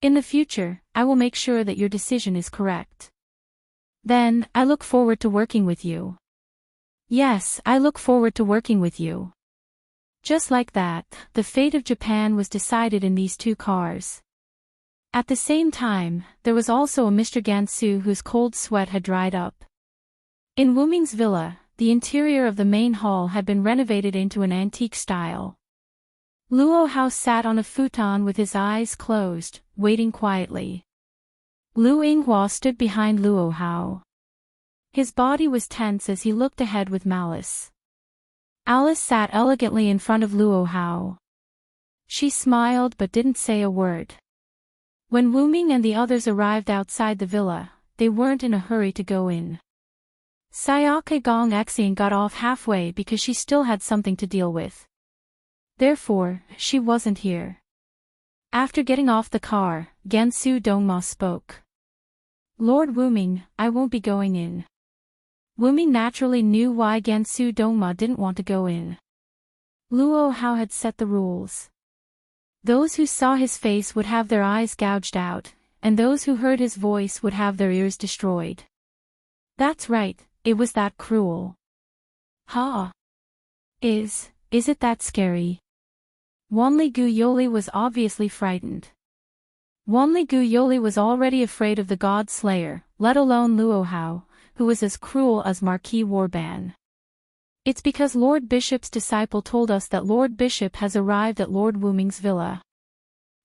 In the future, I will make sure that your decision is correct. Then, I look forward to working with you. Yes, I look forward to working with you. Just like that, the fate of Japan was decided in these two cars. At the same time, there was also a Mr. Gansu whose cold sweat had dried up. In Wu Ming's villa, the interior of the main hall had been renovated into an antique style. Luo Hao sat on a futon with his eyes closed, waiting quietly. Lu Yinghua stood behind Luo Hao. His body was tense as he looked ahead with malice. Alice sat elegantly in front of Luo Hao. She smiled but didn't say a word. When Wu Ming and the others arrived outside the villa, they weren't in a hurry to go in. Sayaka Gong Exeon got off halfway because she still had something to deal with. Therefore, she wasn't here. After getting off the car, Gansu Dongma spoke. Lord Wu Ming, I won't be going in. Wu Ming naturally knew why Gansu Dongma didn't want to go in. Luo Hao had set the rules. Those who saw his face would have their eyes gouged out, and those who heard his voice would have their ears destroyed. That's right, it was that cruel. Ha! Is it that scary? Wanli Guyoli was obviously frightened. Wanli Guyoli was already afraid of the God Slayer, let alone Luo Hao, who was as cruel as Marquis Warban. It's because Lord Bishop's disciple told us that Lord Bishop has arrived at Lord Wu Ming's villa.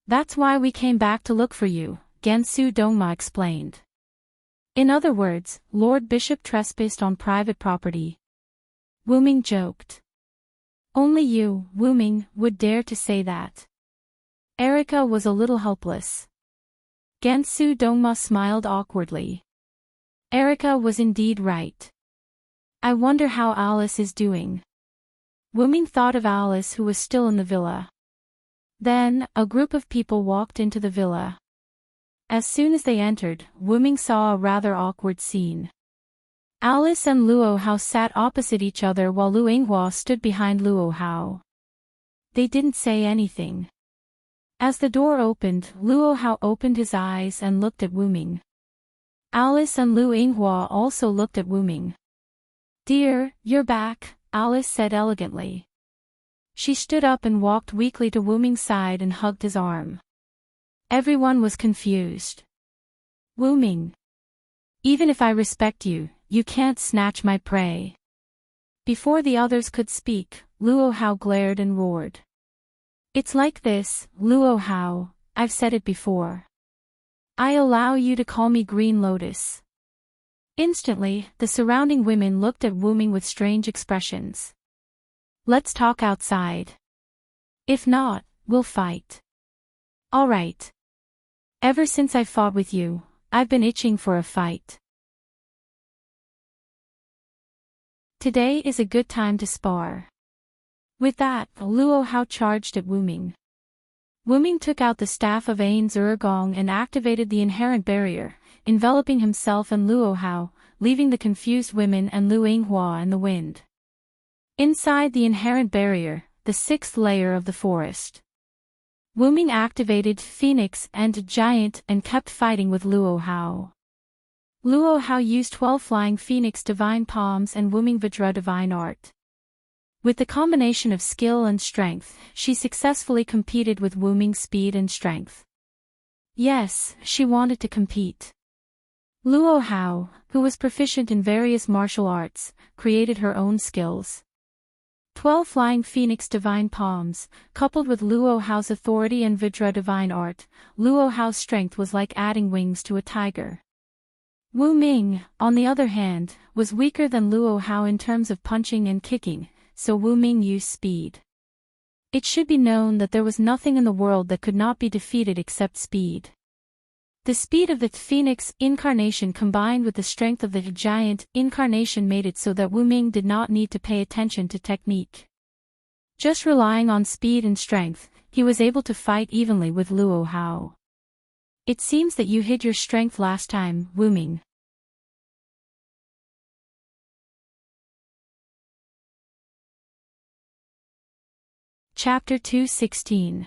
That's why we came back to look for you, Gansu Dongma explained. In other words, Lord Bishop trespassed on private property. Wu Ming joked. Only you, Wu Ming, would dare to say that. Erika was a little helpless. Gansu Dongma smiled awkwardly. Erika was indeed right. I wonder how Alice is doing. Wu Ming thought of Alice who was still in the villa. Then, a group of people walked into the villa. As soon as they entered, Wu Ming saw a rather awkward scene. Alice and Luo Hao sat opposite each other while Lu Yinghua stood behind Luo Hao. They didn't say anything. As the door opened, Luo Hao opened his eyes and looked at Wu Ming. Alice and Lu Yinghua also looked at Wu Ming. Dear, you're back, Alice said elegantly. She stood up and walked weakly to Wu Ming's side and hugged his arm. Everyone was confused. Wu Ming. Even if I respect you, you can't snatch my prey. Before the others could speak, Luo Hao glared and roared. It's like this, Luo Hao, I've said it before. I allow you to call me Green Lotus. Instantly, the surrounding women looked at Wu Ming with strange expressions. Let's talk outside. If not, we'll fight. All right. Ever since I fought with you, I've been itching for a fight. Today is a good time to spar. With that, Luo Hao charged at Wu Ming. Wu Ming took out the staff of Ain Zurgong and activated the inherent barrier, enveloping himself and Luo Hao, leaving the confused women and Lu Yinghua in the wind. Inside the inherent barrier, the sixth layer of the forest. Wu Ming activated Phoenix and Giant and kept fighting with Luo Hao. Luo Hao used 12 Flying Phoenix Divine Palms and Wu Ming Vajra Divine Art. With the combination of skill and strength, she successfully competed with Wu Ming's speed and strength. Yes, she wanted to compete. Luo Hao, who was proficient in various martial arts, created her own skills. 12 Flying Phoenix Divine Palms, coupled with Luo Hao's authority and Vajra Divine Art, Luo Hao's strength was like adding wings to a tiger. Wu Ming, on the other hand, was weaker than Luo Hao in terms of punching and kicking, so Wu Ming used speed. It should be known that there was nothing in the world that could not be defeated except speed. The speed of the Phoenix incarnation combined with the strength of the Giant incarnation made it so that Wu Ming did not need to pay attention to technique. Just relying on speed and strength, he was able to fight evenly with Luo Hao. It seems that you hid your strength last time, Wu Ming. Chapter 216.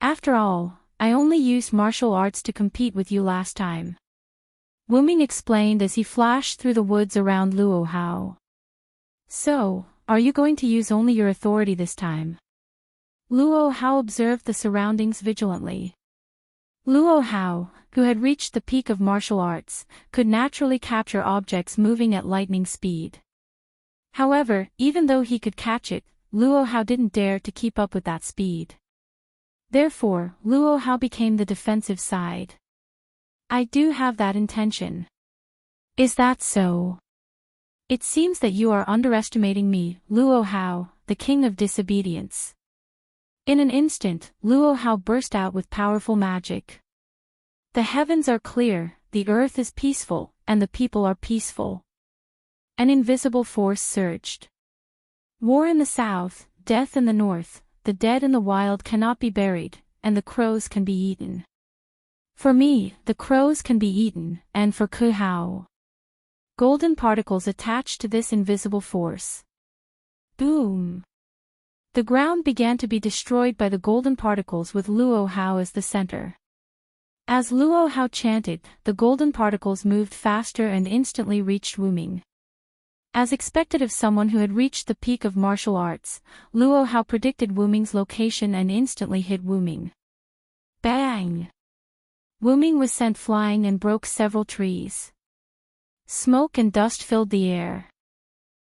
After all, I only used martial arts to compete with you last time. Wu Ming explained as he flashed through the woods around Luo Hao. So, are you going to use only your authority this time? Luo Hao observed the surroundings vigilantly. Luo Hao, who had reached the peak of martial arts, could naturally capture objects moving at lightning speed. However, even though he could catch it, Luo Hao didn't dare to keep up with that speed. Therefore, Luo Hao became the defensive side. I do have that intention. Is that so? It seems that you are underestimating me, Luo Hao, the king of disobedience. In an instant, Luo Hao burst out with powerful magic. The heavens are clear, the earth is peaceful, and the people are peaceful. An invisible force surged. War in the south, death in the north, the dead in the wild cannot be buried, and the crows can be eaten. For me, the crows can be eaten, and for Ku Hao. Golden particles attached to this invisible force. Boom! The ground began to be destroyed by the golden particles with Luo Hao as the center. As Luo Hao chanted, the golden particles moved faster and instantly reached Wu Ming. As expected of someone who had reached the peak of martial arts, Luo Hao predicted Wu Ming's location and instantly hit Wu Ming. Bang! Wu Ming was sent flying and broke several trees. Smoke and dust filled the air.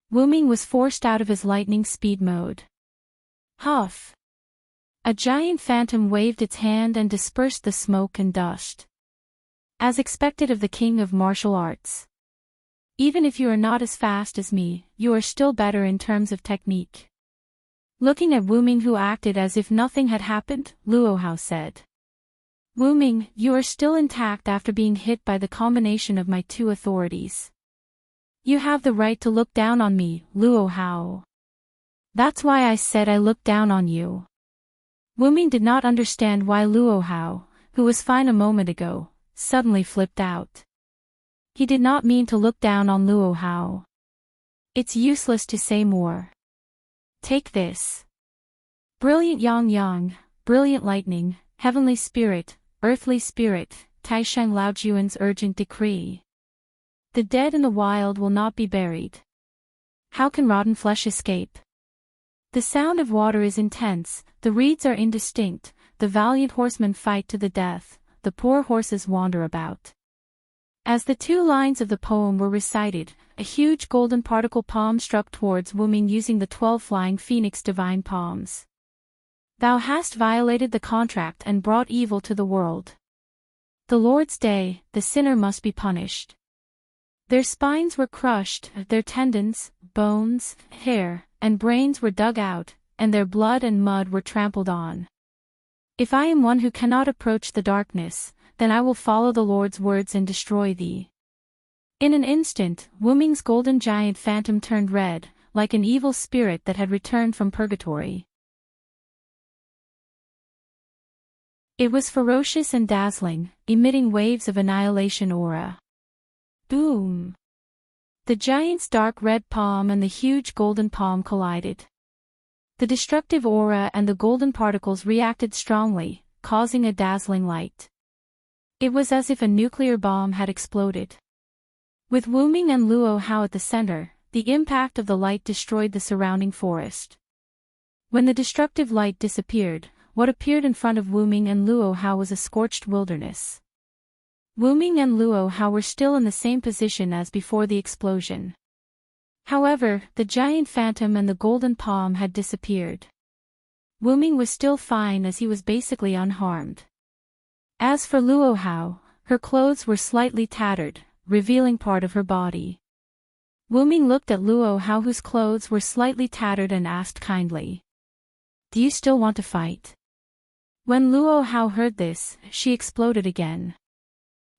Wu Ming was forced out of his lightning speed mode. Huff! A giant phantom waved its hand and dispersed the smoke and dust. As expected of the king of martial arts. Even if you are not as fast as me, you are still better in terms of technique. Looking at Wu Ming, who acted as if nothing had happened, Luo Hao said. Wu Ming, you are still intact after being hit by the combination of my two authorities. You have the right to look down on me, Luo Hao. That's why I said I looked down on you. Wu Ming did not understand why Luo Hao, who was fine a moment ago, suddenly flipped out. He did not mean to look down on Luo Hao. It's useless to say more. Take this. Brilliant Yang Yang, brilliant lightning, heavenly spirit, earthly spirit, Taisheng Laojuan's urgent decree. The dead in the wild will not be buried. How can rotten flesh escape? The sound of water is intense, the reeds are indistinct, the valiant horsemen fight to the death, the poor horses wander about. As the two lines of the poem were recited, a huge golden particle palm struck towards Wu Ming using the 12 flying phoenix divine palms. Thou hast violated the contract and brought evil to the world. The Lord's day, the sinner must be punished. Their spines were crushed, their tendons, bones, hair, and brains were dug out, and their blood and mud were trampled on. If I am one who cannot approach the darkness, then I will follow the Lord's words and destroy thee. In an instant, Wu Ming's golden giant phantom turned red, like an evil spirit that had returned from purgatory. It was ferocious and dazzling, emitting waves of annihilation aura. Boom! The giant's dark red palm and the huge golden palm collided. The destructive aura and the golden particles reacted strongly, causing a dazzling light. It was as if a nuclear bomb had exploded. With Wu Ming and Luo Hao at the center, the impact of the light destroyed the surrounding forest. When the destructive light disappeared, what appeared in front of Wu Ming and Luo Hao was a scorched wilderness. Wu Ming and Luo Hao were still in the same position as before the explosion. However, the giant phantom and the golden palm had disappeared. Wu Ming was still fine as he was basically unharmed. As for Luo Hao, her clothes were slightly tattered, revealing part of her body. Wu Ming looked at Luo Hao, whose clothes were slightly tattered, and asked kindly, "Do you still want to fight?" When Luo Hao heard this, she exploded again.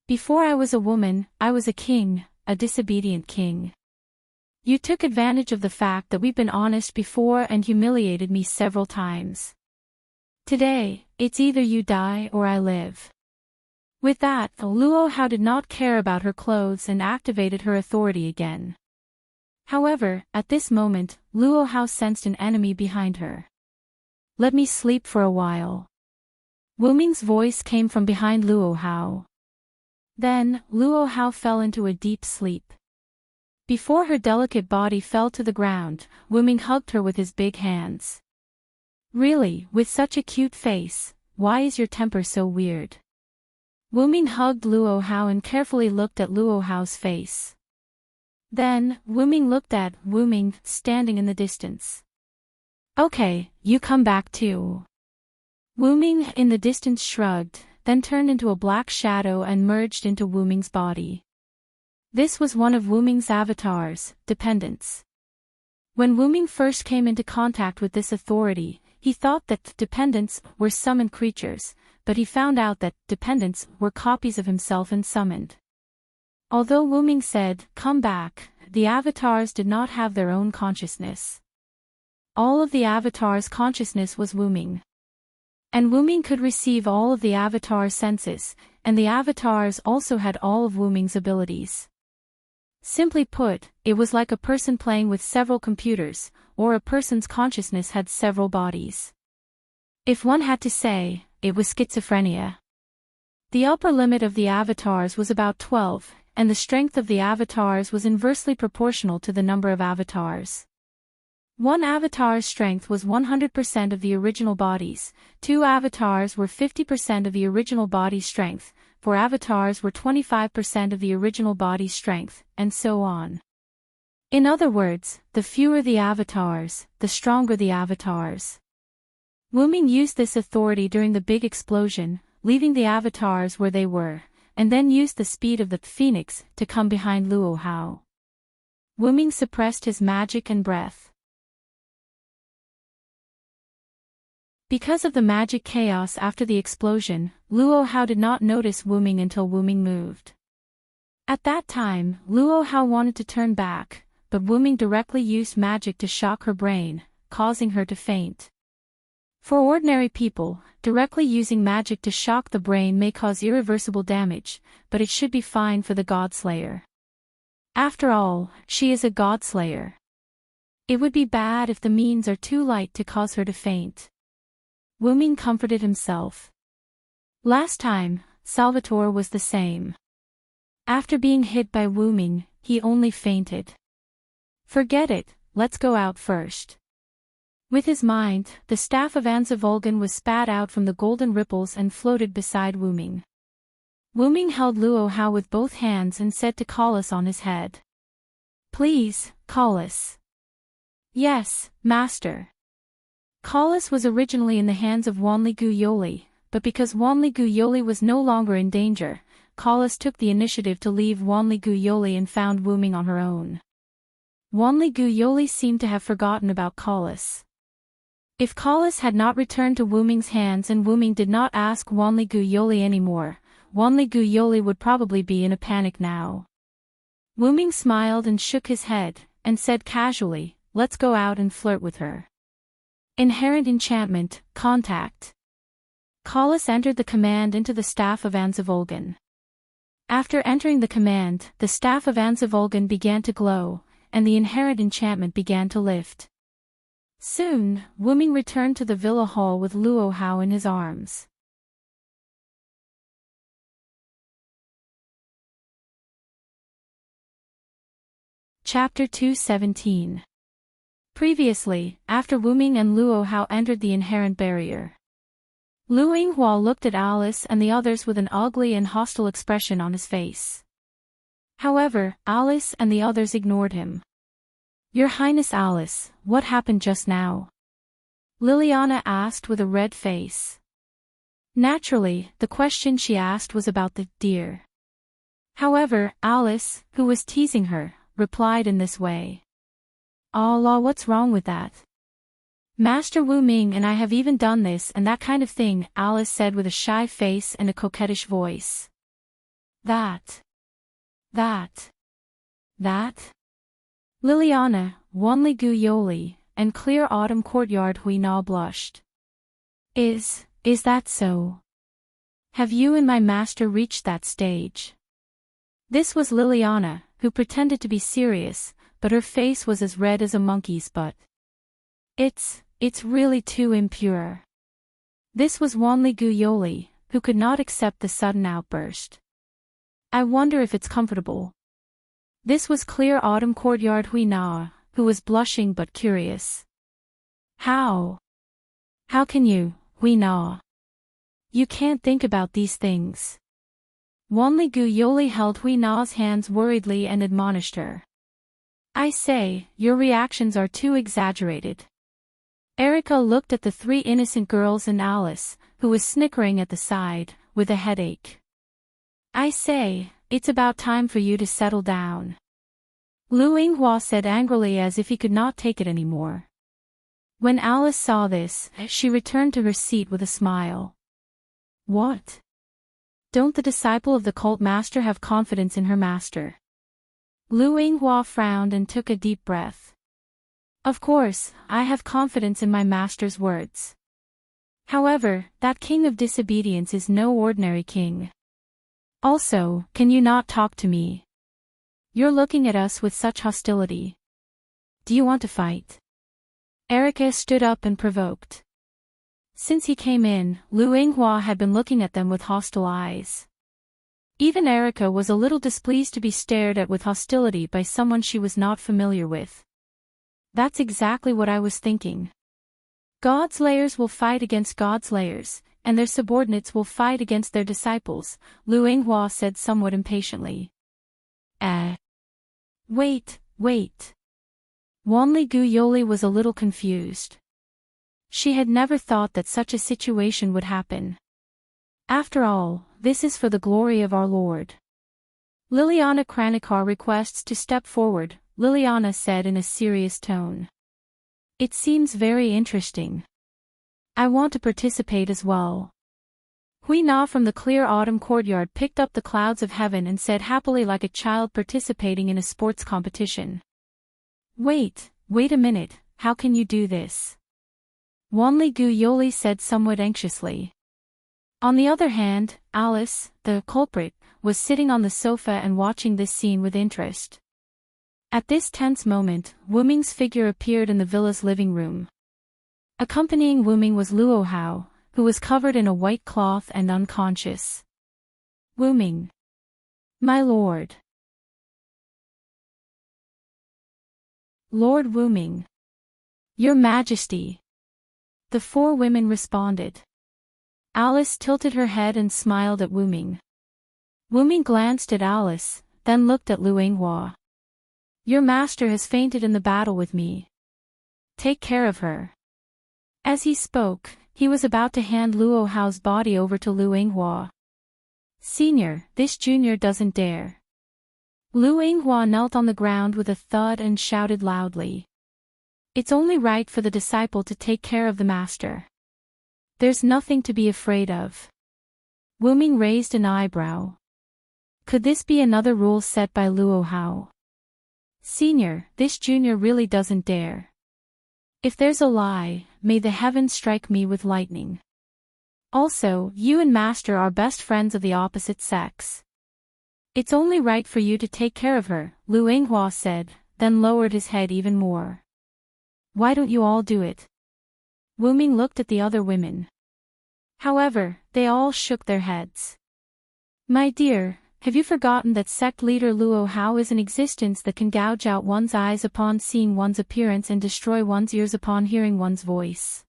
"Before I was a woman, I was a king, a disobedient king. You took advantage of the fact that we've been honest before and humiliated me several times. Today, it's either you die or I live." With that, Luo Hao did not care about her clothes and activated her authority again. However, at this moment, Luo Hao sensed an enemy behind her. "Let me sleep for a while." Wu Ming's voice came from behind Luo Hao. Then, Luo Hao fell into a deep sleep. Before her delicate body fell to the ground, Wu Ming hugged her with his big hands. "Really, with such a cute face, why is your temper so weird?" Wu Ming hugged Luo Hao and carefully looked at Luo Hao's face. Then, Wu Ming looked at Wu Ming, standing in the distance. "Okay, you come back too." Wu Ming in the distance shrugged, then turned into a black shadow and merged into Wu Ming's body. This was one of Wu Ming's avatars, Dependence. When Wu Ming first came into contact with this authority, he thought that Dependents were summoned creatures, but he found out that Dependents were copies of himself and summoned. Although Wu Ming said, "Come back," the avatars did not have their own consciousness. All of the avatars' consciousness was Wu Ming. And Wu Ming could receive all of the avatar's senses, and the avatars also had all of Wu Ming's abilities. Simply put, it was like a person playing with several computers, or a person's consciousness had several bodies. If one had to say, it was schizophrenia. The upper limit of the avatars was about 12, and the strength of the avatars was inversely proportional to the number of avatars. One avatar's strength was 100% of the original body's, 2 avatars were 50% of the original body's strength, 4 avatars were 25% of the original body's strength, and so on. In other words, the fewer the avatars, the stronger the avatars. Wu Ming used this authority during the big explosion, leaving the avatars where they were, and then used the speed of the phoenix to come behind Luo Hao. Wu Ming suppressed his magic and breath. Because of the magic chaos after the explosion, Luo Hao did not notice Wu Ming until Wu Ming moved. At that time, Luo Hao wanted to turn back, but Wu Ming directly used magic to shock her brain, causing her to faint. For ordinary people, directly using magic to shock the brain may cause irreversible damage, but it should be fine for the Godslayer. After all, she is a Godslayer. It would be bad if the means are too light to cause her to faint. Wu Ming comforted himself. Last time, Salvatore was the same. After being hit by Wu Ming, he only fainted. Forget it, let's go out first. With his mind, the staff of Anzavulgan was spat out from the golden ripples and floated beside Wu Ming. Wu Ming held Luo Hao with both hands and said to Collis on his head. "Please, Collis." "Yes, master." Collis was originally in the hands of Wanli Gu Yoli, but because Wanli Guyoli was no longer in danger, Collis took the initiative to leave Wanli Guyoli and found Wuming on her own. Wanli Guyoli seemed to have forgotten about Collis. If Collis had not returned to Wuming's hands and Wuming did not ask Wanli Guyoli anymore, Wanli Guyoli would probably be in a panic now. Wuming smiled and shook his head, and said casually, "Let's go out and flirt with her." Inherent enchantment, contact. Collis entered the command into the staff of Anzavolgan. After entering the command, the staff of Anzavolgan began to glow, and the inherent enchantment began to lift. Soon, Wuming returned to the villa hall with Luo Hao in his arms. Chapter 217. Previously, after Wuming and Luo Hao entered the inherent barrier. Lu Yinghua looked at Alice and the others with an ugly and hostile expression on his face. However, Alice and the others ignored him. "Your Highness Alice, what happened just now?" Liliana asked with a red face. Naturally, the question she asked was about the deer. However, Alice, who was teasing her, replied in this way. "Allah, what's wrong with that? Master Wu Ming and I have even done this and that kind of thing," Alice said with a shy face and a coquettish voice. That. Liliana, Wanli Guyoli, and Clear Autumn Courtyard Hui Na blushed. Is that so? Have you and my master reached that stage?" This was Liliana, who pretended to be serious, but her face was as red as a monkey's butt. It's really too impure." This was Wanli Guyoli, who could not accept the sudden outburst. "I wonder if it's comfortable." This was Clear Autumn Courtyard Hui Na, who was blushing but curious. How can you, Hui Na? You can't think about these things." Wanli Guyoli held Hui Na's hands worriedly and admonished her. "I say, your reactions are too exaggerated." Erica looked at the three innocent girls and Alice, who was snickering at the side, with a headache. "I say, it's about time for you to settle down," Lu Yinghua said angrily as if he could not take it anymore. When Alice saw this, she returned to her seat with a smile. "What? Don't the disciple of the cult master have confidence in her master?" Lu Yinghua frowned and took a deep breath. "Of course, I have confidence in my master's words. However, that king of disobedience is no ordinary king. Also, can you not talk to me? You're looking at us with such hostility. Do you want to fight?" Erica stood up and provoked. Since he came in, Lu Yinghua had been looking at them with hostile eyes. Even Erica was a little displeased to be stared at with hostility by someone she was not familiar with. "That's exactly what I was thinking. God's layers will fight against God's layers, and their subordinates will fight against their disciples," Lu Yinghua said somewhat impatiently. Wait. Wanli Guyoli was a little confused. She had never thought that such a situation would happen. After all, this is for the glory of our Lord. Liliana Kranikar requests to step forward, Liliana said in a serious tone. "It seems very interesting. I want to participate as well." Hui Na from the Clear Autumn Courtyard picked up the clouds of heaven and said happily like a child participating in a sports competition. Wait a minute, how can you do this?" Wanli Guyoli said somewhat anxiously. On the other hand, Alice, the culprit, was sitting on the sofa and watching this scene with interest. At this tense moment, Wuming's figure appeared in the villa's living room. Accompanying Wuming was Luo Hao, who was covered in a white cloth and unconscious. "Wuming. My lord." "Lord Wuming. Your Majesty." The four women responded. Alice tilted her head and smiled at Wuming. Wuming glanced at Alice, then looked at Lu Yinghua. "Your master has fainted in the battle with me. Take care of her." As he spoke, he was about to hand Luo Hao's body over to Lu Yinghua. "Senior, this junior doesn't dare." Lu Yinghua knelt on the ground with a thud and shouted loudly. "It's only right for the disciple to take care of the master. There's nothing to be afraid of." Wu Ming raised an eyebrow. Could this be another rule set by Luo Hao? "Senior, this junior really doesn't dare. If there's a lie, may the heavens strike me with lightning. Also, you and master are best friends of the opposite sex. It's only right for you to take care of her," Lu Yinghua said, then lowered his head even more. "Why don't you all do it?" Wu Ming looked at the other women. However, they all shook their heads. "My dear, have you forgotten that sect leader Luo Hao is an existence that can gouge out one's eyes upon seeing one's appearance and destroy one's ears upon hearing one's voice?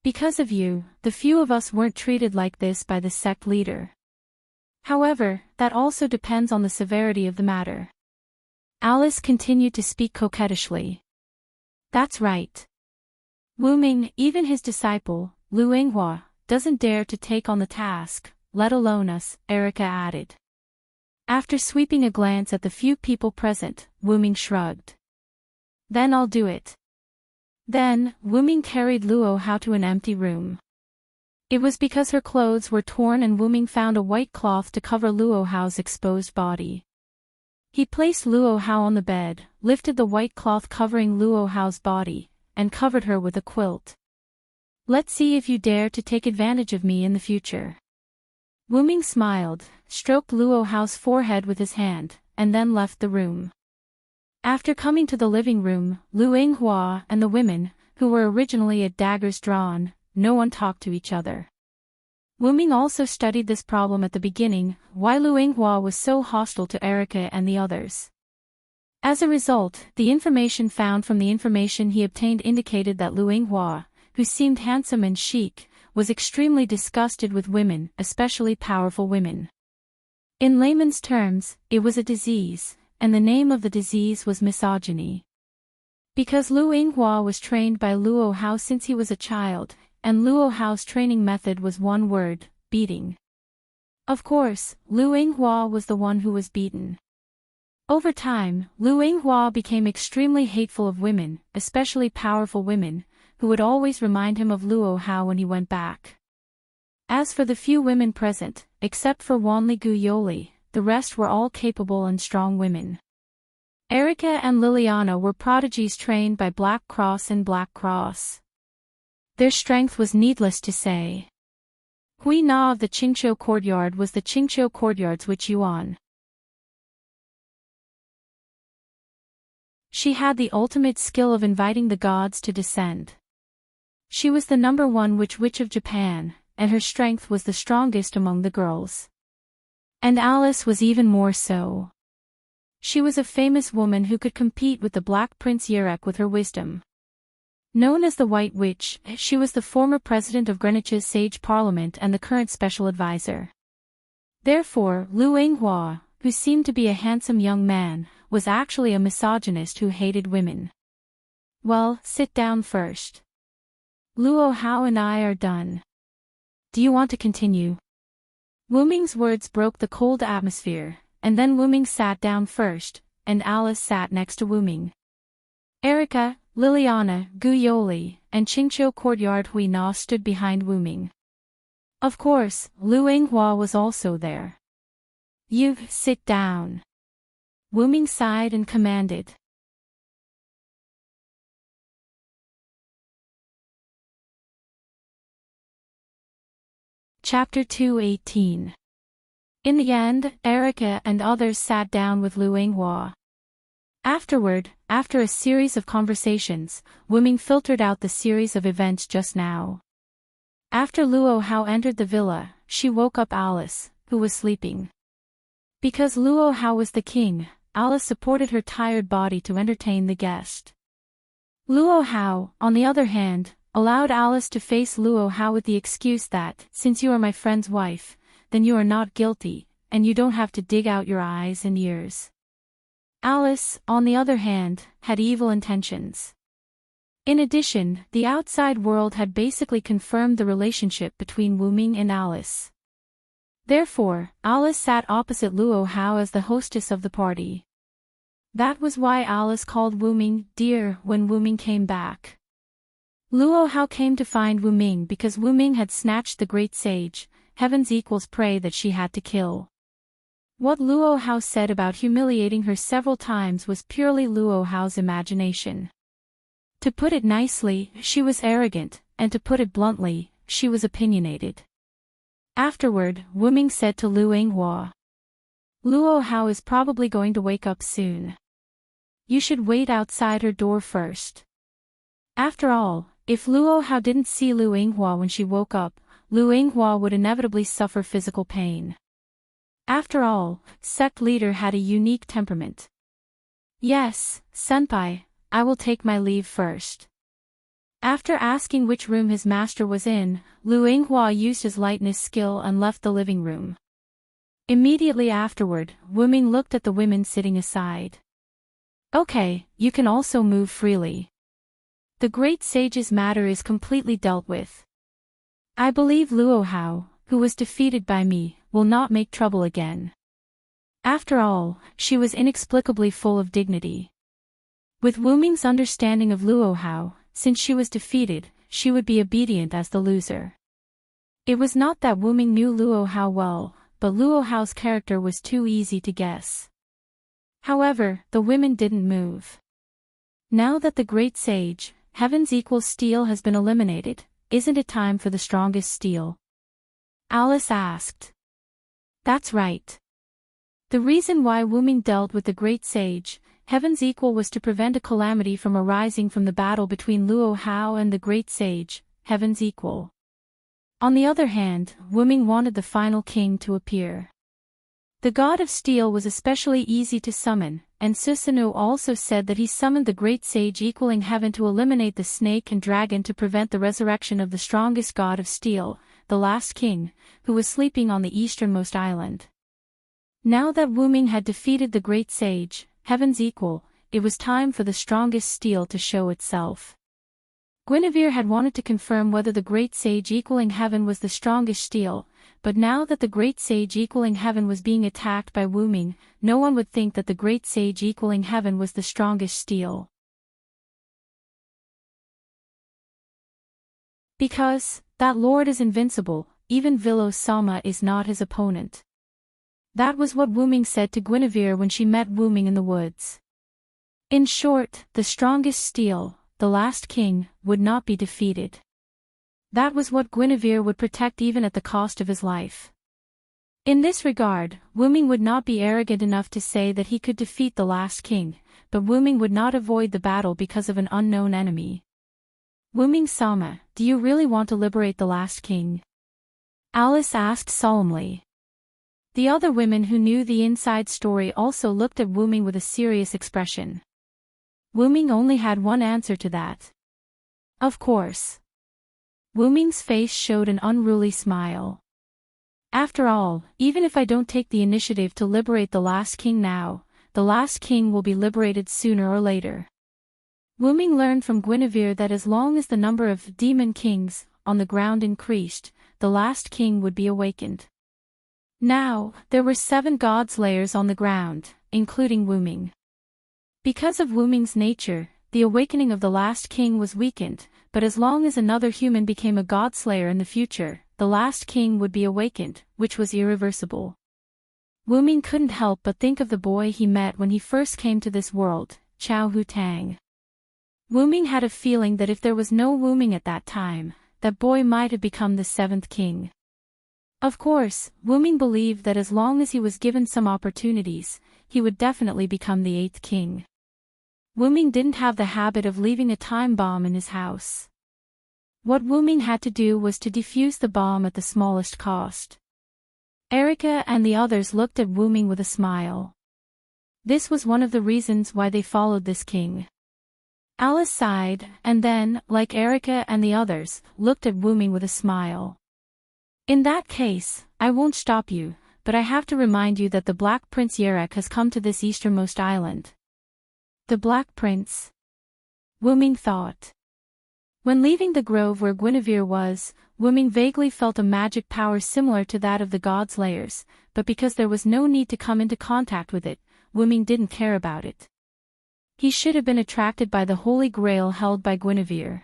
Because of you, the few of us weren't treated like this by the sect leader. However, that also depends on the severity of the matter." Alice continued to speak coquettishly. "That's right. Wu Ming, even his disciple, Lu Yinghua, doesn't dare to take on the task, let alone us," Erica added. After sweeping a glance at the few people present, Wu Ming shrugged. "Then I'll do it." Then, Wu Ming carried Luo Hao to an empty room. It was because her clothes were torn and Wu Ming found a white cloth to cover Luo Hao's exposed body. He placed Luo Hao on the bed, lifted the white cloth covering Luo Hao's body, and covered her with a quilt. "Let's see if you dare to take advantage of me in the future." Wu Ming smiled, stroked Luo Hao's forehead with his hand, and then left the room. After coming to the living room, Lu Yinghua and the women, who were originally at daggers drawn, no one talked to each other. Wu Ming also studied this problem at the beginning, why Lu Yinghua was so hostile to Erica and the others. As a result, the information found from the information he obtained indicated that Lu Yinghua, who seemed handsome and chic, was extremely disgusted with women, especially powerful women. In layman's terms, it was a disease, and the name of the disease was misogyny. Because Lu Yinghua was trained by Luo Hao since he was a child, and Luo Hao's training method was one word, beating. Of course, Lu Yinghua was the one who was beaten. Over time, Lu Yinghua became extremely hateful of women, especially powerful women, who would always remind him of Luo Hao when he went back. As for the few women present, except for Wanli Guyoli, the rest were all capable and strong women. Erica and Liliana were prodigies trained by Black Cross and Black Cross. Their strength was needless to say. Hui Na of the Qingqiu courtyard was the Qingqiu courtyard's witch Yuan. She had the ultimate skill of inviting the gods to descend. She was the #1 witch of Japan, and her strength was the strongest among the girls. And Alice was even more so. She was a famous woman who could compete with the Black Prince Yerek with her wisdom. Known as the White Witch, she was the former president of Greenwich's Sage Parliament and the current special advisor. Therefore, Lu Yinghua, who seemed to be a handsome young man, was actually a misogynist who hated women. "Well, sit down first. Luo Hao and I are done. Do you want to continue?" Wu Ming's words broke the cold atmosphere, and then Wu Ming sat down first, and Alice sat next to Wu Ming. Erica, Liliana, Guyoli, and Qingqiu courtyard Hui Na stood behind Wu Ming. Of course, Lu Yinghua was also there. "You sit down." Wu Ming sighed and commanded. Chapter 218. In the end, Erica and others sat down with Lu Yinghua. Afterward, after a series of conversations, Wu Ming filtered out the series of events just now. After Luo Hao entered the villa, she woke up Alice, who was sleeping. Because Luo Hao was the king, Alice supported her tired body to entertain the guest. Luo Hao, on the other hand, allowed Alice to face Luo Hao with the excuse that, since you are my friend's wife, then you are not guilty, and you don't have to dig out your eyes and ears. Alice, on the other hand, had evil intentions. In addition, the outside world had basically confirmed the relationship between Wu Ming and Alice. Therefore, Alice sat opposite Luo Hao as the hostess of the party. That was why Alice called Wu Ming dear when Wu Ming came back. Luo Hao came to find Wu Ming because Wu Ming had snatched the great sage, heaven's equal's prey that she had to kill. What Luo Hao said about humiliating her several times was purely Luo Hao's imagination. To put it nicely, she was arrogant, and to put it bluntly, she was opinionated. Afterward, Wu Ming said to Lu Yinghua, "Luo Hao is probably going to wake up soon. You should wait outside her door first." After all, if Luo Hao didn't see Lu Yinghua when she woke up, Lu Yinghua would inevitably suffer physical pain. After all, sect leader had a unique temperament. "Yes, senpai, I will take my leave first." After asking which room his master was in, Lu Yinghua used his lightness skill and left the living room. Immediately afterward, Wu Ming looked at the women sitting aside. "Okay, you can also move freely. The great sage's matter is completely dealt with. I believe Luo Hao, who was defeated by me, will not make trouble again." After all, she was inexplicably full of dignity. With Wu Ming's understanding of Luo Hao, since she was defeated, she would be obedient as the loser. It was not that Wu Ming knew Luo Hao well, but Luo Hao's character was too easy to guess. However, the women didn't move. Now that the great sage, heaven's equal steel has been eliminated, isn't it time for the strongest steel? Alice asked. That's right. The reason why Wu Ming dealt with the great sage, heaven's equal, was to prevent a calamity from arising from the battle between Luo Hao and the great sage, heaven's equal. On the other hand, Wu Ming wanted the final king to appear. The god of steel was especially easy to summon, and Susanoo also said that he summoned the great sage equaling heaven to eliminate the snake and dragon to prevent the resurrection of the strongest god of steel, the last king, who was sleeping on the easternmost island. Now that Wu Ming had defeated the great sage, heaven's equal, it was time for the strongest steel to show itself. Guinevere had wanted to confirm whether the great sage equaling heaven was the strongest steel, but now that the great sage equaling heaven was being attacked by Wu Ming, no one would think that the great sage equaling heaven was the strongest steel. Because, that lord is invincible, even Vilo-sama is not his opponent. That was what Wu Ming said to Guinevere when she met Wu Ming in the woods. In short, the strongest steel, the last king, would not be defeated. That was what Guinevere would protect even at the cost of his life. In this regard, Wu Ming would not be arrogant enough to say that he could defeat the last king, but Wu Ming would not avoid the battle because of an unknown enemy. Wu Ming-sama, do you really want to liberate the last king? Alice asked solemnly. The other women who knew the inside story also looked at Wu Ming with a serious expression. Wu Ming only had one answer to that. Of course. Wu Ming's face showed an unruly smile. After all, even if I don't take the initiative to liberate the last king now, the last king will be liberated sooner or later. Wu Ming learned from Guinevere that as long as the number of demon kings on the ground increased, the last king would be awakened. Now, there were 7 god slayers on the ground, including Wu Ming. Because of Wu Ming's nature, the awakening of the last king was weakened, but as long as another human became a god slayer in the future, the last king would be awakened, which was irreversible. Wu Ming couldn't help but think of the boy he met when he first came to this world, Chao Hu Tang. Wu Ming had a feeling that if there was no Wu Ming at that time, that boy might have become the 7th king. Of course, Wu Ming believed that as long as he was given some opportunities, he would definitely become the 8th king. Wu Ming didn't have the habit of leaving a time bomb in his house. What Wu Ming had to do was to defuse the bomb at the smallest cost. Erica and the others looked at Wu Ming with a smile. This was one of the reasons why they followed this king. Alice sighed, and then, like Erica and the others, looked at Wu Ming with a smile. In that case, I won't stop you, but I have to remind you that the Black Prince Yerek has come to this easternmost island. The Black Prince? Wu Ming thought. When leaving the grove where Guinevere was, Wuming vaguely felt a magic power similar to that of the god slayers, but because there was no need to come into contact with it, Wuming didn't care about it. He should have been attracted by the Holy Grail held by Guinevere.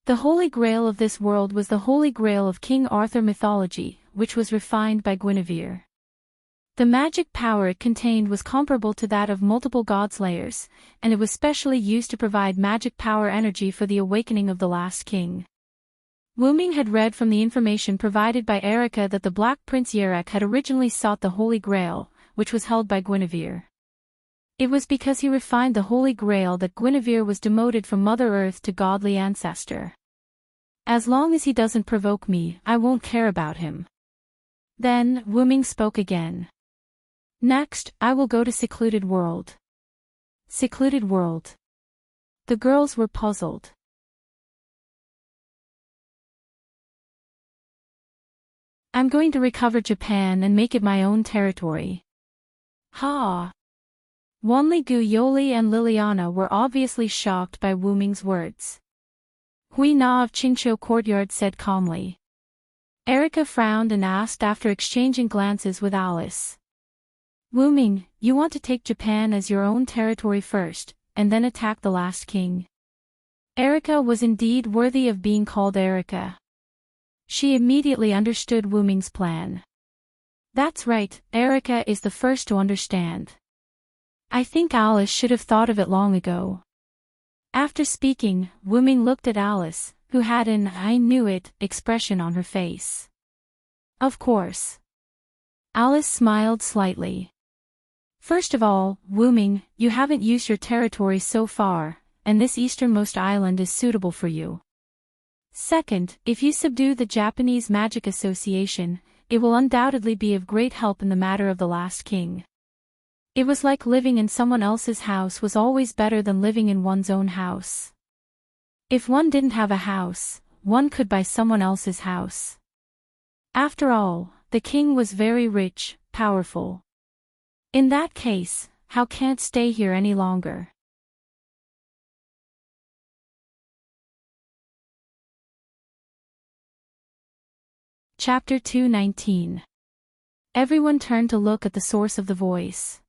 The Holy Grail of this world was the Holy Grail of King Arthur mythology, which was refined by Guinevere. The magic power it contained was comparable to that of multiple godslayers, and it was specially used to provide magic power energy for the awakening of the last king. Wuming had read from the information provided by Erica that the Black Prince Yerek had originally sought the Holy Grail, which was held by Guinevere. It was because he refined the Holy Grail that Guinevere was demoted from Mother Earth to godly ancestor. As long as he doesn't provoke me, I won't care about him. Then, Wuming spoke again. Next, I will go to Secluded World. Secluded World. The girls were puzzled. I'm going to recover Japan and make it my own territory. Ha! Wanli Gu Yoli and Liliana were obviously shocked by Wuming's words. Hui Na of Qingqiu Courtyard said calmly. Erica frowned and asked after exchanging glances with Alice. Wuming, you want to take Japan as your own territory first, and then attack the last king. Erica was indeed worthy of being called Erica. She immediately understood Wuming's plan. That's right, Erica is the first to understand. I think Alice should have thought of it long ago. After speaking, Wuming looked at Alice, who had an "I knew it" expression on her face. Of course. Alice smiled slightly. First of all, Wuming, you haven't used your territory so far, and this easternmost island is suitable for you. Second, if you subdue the Japanese Magic Association, it will undoubtedly be of great help in the matter of the last king. It was like living in someone else's house was always better than living in one's own house. If one didn't have a house, one could buy someone else's house. After all, the king was very rich, powerful. In that case, how can't stay here any longer? Chapter 219. Everyone turned to look at the source of the voice.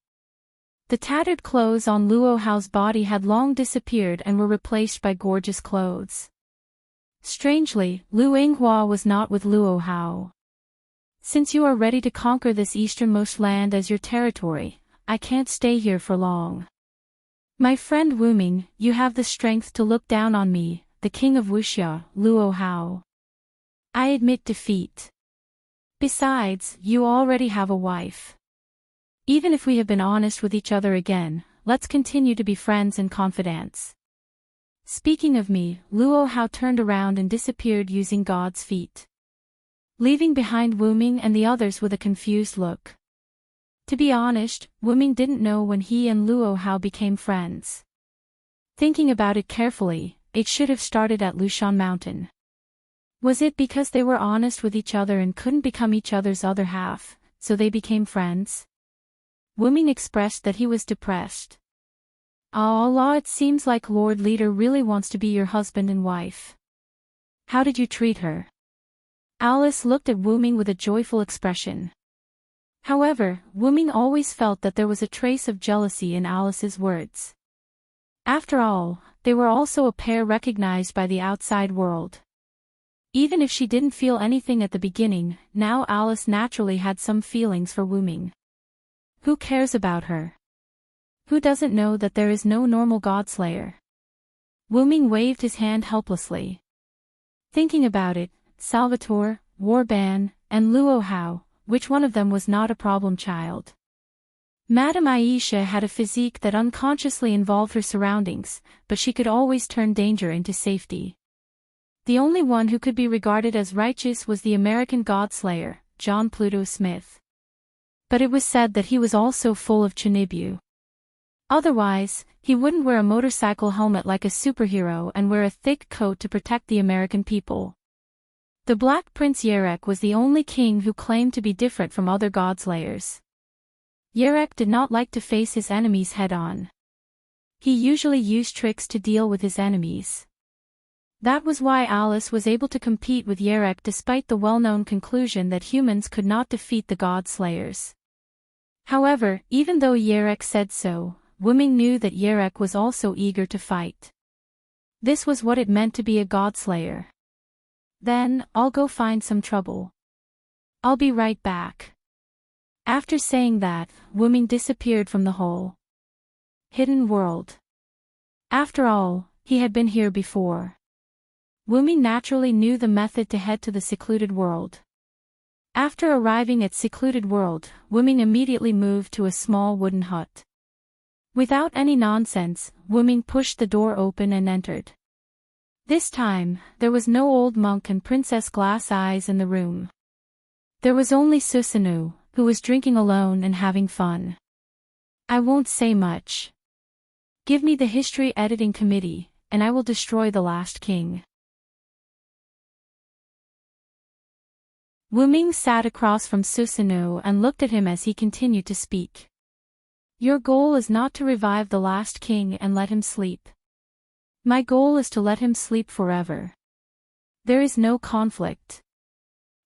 The tattered clothes on Luo Hao's body had long disappeared and were replaced by gorgeous clothes. Strangely, Lu Yinghua was not with Luo Hao. Since you are ready to conquer this easternmost land as your territory, I can't stay here for long. My friend Wuming, you have the strength to look down on me, the king of Wuxia, Luo Hao. I admit defeat. Besides, you already have a wife. Even if we have been honest with each other again, let's continue to be friends and confidants. Speaking of me, Luo Hao turned around and disappeared using God's feet, leaving behind Wuming and the others with a confused look. To be honest, Wuming didn't know when he and Luo Hao became friends. Thinking about it carefully, it should have started at Lushan Mountain. Was it because they were honest with each other and couldn't become each other's other half, so they became friends? Wuming expressed that he was depressed. Allah, it seems like Lord Leader really wants to be your husband and wife. How did you treat her? Alice looked at Wuming with a joyful expression. However, Wuming always felt that there was a trace of jealousy in Alice's words. After all, they were also a pair recognized by the outside world. Even if she didn't feel anything at the beginning, now Alice naturally had some feelings for Wuming. Who cares about her? Who doesn't know that there is no normal godslayer? Wuming waved his hand helplessly. Thinking about it, Salvatore, Warban, and Luo Hao, which one of them was not a problem child? Madame Aisha had a physique that unconsciously involved her surroundings, but she could always turn danger into safety. The only one who could be regarded as righteous was the American godslayer, John Pluto Smith. But it was said that he was also full of chinibu. Otherwise, he wouldn't wear a motorcycle helmet like a superhero and wear a thick coat to protect the American people. The Black Prince Yerek was the only king who claimed to be different from other godslayers. Yerek did not like to face his enemies head-on. He usually used tricks to deal with his enemies. That was why Alice was able to compete with Yerek despite the well-known conclusion that humans could not defeat the God Slayers. However, even though Yerek said so, Wuming knew that Yerek was also eager to fight. This was what it meant to be a God Slayer. Then, I'll go find some trouble. I'll be right back. After saying that, Wuming disappeared from the hole. Hidden world. After all, he had been here before. Wuming naturally knew the method to head to the secluded world. After arriving at secluded world, Wuming immediately moved to a small wooden hut. Without any nonsense, Wuming pushed the door open and entered. This time, there was no old monk and Princess Glass Eyes in the room. There was only Susanoo, who was drinking alone and having fun. I won't say much. Give me the history editing committee, and I will destroy the last king. Wuming sat across from Susanoo and looked at him as he continued to speak. Your goal is not to revive the last king and let him sleep. My goal is to let him sleep forever. There is no conflict.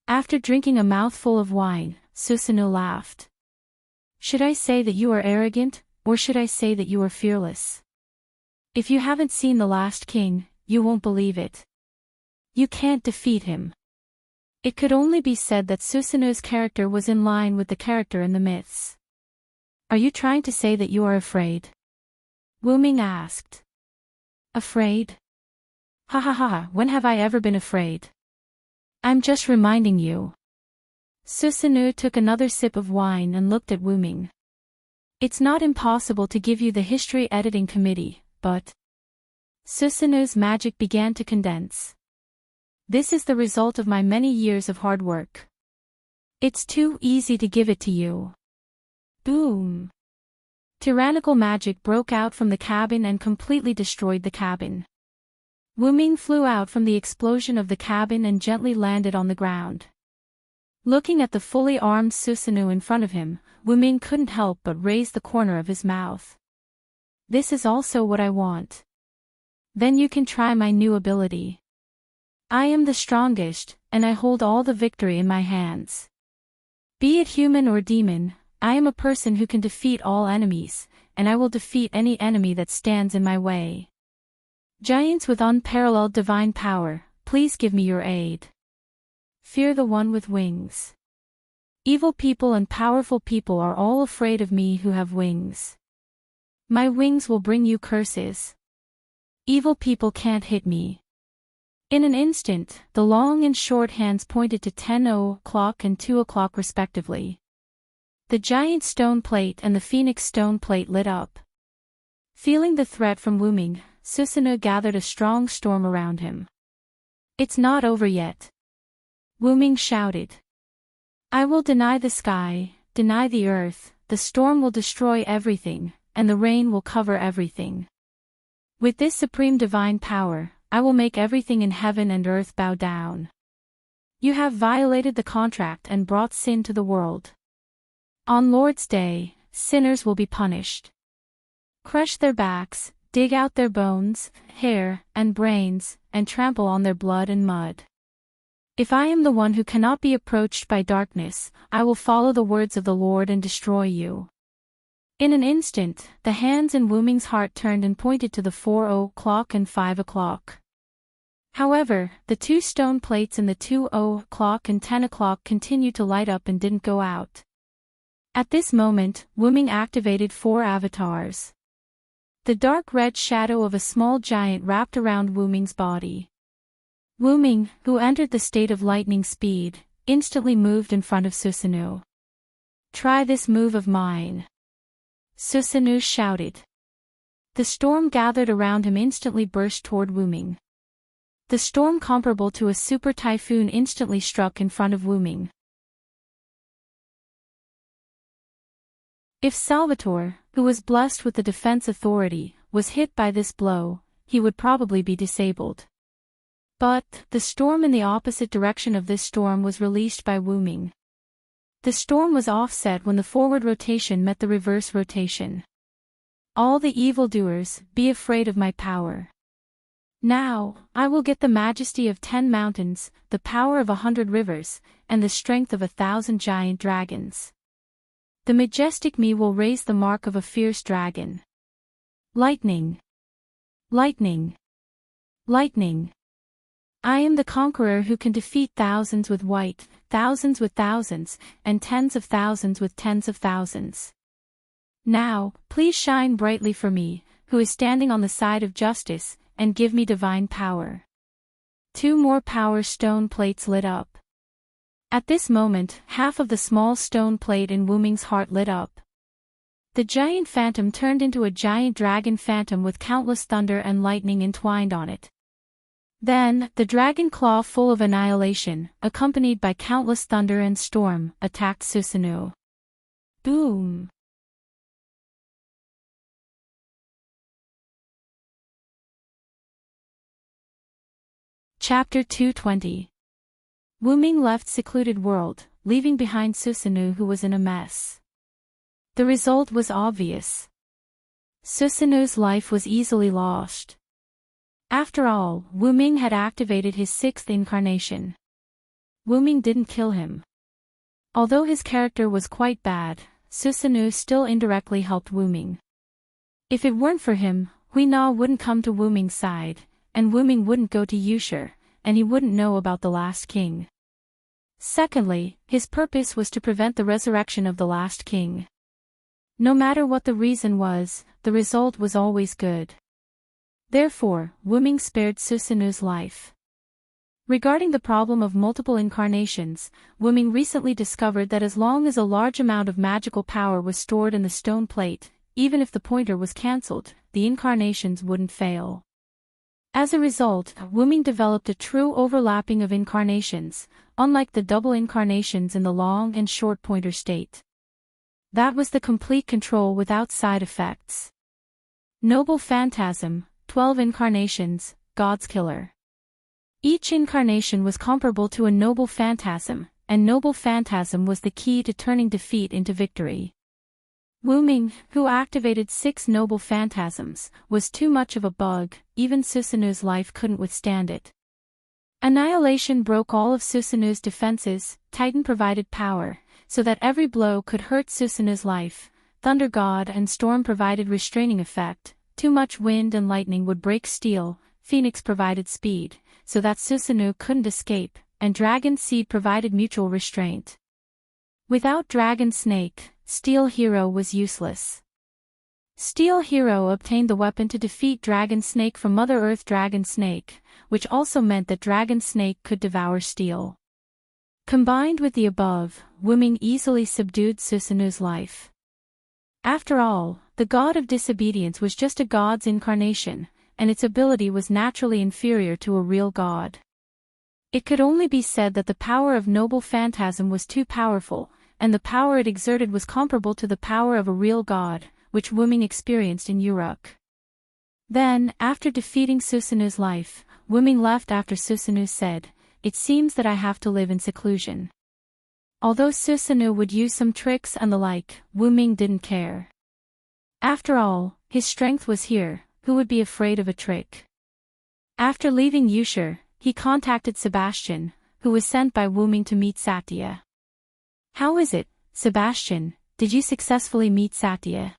After drinking a mouthful of wine, Susanoo laughed. Should I say that you are arrogant, or should I say that you are fearless? If you haven't seen the last king, you won't believe it. You can't defeat him. It could only be said that Susanoo's character was in line with the character in the myths. Are you trying to say that you are afraid? Wuming asked. Afraid? Ha ha ha, when have I ever been afraid? I'm just reminding you. Susanoo took another sip of wine and looked at Wuming. It's not impossible to give you the history editing committee, but... Susanoo's magic began to condense. This is the result of my many years of hard work. It's too easy to give it to you. Boom! Tyrannical magic broke out from the cabin and completely destroyed the cabin. Wuming flew out from the explosion of the cabin and gently landed on the ground. Looking at the fully armed Susanoo in front of him, Wuming couldn't help but raise the corner of his mouth. This is also what I want. Then you can try my new ability. I am the strongest, and I hold all the victory in my hands. Be it human or demon, I am a person who can defeat all enemies, and I will defeat any enemy that stands in my way. Giants with unparalleled divine power, please give me your aid. Fear the one with wings. Evil people and powerful people are all afraid of me who have wings. My wings will bring you curses. Evil people can't hit me. In an instant, the long and short hands pointed to 10 o'clock and 2 o'clock respectively. The giant stone plate and the phoenix stone plate lit up. Feeling the threat from Wuming, Susanoo gathered a strong storm around him. It's not over yet. Wuming shouted. I will deny the sky, deny the earth, the storm will destroy everything, and the rain will cover everything. With this supreme divine power, I will make everything in heaven and earth bow down. You have violated the contract and brought sin to the world. On Lord's Day, sinners will be punished. Crush their backs, dig out their bones, hair, and brains, and trample on their blood and mud. If I am the one who cannot be approached by darkness, I will follow the words of the Lord and destroy you. In an instant, the hands in Wuming's heart turned and pointed to the 4 o'clock and 5 o'clock. However, the 2 stone plates in the 2 o'clock and 10 o'clock continued to light up and didn't go out. At this moment, Wuming activated 4 avatars. The dark red shadow of a small giant wrapped around Wuming's body. Wuming, who entered the state of lightning speed, instantly moved in front of Susanoo. Try this move of mine. Susanoo shouted. The storm gathered around him instantly burst toward Wuming. The storm comparable to a super typhoon instantly struck in front of Wuming. If Salvatore, who was blessed with the defense authority, was hit by this blow, he would probably be disabled. But, the storm in the opposite direction of this storm was released by Wuming. The storm was offset when the forward rotation met the reverse rotation. All the evildoers, be afraid of my power. Now, I will get the majesty of 10 mountains, the power of 100 rivers, and the strength of 1,000 giant dragons. The majestic me will raise the mark of a fierce dragon. Lightning. Lightning. Lightning. I am the conqueror who can defeat thousands with white, thousands with thousands, and tens of thousands with tens of thousands. Now, please shine brightly for me, who is standing on the side of justice, and give me divine power. 2 more power stone plates lit up. At this moment, half of the small stone plate in Wuming's heart lit up. The giant phantom turned into a giant dragon phantom with countless thunder and lightning entwined on it. Then, the dragon claw full of annihilation, accompanied by countless thunder and storm, attacked Susanoo. Boom! Chapter 220. Wuming left secluded world, leaving behind Susanoo who was in a mess. The result was obvious. Susanoo's life was easily lost. After all, Wuming had activated his 6th incarnation. Wuming didn't kill him. Although his character was quite bad, Susanoo still indirectly helped Wuming. If it weren't for him, Huina wouldn't come to Wuming's side, and Wuming wouldn't go to Yushur, and he wouldn't know about the last king. Secondly, his purpose was to prevent the resurrection of the last king. No matter what the reason was, the result was always good. Therefore, Wuming spared Susanoo's life. Regarding the problem of multiple incarnations, Wuming recently discovered that as long as a large amount of magical power was stored in the stone plate, even if the pointer was cancelled, the incarnations wouldn't fail. As a result, Wuming developed a true overlapping of incarnations, unlike the double incarnations in the long and short pointer state. That was the complete control without side effects. Noble Phantasm, 12 incarnations, God's killer. Each incarnation was comparable to a noble phantasm, and noble phantasm was the key to turning defeat into victory. Wuming, who activated 6 noble phantasms, was too much of a bug, even Susanoo's life couldn't withstand it. Annihilation broke all of Susanoo's defenses, Titan provided power, so that every blow could hurt Susanoo's life, Thunder God and Storm provided restraining effect, too much wind and lightning would break steel, Phoenix provided speed, so that Susanoo couldn't escape, and Dragon Seed provided mutual restraint. Without Dragon Snake, Steel Hero was useless. Steel Hero obtained the weapon to defeat Dragon Snake from Mother Earth Dragon Snake, which also meant that Dragon Snake could devour steel. Combined with the above, Wuming easily subdued Susanoo's life. After all, the god of disobedience was just a god's incarnation, and its ability was naturally inferior to a real god. It could only be said that the power of Noble Phantasm was too powerful, and the power it exerted was comparable to the power of a real god, which Wuming experienced in Uruk. Then, after defeating Susanoo's life, Wuming left after Susanoo said, "It seems that I have to live in seclusion." Although Susanoo would use some tricks and the like, Wuming didn't care. After all, his strength was here, who would be afraid of a trick? After leaving Yushur, he contacted Sebastian, who was sent by Wuming to meet Satya. "How is it, Sebastian, did you successfully meet Satya?"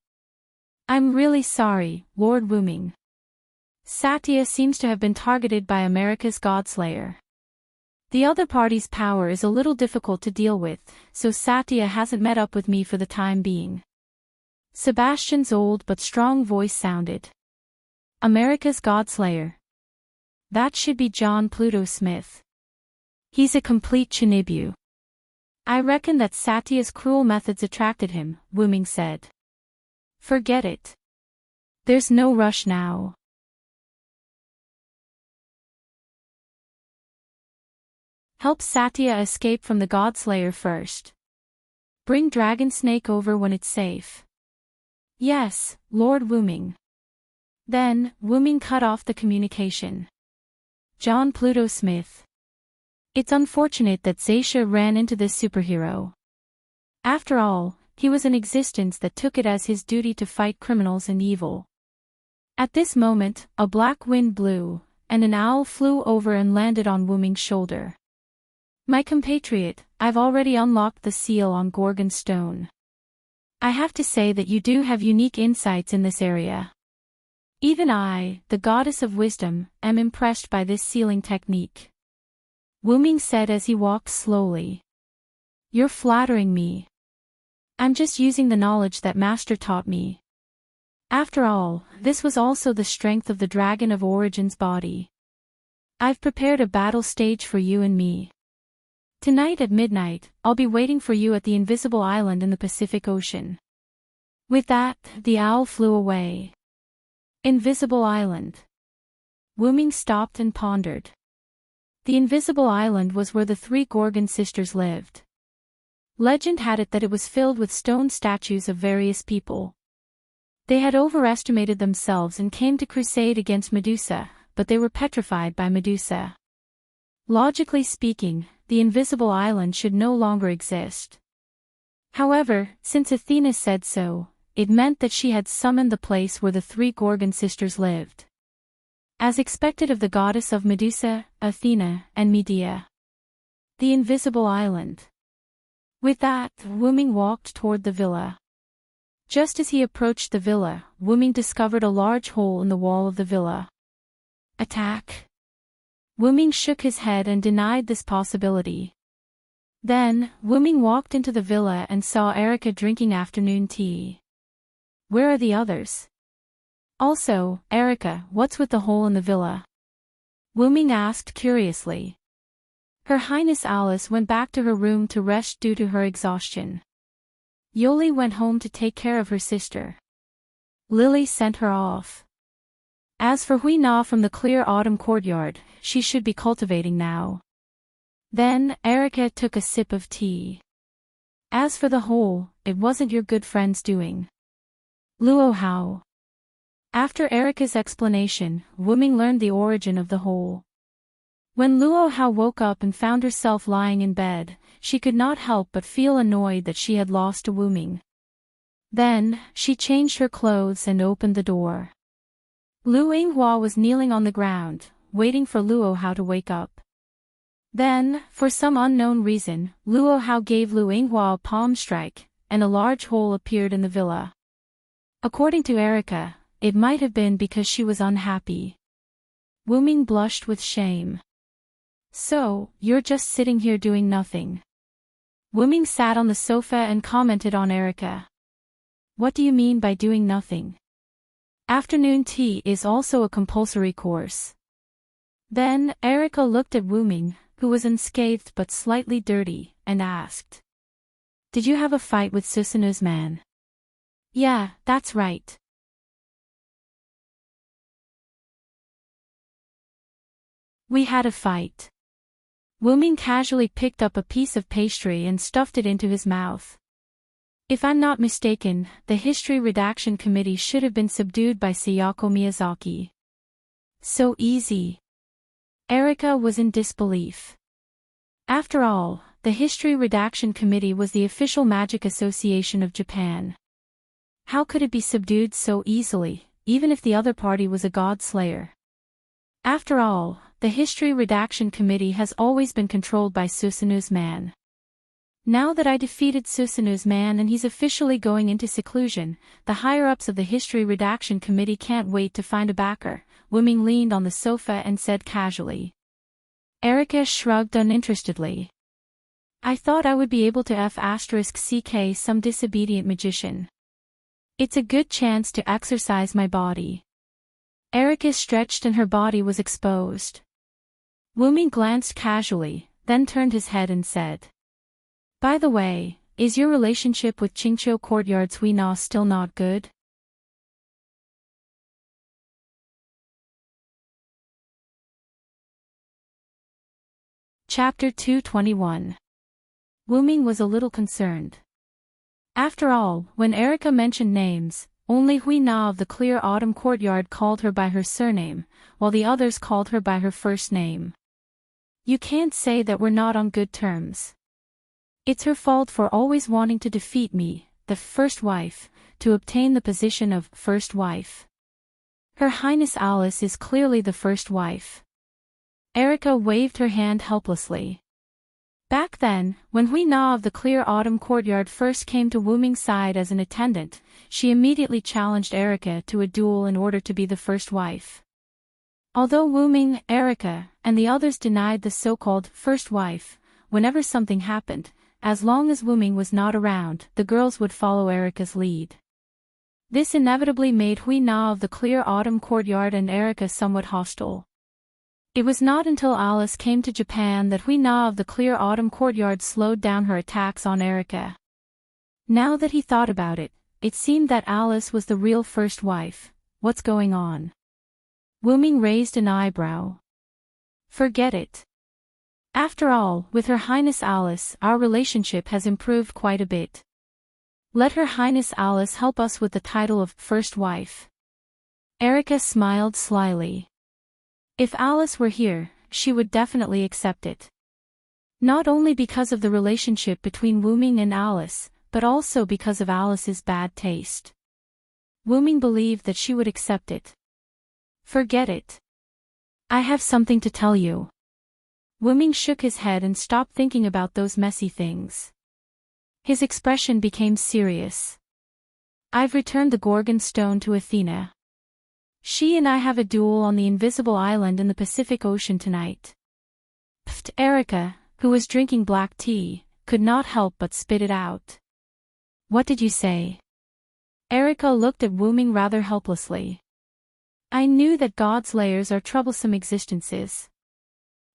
"I'm really sorry, Lord Wuming. Satya seems to have been targeted by America's Godslayer. The other party's power is a little difficult to deal with, so Satya hasn't met up with me for the time being." Sebastian's old but strong voice sounded. "America's Godslayer? That should be John Pluto Smith. He's a complete Chinibu." "I reckon that Satya's cruel methods attracted him," Wuming said. "Forget it. There's no rush now. Help Satya escape from the Godslayer first. Bring Dragon Snake over when it's safe." "Yes, Lord Wuming." Then, Wuming cut off the communication. John Pluto Smith. It's unfortunate that Zaisha ran into this superhero. After all, he was an existence that took it as his duty to fight criminals and evil. At this moment, a black wind blew, and an owl flew over and landed on Wu Ming's shoulder. My compatriot, I've already unlocked the seal on Gorgon Stone. I have to say that you do have unique insights in this area. Even I, the goddess of wisdom, am impressed by this sealing technique. Wu Ming said as he walked slowly. You're flattering me. I'm just using the knowledge that Master taught me. After all, this was also the strength of the Dragon of Origin's body. I've prepared a battle stage for you and me. Tonight at midnight, I'll be waiting for you at the Invisible Island in the Pacific Ocean. With that, the owl flew away. Invisible Island. Wu Ming stopped and pondered. The Invisible Island was where the three Gorgon sisters lived. Legend had it that it was filled with stone statues of various people. They had overestimated themselves and came to crusade against Medusa, but they were petrified by Medusa. Logically speaking, the Invisible Island should no longer exist. However, since Athena said so, it meant that she had summoned the place where the three Gorgon sisters lived. As expected of the goddess of Medusa, Athena, and Medea. The Invisible Island. With that, Wu Ming walked toward the villa. Just as he approached the villa, Wu Ming discovered a large hole in the wall of the villa. Attack! Wu Ming shook his head and denied this possibility. Then, Wu Ming walked into the villa and saw Erica drinking afternoon tea. Where are the others? Also, Erica, what's with the hole in the villa? Wu Ming asked curiously. Her Highness Alice went back to her room to rest due to her exhaustion. Yoli went home to take care of her sister. Lily sent her off. As for Hui Na from the clear autumn courtyard, she should be cultivating now. Then, Erica took a sip of tea. As for the hole, it wasn't your good friend's doing. Luo Hao. After Erica's explanation, Wu Ming learned the origin of the hole. When Luo Hao woke up and found herself lying in bed, she could not help but feel annoyed that she had lost to Wu Ming. Then, she changed her clothes and opened the door. Lu Yinghua was kneeling on the ground, waiting for Luo Hao to wake up. Then, for some unknown reason, Luo Hao gave Lu Yinghua a palm strike, and a large hole appeared in the villa. According to Erica, it might have been because she was unhappy. Wu Ming blushed with shame. So, you're just sitting here doing nothing. Wu Ming sat on the sofa and commented on Erica. What do you mean by doing nothing? Afternoon tea is also a compulsory course. Then, Erica looked at Wu Ming, who was unscathed but slightly dirty, and asked. Did you have a fight with Susanu's man? Yeah, that's right. We had a fight. Wu Ming casually picked up a piece of pastry and stuffed it into his mouth. If I'm not mistaken, the History Redaction Committee should have been subdued by Sayako Miyazaki. So easy. Erica was in disbelief. After all, the History Redaction Committee was the official magic association of Japan. How could it be subdued so easily, even if the other party was a god slayer? After all, the History Redaction Committee has always been controlled by Susanu's man. Now that I defeated Susanu's man and he's officially going into seclusion, the higher-ups of the History Redaction Committee can't wait to find a backer. Wu Ming leaned on the sofa and said casually. Erica shrugged uninterestedly. I thought I would be able to F***ck some disobedient magician. It's a good chance to exercise my body. Erica stretched and her body was exposed. Wu Ming glanced casually, then turned his head and said. By the way, is your relationship with Qingqiu Courtyard's Hui Na still not good? Chapter 221. Wu Ming was a little concerned. After all, when Erica mentioned names, only Hui Na of the Clear Autumn Courtyard called her by her surname, while the others called her by her first name. You can't say that we're not on good terms. It's her fault for always wanting to defeat me, the first wife, to obtain the position of first wife. Her Highness Alice is clearly the first wife. Erica waved her hand helplessly. Back then, when Hui Na of the Clear Autumn Courtyard first came to Wu Ming's side as an attendant, she immediately challenged Erica to a duel in order to be the first wife. Although Wu Ming, Erica, and the others denied the so-called first wife, whenever something happened, as long as Wu Ming was not around, the girls would follow Erica's lead. This inevitably made Hui Na of the Clear Autumn Courtyard and Erica somewhat hostile. It was not until Alice came to Japan that Hui Na of the Clear Autumn Courtyard slowed down her attacks on Erica. Now that he thought about it, it seemed that Alice was the real first wife. What's going on? Wu Ming raised an eyebrow. Forget it. After all, with Her Highness Alice, our relationship has improved quite a bit. Let Her Highness Alice help us with the title of first wife. Erica smiled slyly. If Alice were here, she would definitely accept it. Not only because of the relationship between Wu Ming and Alice, but also because of Alice's bad taste. Wu Ming believed that she would accept it. Forget it. I have something to tell you. Wu Ming shook his head and stopped thinking about those messy things. His expression became serious. I've returned the Gorgon stone to Athena. She and I have a duel on the invisible island in the Pacific Ocean tonight. Pfft, Erica, who was drinking black tea, could not help but spit it out. What did you say? Erica looked at Wu Ming rather helplessly. I knew that God's layers are troublesome existences.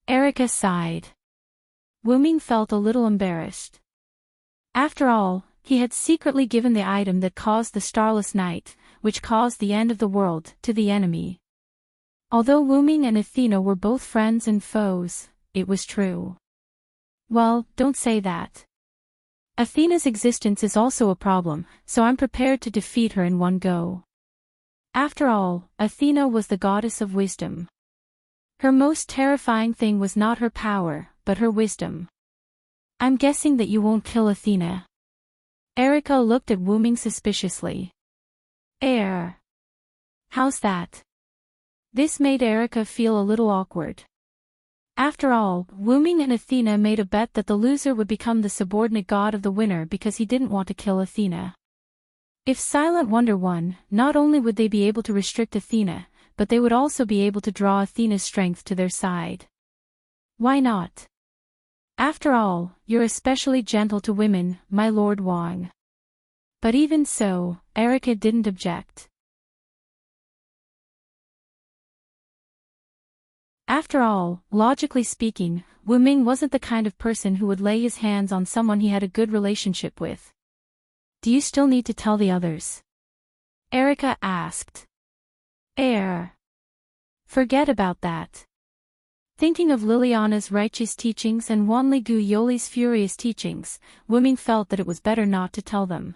Erica sighed. Wu Ming felt a little embarrassed. After all, he had secretly given the item that caused the starless night, which caused the end of the world, to the enemy. Although Wu Ming and Athena were both friends and foes, it was true. Well, don't say that. Athena's existence is also a problem, so I'm prepared to defeat her in one go. After all, Athena was the goddess of wisdom. Her most terrifying thing was not her power, but her wisdom. I'm guessing that you won't kill Athena. Erica looked at Wu Ming suspiciously. How's that? This made Erica feel a little awkward. After all, Wu Ming and Athena made a bet that the loser would become the subordinate god of the winner because he didn't want to kill Athena. If Silent Wonder won, not only would they be able to restrict Athena, but they would also be able to draw Athena's strength to their side. Why not? After all, you're especially gentle to women, my Lord Wang. But even so, Erica didn't object. After all, logically speaking, Wu Ming wasn't the kind of person who would lay his hands on someone he had a good relationship with. Do you still need to tell the others? Erica asked. Forget about that. Thinking of Liliana's righteous teachings and Wanli-gu Yoli's furious teachings, Wu Ming felt that it was better not to tell them.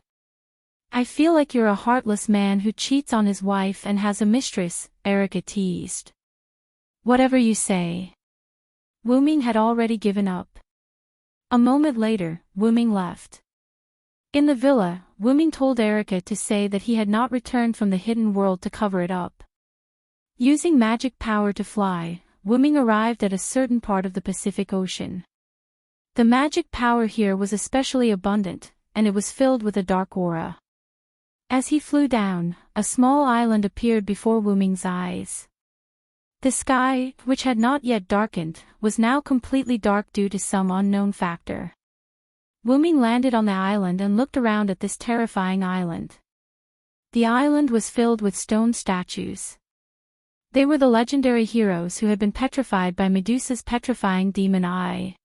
I feel like you're a heartless man who cheats on his wife and has a mistress, Erica teased. Whatever you say. Wu Ming had already given up. A moment later, Wu Ming left. In the villa, Wu Ming told Erica to say that he had not returned from the hidden world to cover it up. Using magic power to fly, Wu Ming arrived at a certain part of the Pacific Ocean. The magic power here was especially abundant, and it was filled with a dark aura. As he flew down, a small island appeared before Wu Ming's eyes. The sky, which had not yet darkened, was now completely dark due to some unknown factor. Wu Ming landed on the island and looked around at this terrifying island. The island was filled with stone statues. They were the legendary heroes who had been petrified by Medusa's petrifying demon eye.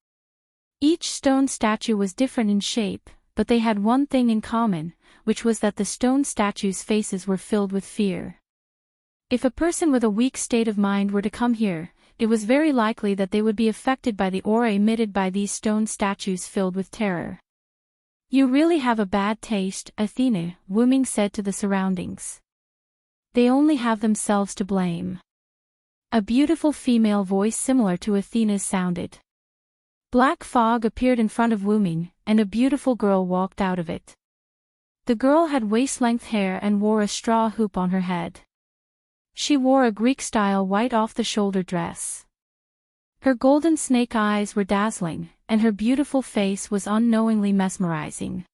Each stone statue was different in shape, but they had one thing in common, which was that the stone statues' faces were filled with fear. If a person with a weak state of mind were to come here, it was very likely that they would be affected by the aura emitted by these stone statues filled with terror. You really have a bad taste, Athena, Wu Ming said to the surroundings. They only have themselves to blame. A beautiful female voice similar to Athena's sounded. Black fog appeared in front of Wu Ming, and a beautiful girl walked out of it. The girl had waist-length hair and wore a straw hoop on her head. She wore a Greek-style white off-the-shoulder dress. Her golden snake eyes were dazzling, and her beautiful face was unknowingly mesmerizing.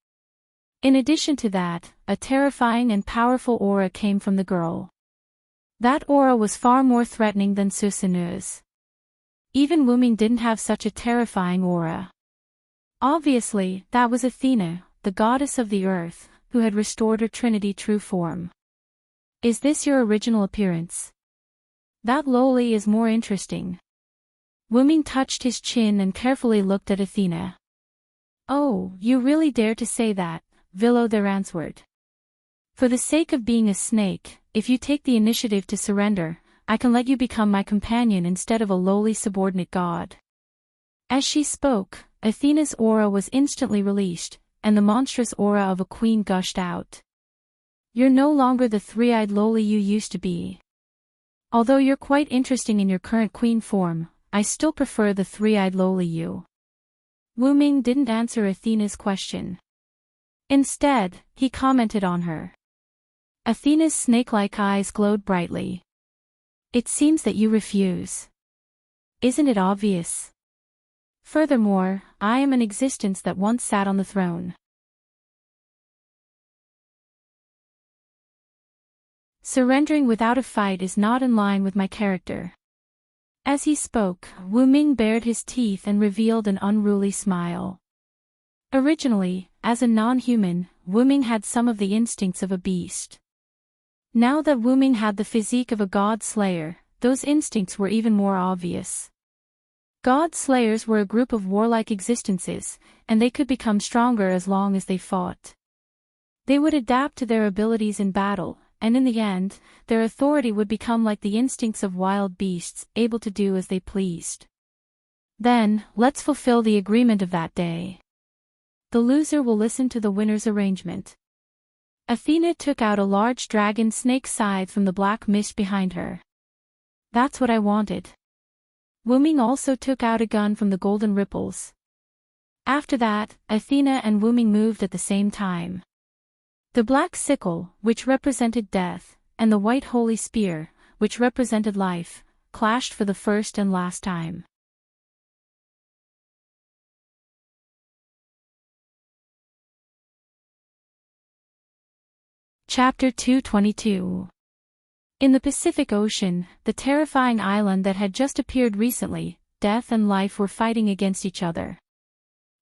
In addition to that, a terrifying and powerful aura came from the girl. That aura was far more threatening than Susanu's. Even Wuming didn't have such a terrifying aura. Obviously, that was Athena, the goddess of the earth, who had restored her Trinity true form. Is this your original appearance? That lowly is more interesting. Wuming touched his chin and carefully looked at Athena. Oh, you really dare to say that, Vilo there answered. For the sake of being a snake, if you take the initiative to surrender, I can let you become my companion instead of a lowly subordinate god. As she spoke, Athena's aura was instantly released, and the monstrous aura of a queen gushed out. You're no longer the three-eyed lowly you used to be. Although you're quite interesting in your current queen form, I still prefer the three-eyed lowly you. Wuming didn't answer Athena's question. Instead, he commented on her. Athena's snake-like eyes glowed brightly. It seems that you refuse. Isn't it obvious? Furthermore, I am an existence that once sat on the throne. Surrendering without a fight is not in line with my character. As he spoke, Wuming bared his teeth and revealed an unruly smile. Originally, as a non-human, Wuming had some of the instincts of a beast. Now that Wuming had the physique of a god slayer, those instincts were even more obvious. God slayers were a group of warlike existences, and they could become stronger as long as they fought. They would adapt to their abilities in battle, and in the end, their authority would become like the instincts of wild beasts, able to do as they pleased. Then, let's fulfill the agreement of that day. The loser will listen to the winner's arrangement. Athena took out a large dragon snake scythe from the black mist behind her. That's what I wanted. Wuming also took out a gun from the golden ripples. After that, Athena and Wuming moved at the same time. The black sickle, which represented death, and the white holy spear, which represented life, clashed for the first and last time. Chapter 222. In the Pacific Ocean, the terrifying island that had just appeared recently, death and life were fighting against each other.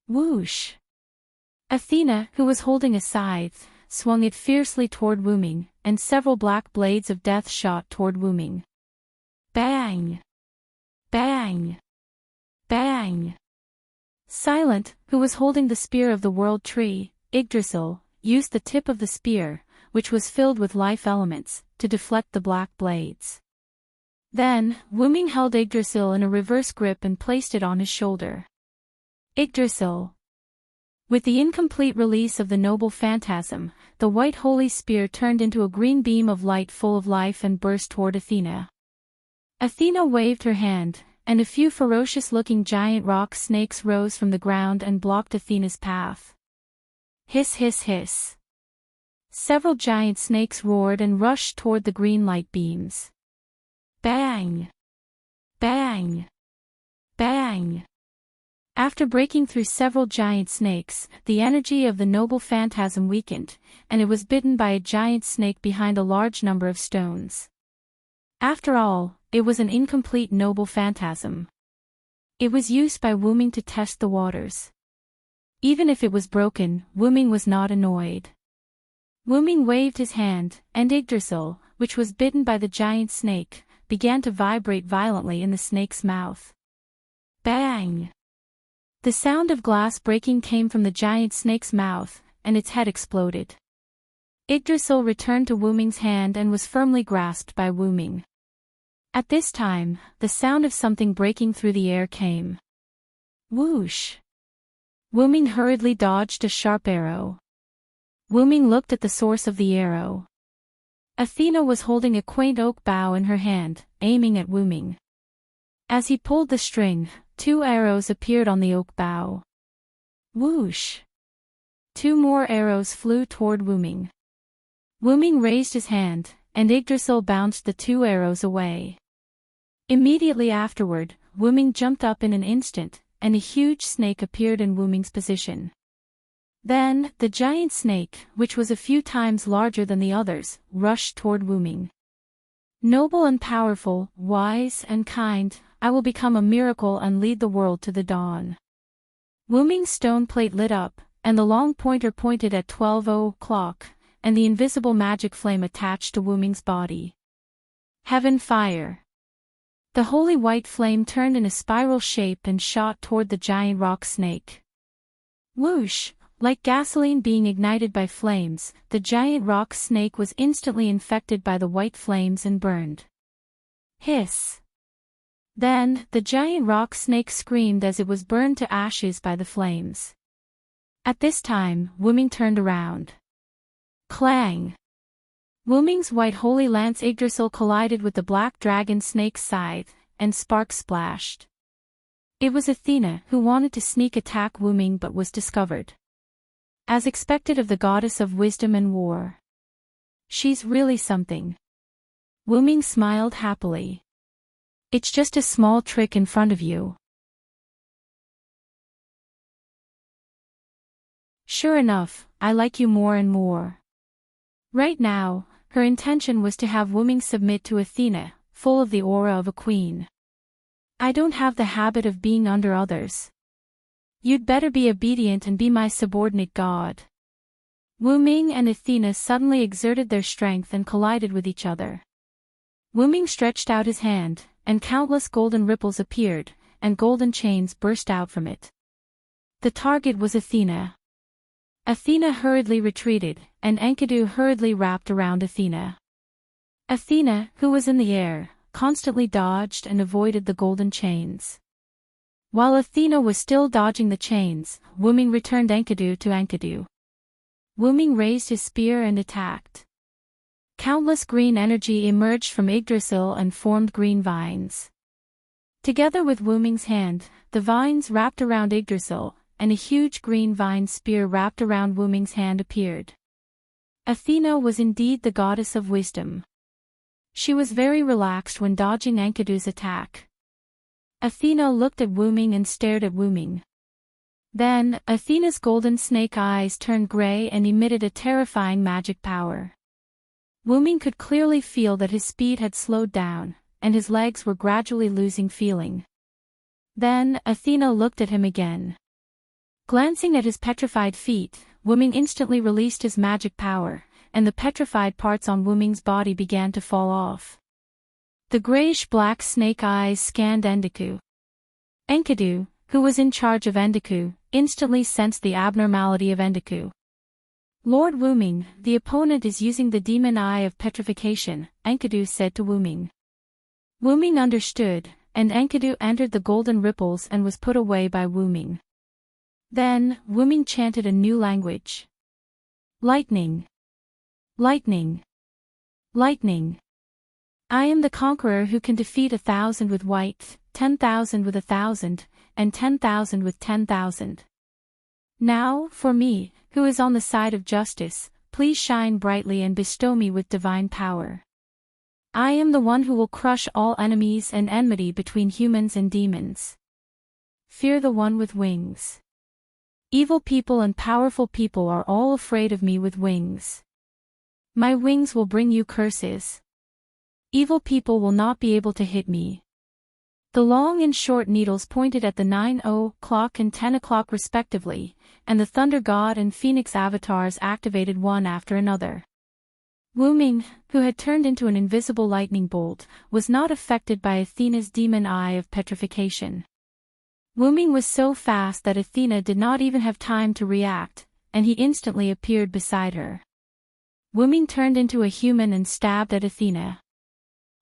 Whoosh! Athena, who was holding a scythe, swung it fiercely toward Wuming, and several black blades of death shot toward Wuming. Bang! Bang! Bang! Silent, who was holding the spear of the world tree, Yggdrasil, used the tip of the spear, which was filled with life elements, to deflect the black blades. Then, Wuming held Yggdrasil in a reverse grip and placed it on his shoulder. Yggdrasil. With the incomplete release of the noble phantasm, the white holy spear turned into a green beam of light full of life and burst toward Athena. Athena waved her hand, and a few ferocious-looking giant rock snakes rose from the ground and blocked Athena's path. Hiss hiss hiss. Several giant snakes roared and rushed toward the green light beams. Bang! Bang! Bang! After breaking through several giant snakes, the energy of the noble phantasm weakened, and it was bitten by a giant snake behind a large number of stones. After all, it was an incomplete noble phantasm. It was used by Wuming to test the waters. Even if it was broken, Wuming was not annoyed. Wuming waved his hand, and Yggdrasil, which was bitten by the giant snake, began to vibrate violently in the snake's mouth. Bang! The sound of glass breaking came from the giant snake's mouth, and its head exploded. Yggdrasil returned to Wuming's hand and was firmly grasped by Wuming. At this time, the sound of something breaking through the air came. Whoosh! Wuming hurriedly dodged a sharp arrow. Wuming looked at the source of the arrow. Athena was holding a quaint oak bough in her hand, aiming at Wuming. As he pulled the string, 2 arrows appeared on the oak bough. Whoosh! 2 more arrows flew toward Wuming. Wuming raised his hand, and Yggdrasil bounced the 2 arrows away. Immediately afterward, Wuming jumped up in an instant, and a huge snake appeared in Wuming's position. Then, the giant snake, which was a few times larger than the others, rushed toward Wuming. Noble and powerful, wise and kind, I will become a miracle and lead the world to the dawn. Wuming's stone plate lit up, and the long pointer pointed at 12 o'clock, and the invisible magic flame attached to Wuming's body. Heaven fire. The holy white flame turned in a spiral shape and shot toward the giant rock snake. Whoosh! Like gasoline being ignited by flames, the giant rock snake was instantly infected by the white flames and burned. Hiss! Then, the giant rock snake screamed as it was burned to ashes by the flames. At this time, Wuming turned around. Clang! Wuming's white holy lance Yggdrasil collided with the black dragon snake's scythe, and sparks splashed. It was Athena who wanted to sneak attack Wuming but was discovered. As expected of the goddess of wisdom and war. She's really something. Wuming smiled happily. It's just a small trick in front of you. Sure enough, I like you more and more. Right now, her intention was to have Wuming submit to Athena, full of the aura of a queen. I don't have the habit of being under others. You'd better be obedient and be my subordinate god. Wuming and Athena suddenly exerted their strength and collided with each other. Wuming stretched out his hand, and countless golden ripples appeared, and golden chains burst out from it. The target was Athena. Athena hurriedly retreated, and Enkidu hurriedly wrapped around Athena. Athena, who was in the air, constantly dodged and avoided the golden chains. While Athena was still dodging the chains, Wuming returned Enkidu to Enkidu. Wuming raised his spear and attacked. Countless green energy emerged from Yggdrasil and formed green vines. Together with Wuming's hand, the vines wrapped around Yggdrasil, and a huge green vine spear wrapped around Wuming's hand appeared. Athena was indeed the goddess of wisdom. She was very relaxed when dodging Enkidu's attack. Athena looked at Wuming and stared at Wuming. Then, Athena's golden snake eyes turned gray and emitted a terrifying magic power. Wuming could clearly feel that his speed had slowed down, and his legs were gradually losing feeling. Then, Athena looked at him again. Glancing at his petrified feet, Wuming instantly released his magic power, and the petrified parts on Wuming's body began to fall off. The grayish-black snake eyes scanned Enkidu. Enkidu, who was in charge of Enkidu, instantly sensed the abnormality of Enkidu. Lord Wuming, the opponent is using the demon eye of petrification, Enkidu said to Wuming. Wuming understood, and Enkidu entered the golden ripples and was put away by Wuming. Then, Wuming chanted a new language. Lightning. Lightning. Lightning. I am the conqueror who can defeat 1,000 with white, 10,000 with 1,000, and 10,000 with 10,000. Now, for me, who is on the side of justice, please shine brightly and bestow me with divine power. I am the one who will crush all enemies and enmity between humans and demons. Fear the one with wings. Evil people and powerful people are all afraid of me with wings. My wings will bring you curses. Evil people will not be able to hit me. The long and short needles pointed at the 9 o'clock and 10 o'clock respectively, and the Thunder God and Phoenix avatars activated one after another. Wuming, who had turned into an invisible lightning bolt, was not affected by Athena's demon eye of petrification. Wuming was so fast that Athena did not even have time to react, and he instantly appeared beside her. Wuming turned into a human and stabbed at Athena.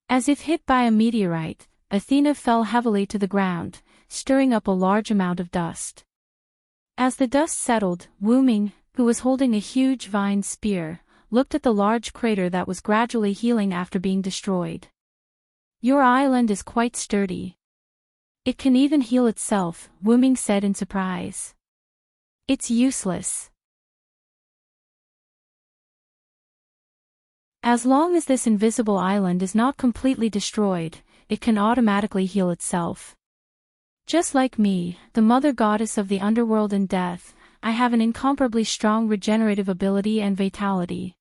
As if hit by a meteorite, Athena fell heavily to the ground, stirring up a large amount of dust. As the dust settled, Wuming, who was holding a huge vine spear, looked at the large crater that was gradually healing after being destroyed. Your island is quite sturdy. It can even heal itself, Wuming said in surprise. It's useless. As long as this invisible island is not completely destroyed, it can automatically heal itself. Just like me, the mother goddess of the underworld and death, I have an incomparably strong regenerative ability and vitality.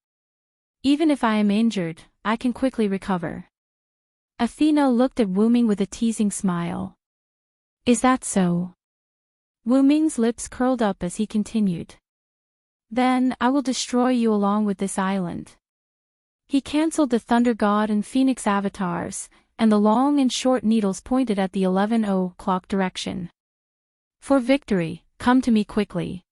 Even if I am injured, I can quickly recover. Athena looked at Wu Ming with a teasing smile. Is that so? Wu Ming's lips curled up as he continued. Then, I will destroy you along with this island. He cancelled the Thunder God and Phoenix avatars, and the long and short needles pointed at the 11 o'clock direction. For victory, come to me quickly.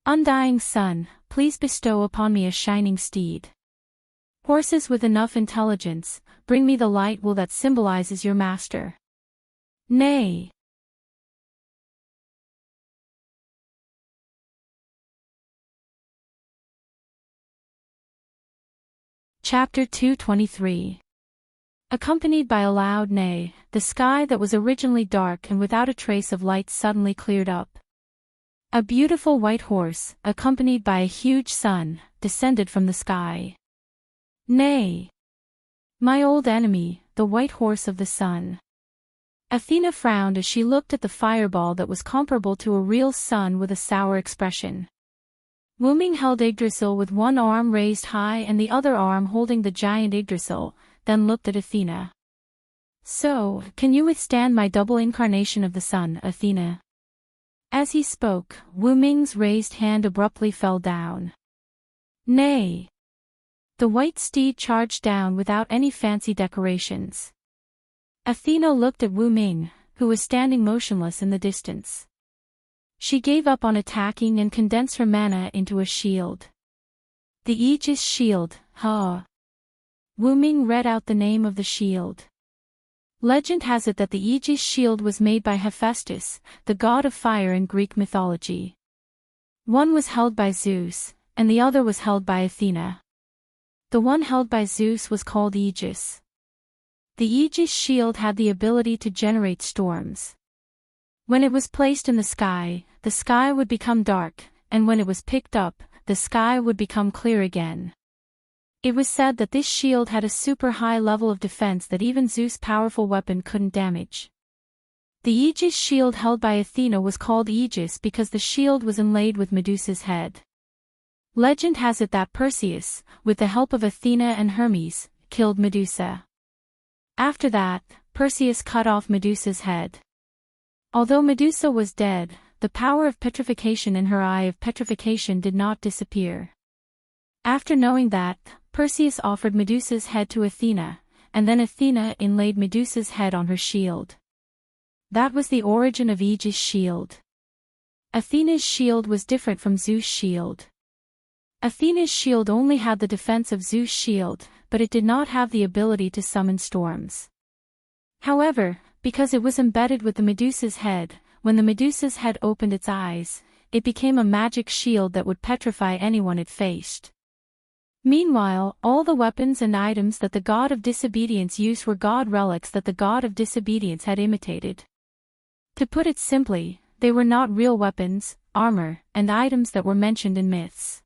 Undying sun, please bestow upon me a shining steed. Horses with enough intelligence, bring me the light will that symbolizes your master. Nay. Chapter 223. Accompanied by a loud neigh, the sky that was originally dark and without a trace of light suddenly cleared up. A beautiful white horse, accompanied by a huge sun, descended from the sky. Nay! My old enemy, the white horse of the sun. Athena frowned as she looked at the fireball that was comparable to a real sun with a sour expression. Wu Ming held Yggdrasil with one arm raised high and the other arm holding the giant Yggdrasil, then looked at Athena. So, can you withstand my double incarnation of the sun, Athena? As he spoke, Wu Ming's raised hand abruptly fell down. Nay! The white steed charged down without any fancy decorations. Athena looked at Wu Ming, who was standing motionless in the distance. She gave up on attacking and condensed her mana into a shield. The Aegis Shield, ha! Wu Ming read out the name of the shield. Legend has it that the Aegis Shield was made by Hephaestus, the god of fire in Greek mythology. One was held by Zeus, and the other was held by Athena. The one held by Zeus was called Aegis. The Aegis Shield had the ability to generate storms. When it was placed in the sky would become dark, and when it was picked up, the sky would become clear again. It was said that this shield had a super high level of defense that even Zeus' powerful weapon couldn't damage. The Aegis shield held by Athena was called Aegis because the shield was inlaid with Medusa's head. Legend has it that Perseus, with the help of Athena and Hermes, killed Medusa. After that, Perseus cut off Medusa's head. Although Medusa was dead, the power of petrification in her eye of petrification did not disappear. After knowing that, Perseus offered Medusa's head to Athena, and then Athena inlaid Medusa's head on her shield. That was the origin of Aegis' shield. Athena's shield was different from Zeus' shield. Athena's shield only had the defense of Zeus' shield, but it did not have the ability to summon storms. However, because it was embedded with the Medusa's head, when the Medusa's head opened its eyes, it became a magic shield that would petrify anyone it faced. Meanwhile, all the weapons and items that the god of disobedience used were god relics that the god of disobedience had imitated. To put it simply, they were not real weapons, armor, and items that were mentioned in myths.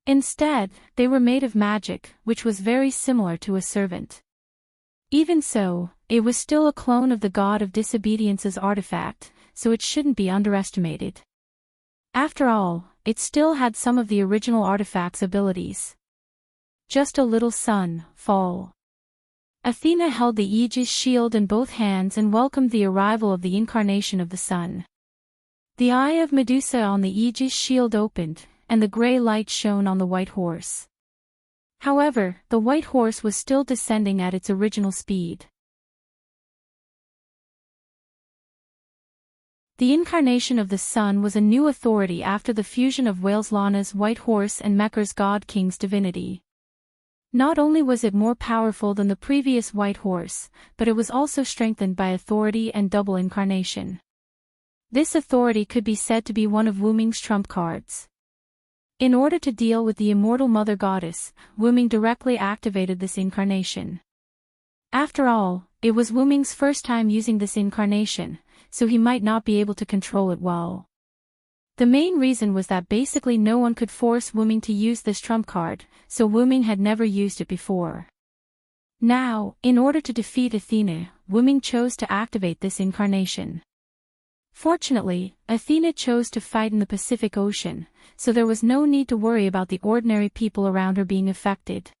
Instead, they were made of magic, which was very similar to a servant. Even so, it was still a clone of the god of disobedience's artifact, so it shouldn't be underestimated. After all, it still had some of the original artifact's abilities. Just a little sun, fall. Athena held the Aegis shield in both hands and welcomed the arrival of the incarnation of the sun. The eye of Medusa on the Aegis shield opened, and the grey light shone on the white horse. However, the white horse was still descending at its original speed. The incarnation of the sun was a new authority after the fusion of Waleslana's white horse and Mekar's god king's divinity. Not only was it more powerful than the previous white horse, but it was also strengthened by authority and double incarnation. This authority could be said to be one of Wu Ming's trump cards. In order to deal with the immortal mother goddess, Wu Ming directly activated this incarnation. After all, it was Wu Ming's first time using this incarnation, so he might not be able to control it well. The main reason was that basically no one could force Wuming to use this trump card, so Wuming had never used it before. Now, in order to defeat Athena, Wuming chose to activate this incarnation. Fortunately, Athena chose to fight in the Pacific Ocean, so there was no need to worry about the ordinary people around her being affected.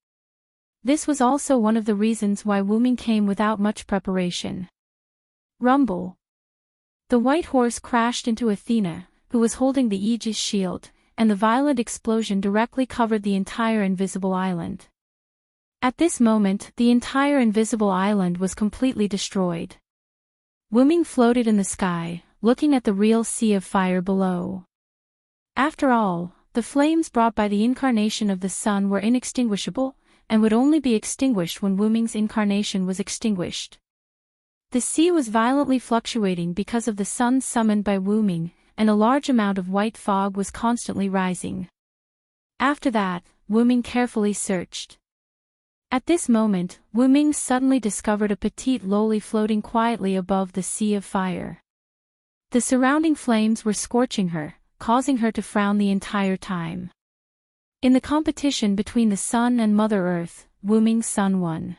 This was also one of the reasons why Wuming came without much preparation. Rumble. The white horse crashed into Athena, who was holding the Aegis shield, and the violent explosion directly covered the entire invisible island. At this moment, the entire invisible island was completely destroyed. Wuming floated in the sky, looking at the real sea of fire below. After all, the flames brought by the incarnation of the sun were inextinguishable, and would only be extinguished when Wuming's incarnation was extinguished. The sea was violently fluctuating because of the sun summoned by Wuming, and a large amount of white fog was constantly rising. After that, Wuming carefully searched. At this moment, Wuming suddenly discovered a petite loli floating quietly above the sea of fire. The surrounding flames were scorching her, causing her to frown the entire time. In the competition between the sun and Mother Earth, Wuming's sun won.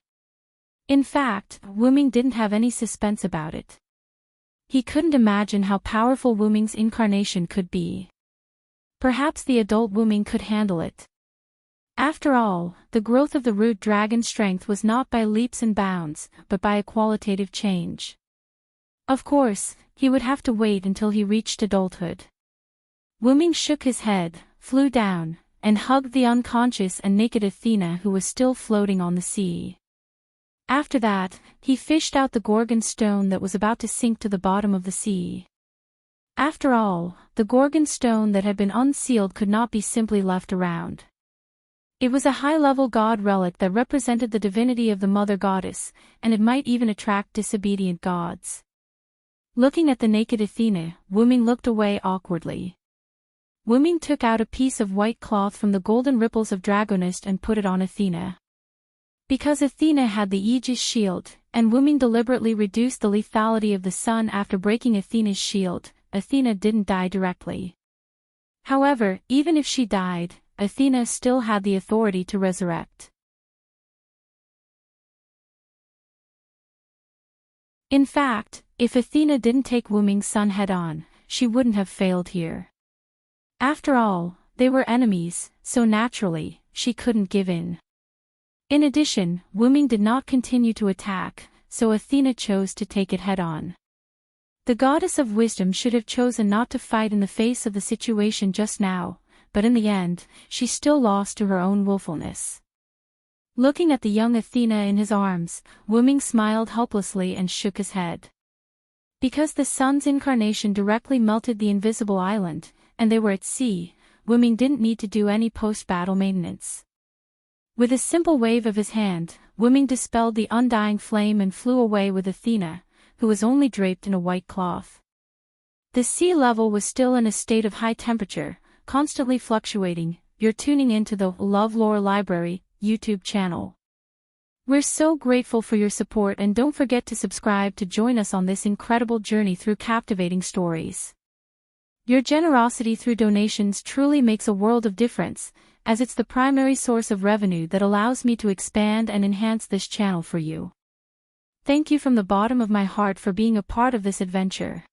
In fact, Wuming didn't have any suspense about it. He couldn't imagine how powerful Wuming's incarnation could be. Perhaps the adult Wuming could handle it. After all, the growth of the root dragon's strength was not by leaps and bounds, but by a qualitative change. Of course, he would have to wait until he reached adulthood. Wuming shook his head, flew down, and hugged the unconscious and naked Athena who was still floating on the sea. After that, he fished out the Gorgon stone that was about to sink to the bottom of the sea. After all, the Gorgon stone that had been unsealed could not be simply left around. It was a high-level god relic that represented the divinity of the mother goddess, and it might even attract disobedient gods. Looking at the naked Athena, Wuming looked away awkwardly. Wuming took out a piece of white cloth from the golden ripples of Dragonist and put it on Athena. Because Athena had the Aegis shield, and Wuming deliberately reduced the lethality of the sun after breaking Athena's shield, Athena didn't die directly. However, even if she died, Athena still had the authority to resurrect. In fact, if Athena didn't take Wuming's sun head-on, she wouldn't have failed here. After all, they were enemies, so naturally, she couldn't give in. In addition, Wuming did not continue to attack, so Athena chose to take it head-on. The goddess of wisdom should have chosen not to fight in the face of the situation just now, but in the end, she still lost to her own willfulness. Looking at the young Athena in his arms, Wuming smiled helplessly and shook his head. Because the sun's incarnation directly melted the invisible island, and they were at sea, Wuming didn't need to do any post-battle maintenance. With a simple wave of his hand, Wuming dispelled the undying flame and flew away with Athena, who was only draped in a white cloth. The sea level was still in a state of high temperature, constantly fluctuating. You're tuning into the LoveLore Library YouTube channel. We're so grateful for your support, and don't forget to subscribe to join us on this incredible journey through captivating stories. Your generosity through donations truly makes a world of difference, as it's the primary source of revenue that allows me to expand and enhance this channel for you. Thank you from the bottom of my heart for being a part of this adventure.